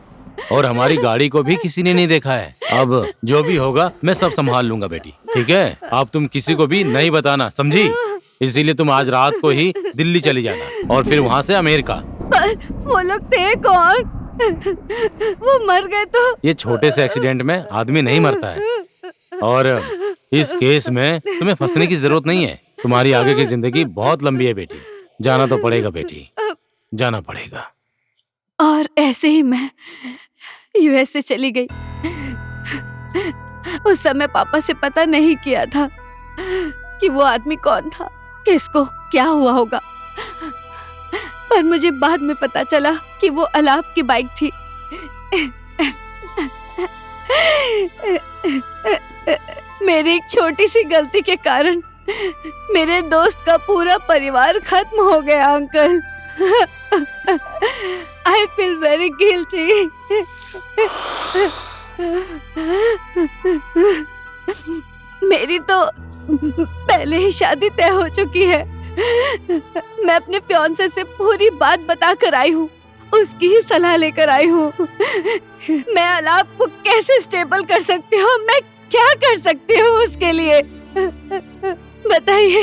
और हमारी गाड़ी को भी किसी ने नहीं देखा है। अब जो भी होगा मैं सब संभाल लूंगा बेटी, ठीक है? अब तुम किसी को भी नहीं बताना, समझी? इसीलिए तुम आज रात को ही दिल्ली चली जाना और फिर वहाँ से अमेरिका। पर वो लोग थे कौन? वो मर गए तो? ये छोटे से एक्सीडेंट में आदमी नहीं मरता है और इस केस में तुम्हें फंसने की जरूरत नहीं है। तुम्हारी आगे की जिंदगी बहुत लंबी है बेटी, जाना तो पड़ेगा बेटी, जाना पड़ेगा। और ऐसे ही मैं यूएसए चली गई। उस समय पापा से पता नहीं किया था कि वो आदमी कौन था, किसको क्या हुआ होगा। पर मुझे बाद में पता चला कि वो अलाप की बाइक थी। मेरी एक छोटी सी गलती के कारण मेरे दोस्त का पूरा परिवार खत्म हो गया uncle. I feel very guilty. मेरी तो पहले ही शादी तय हो चुकी है। मैं अपने फियांसे से पूरी बात बता कर आई हूँ, उसकी ही सलाह लेकर आई हूँ। मैं अलाप को कैसे स्टेबल कर सकती हूँ, मैं क्या कर सकती हूँ उसके लिए? बताइए,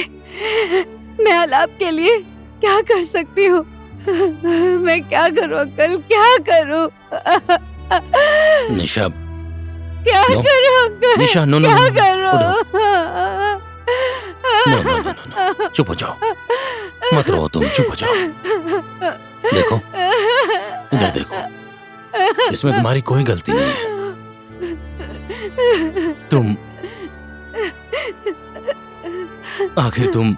मैं अलाप के लिए क्या कर सकती हूँ? मैं क्या करूँ अंकल, क्या करूँ? निशा, क्या No. करूं अंकल? निशा, no, no, क्या no, no. करूं? नो, चुप हो जाओ, मत रो तुम, चुप हो जाओ। देखो, इधर देखो, इसमें तुम्हारी कोई गलती नहीं है। आखिर तुम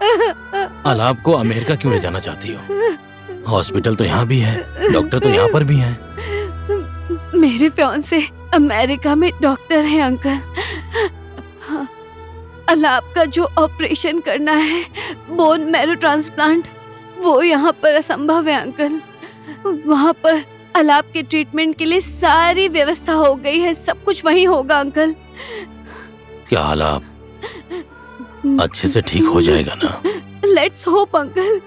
अलाप को अमेरिका क्यों ले जाना चाहती हो? हॉस्पिटल तो यहाँ भी है, डॉक्टर तो यहाँ पर भी हैं। मेरे फियांसे अमेरिका में डॉक्टर हैं अंकल। अलाप का जो ऑपरेशन करना है, बोन मैरो ट्रांसप्लांट, वो यहाँ पर असंभव है अंकल। वहाँ पर अलाप के ट्रीटमेंट के लिए सारी व्यवस्था हो गई है, सब कुछ वहीं होगा अंकल। क्या अलाप अच्छे से ठीक हो जाएगा ना? Let's hope uncle.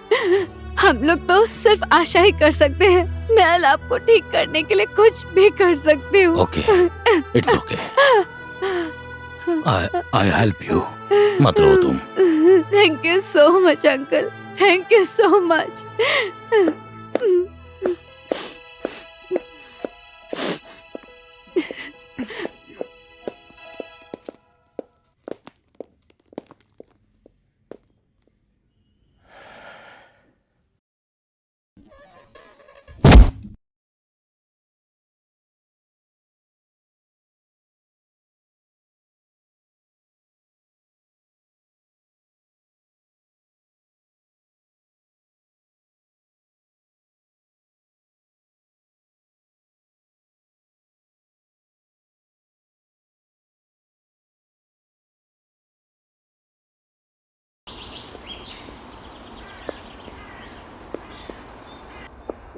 हम लोग तो सिर्फ आशा ही कर सकते हैं। मैं अलाप को ठीक करने के लिए कुछ भी कर सकती हूँ। Okay, it's okay, I help you. मत रो तुम। Thank you so much uncle, thank you so much.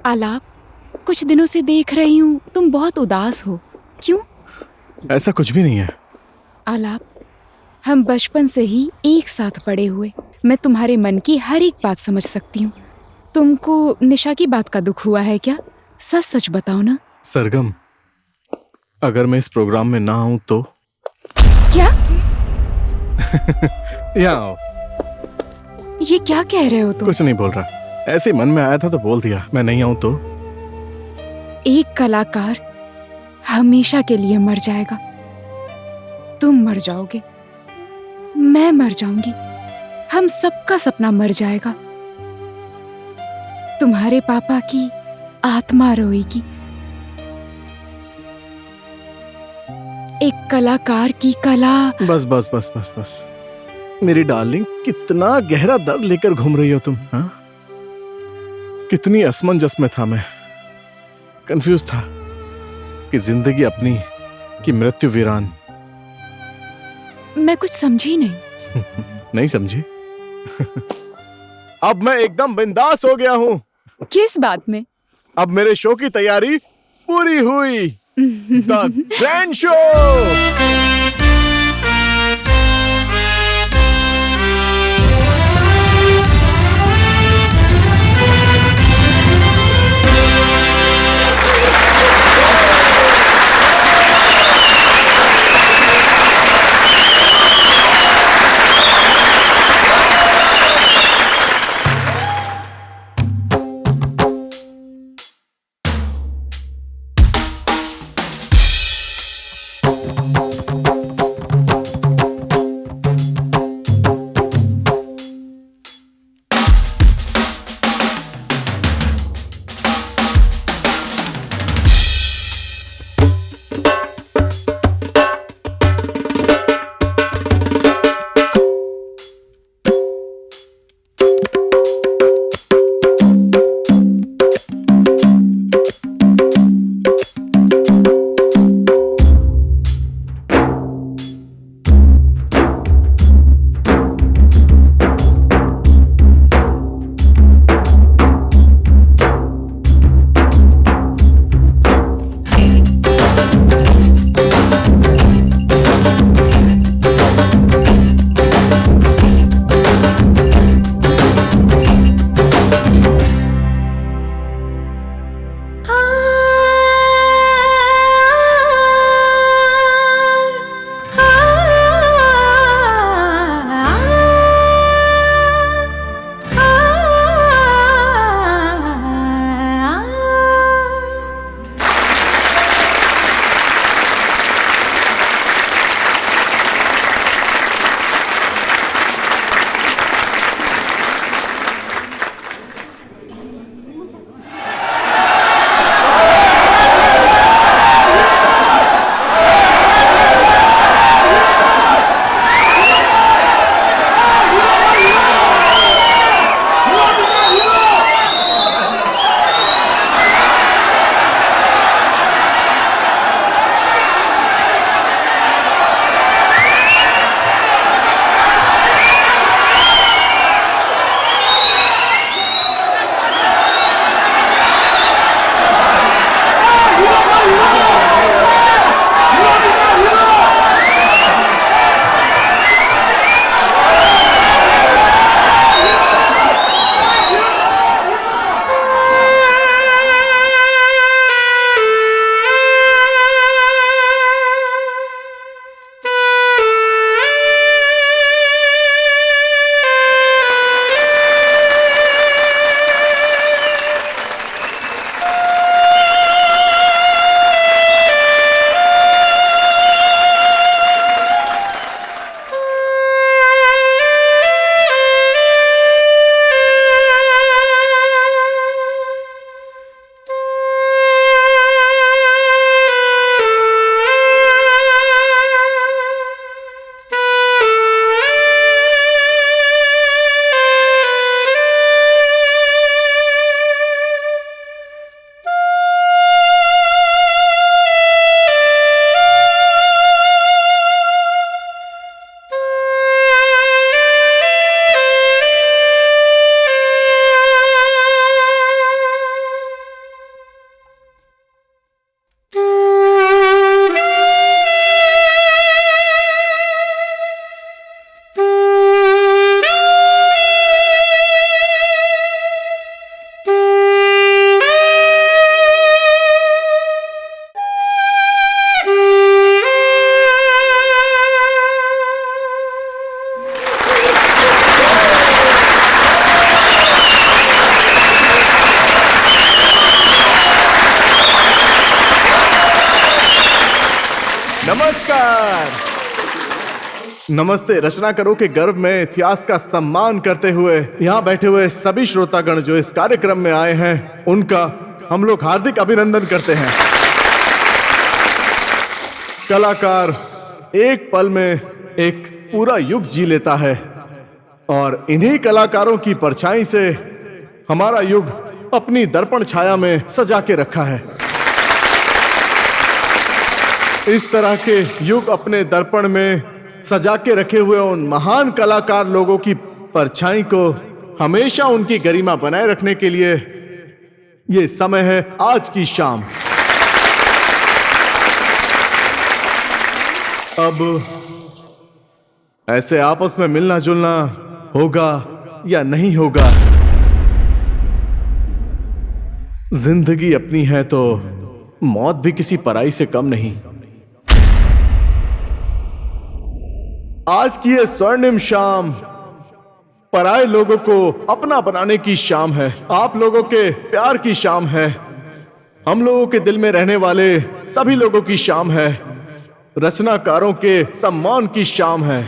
आलाप, कुछ दिनों से देख रही हूँ तुम बहुत उदास हो, क्यों? ऐसा कुछ भी नहीं है। आलाप, हम बचपन से ही एक साथ पड़े हुए, मैं तुम्हारे मन की हर एक बात समझ सकती हूँ। तुमको निशा की बात का दुख हुआ है क्या? सच सच बताओ ना। सरगम, अगर मैं इस प्रोग्राम में ना आऊं तो? क्या? यहाँ आओ। ये क्या कह रहे हो तुम? कुछ नहीं बोल रहा, ऐसे ही मन में आया था तो बोल दिया। मैं नहीं आऊं तो? एक कलाकार हमेशा के लिए मर जाएगा। तुम मर जाओगे, मैं मर जाऊंगी, हम सबका सपना मर जाएगा। तुम्हारे पापा की आत्मा रोएगी। एक कलाकार की कला। बस बस बस बस बस मेरी डार्लिंग, कितना गहरा दर्द लेकर घूम रही हो तुम, हाँ? कितनी असमंजस में था मैं, कंफ्यूज था कि जिंदगी अपनी कि मृत्यु वीरान। मैं कुछ समझी नहीं। नहीं समझी? अब मैं एकदम बिंदास हो गया हूँ। किस बात में? अब मेरे शो की तैयारी पूरी हुई। The grand show. नमस्ते। रचनाकारों के गर्व में इतिहास का सम्मान करते हुए यहाँ बैठे हुए सभी श्रोतागण जो इस कार्यक्रम में आए हैं, उनका हम लोग हार्दिक अभिनंदन करते हैं। कलाकार एक पल में एक पूरा युग जी लेता है और इन्हीं कलाकारों की परछाई से हमारा युग अपनी दर्पण छाया में सजा के रखा है। इस तरह के युग अपने दर्पण में सजा के रखे हुए उन महान कलाकार लोगों की परछाई को हमेशा उनकी गरिमा बनाए रखने के लिए ये समय है आज की शाम। अब ऐसे आपस में मिलना जुलना होगा या नहीं होगा, जिंदगी अपनी है तो मौत भी किसी पराई से कम नहीं। आज की ये स्वर्णिम शाम पराए लोगों को अपना बनाने की शाम है, आप लोगों के प्यार की शाम है, हम लोगों के दिल में रहने वाले सभी लोगों की शाम है, रचनाकारों के सम्मान की शाम है।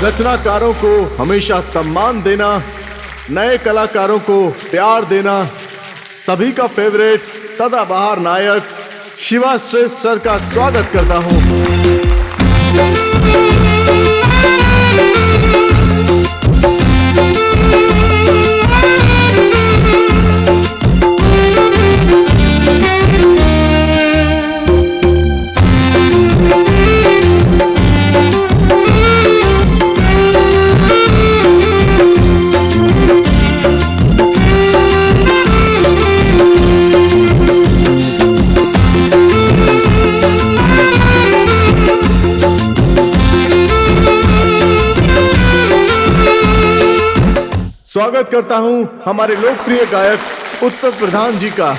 रचनाकारों को हमेशा सम्मान देना, नए कलाकारों को प्यार देना, सभी का फेवरेट सदाबहार नायक शिवा श्रेष्ठ सर का स्वागत करता हूं। स्वागत करता हूं हमारे लोकप्रिय गायक उत्तर प्रधान जी का।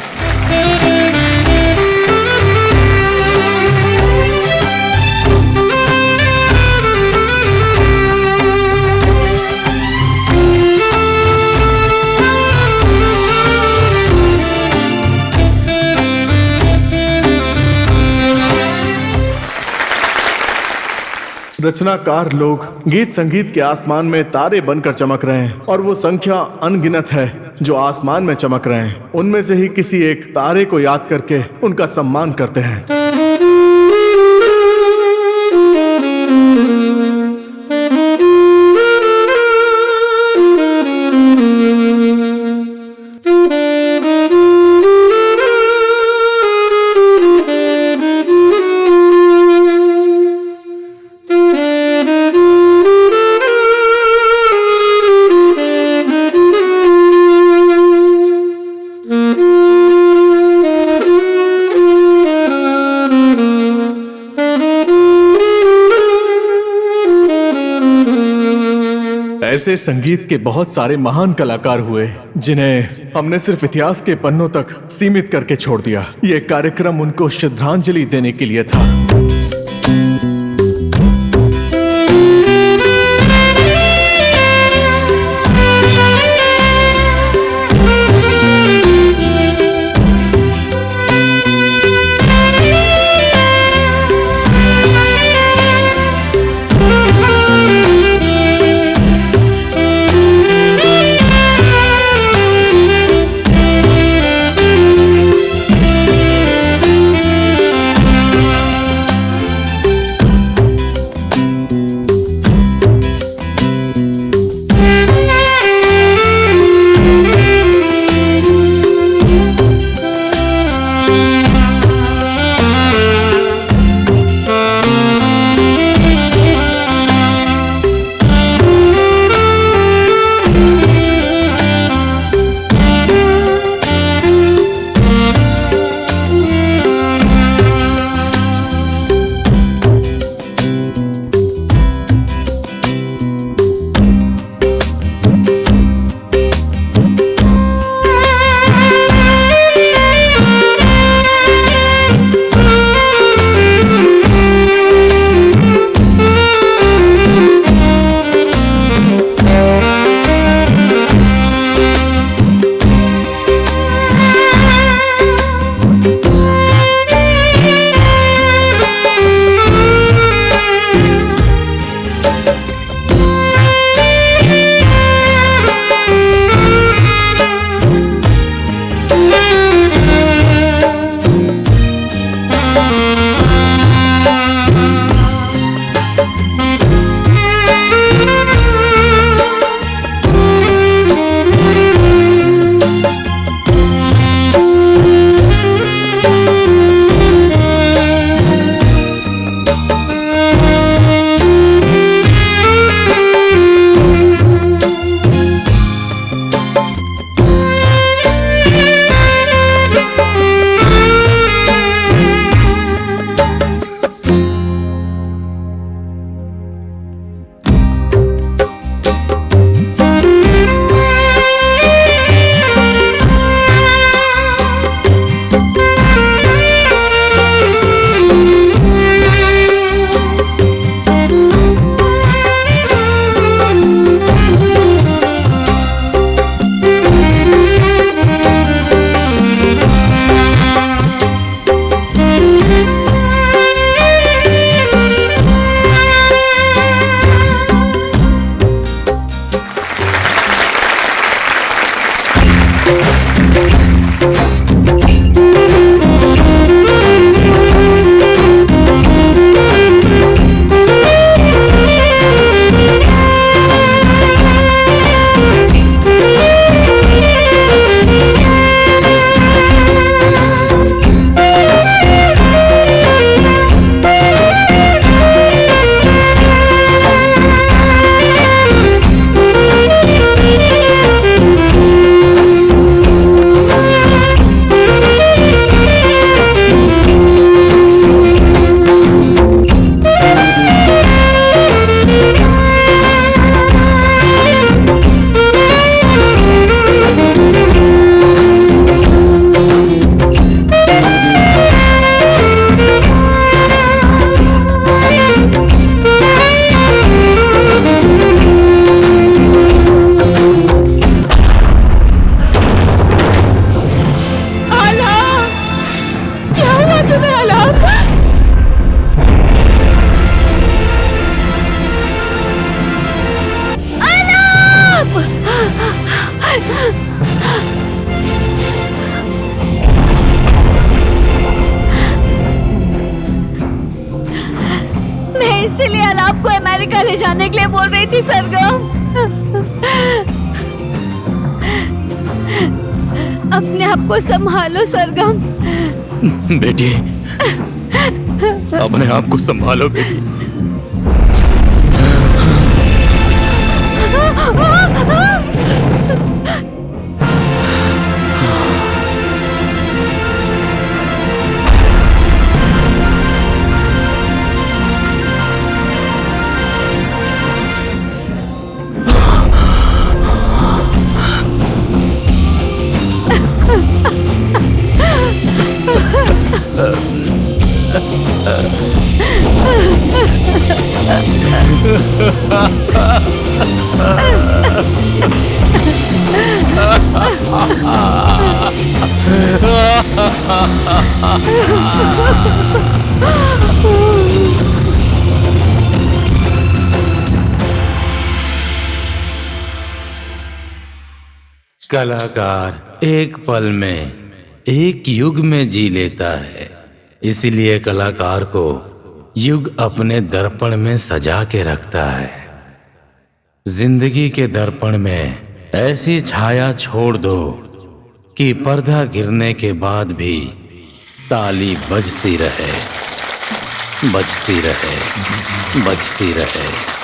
रचनाकार लोग गीत संगीत के आसमान में तारे बनकर चमक रहे हैं और वो संख्या अनगिनत है जो आसमान में चमक रहे हैं। उनमें से ही किसी एक तारे को याद करके उनका सम्मान करते हैं। ऐसे संगीत के बहुत सारे महान कलाकार हुए जिन्हें हमने सिर्फ इतिहास के पन्नों तक सीमित करके छोड़ दिया। ये कार्यक्रम उनको श्रद्धांजलि देने के लिए था। इसीलिए अलाप को अमेरिका ले जाने के लिए बोल रही थी सरगम। अपने आप को संभालो सरगम। बेटी, अपने आप को संभालो बेटी। कलाकार एक पल में एक युग में जी लेता है, इसीलिए कलाकार को युग अपने दर्पण में सजा के रखता है। जिंदगी के दर्पण में ऐसी छाया छोड़ दो कि पर्दा गिरने के बाद भी ताली बजती रहे, बजती रहे, बजती रहे।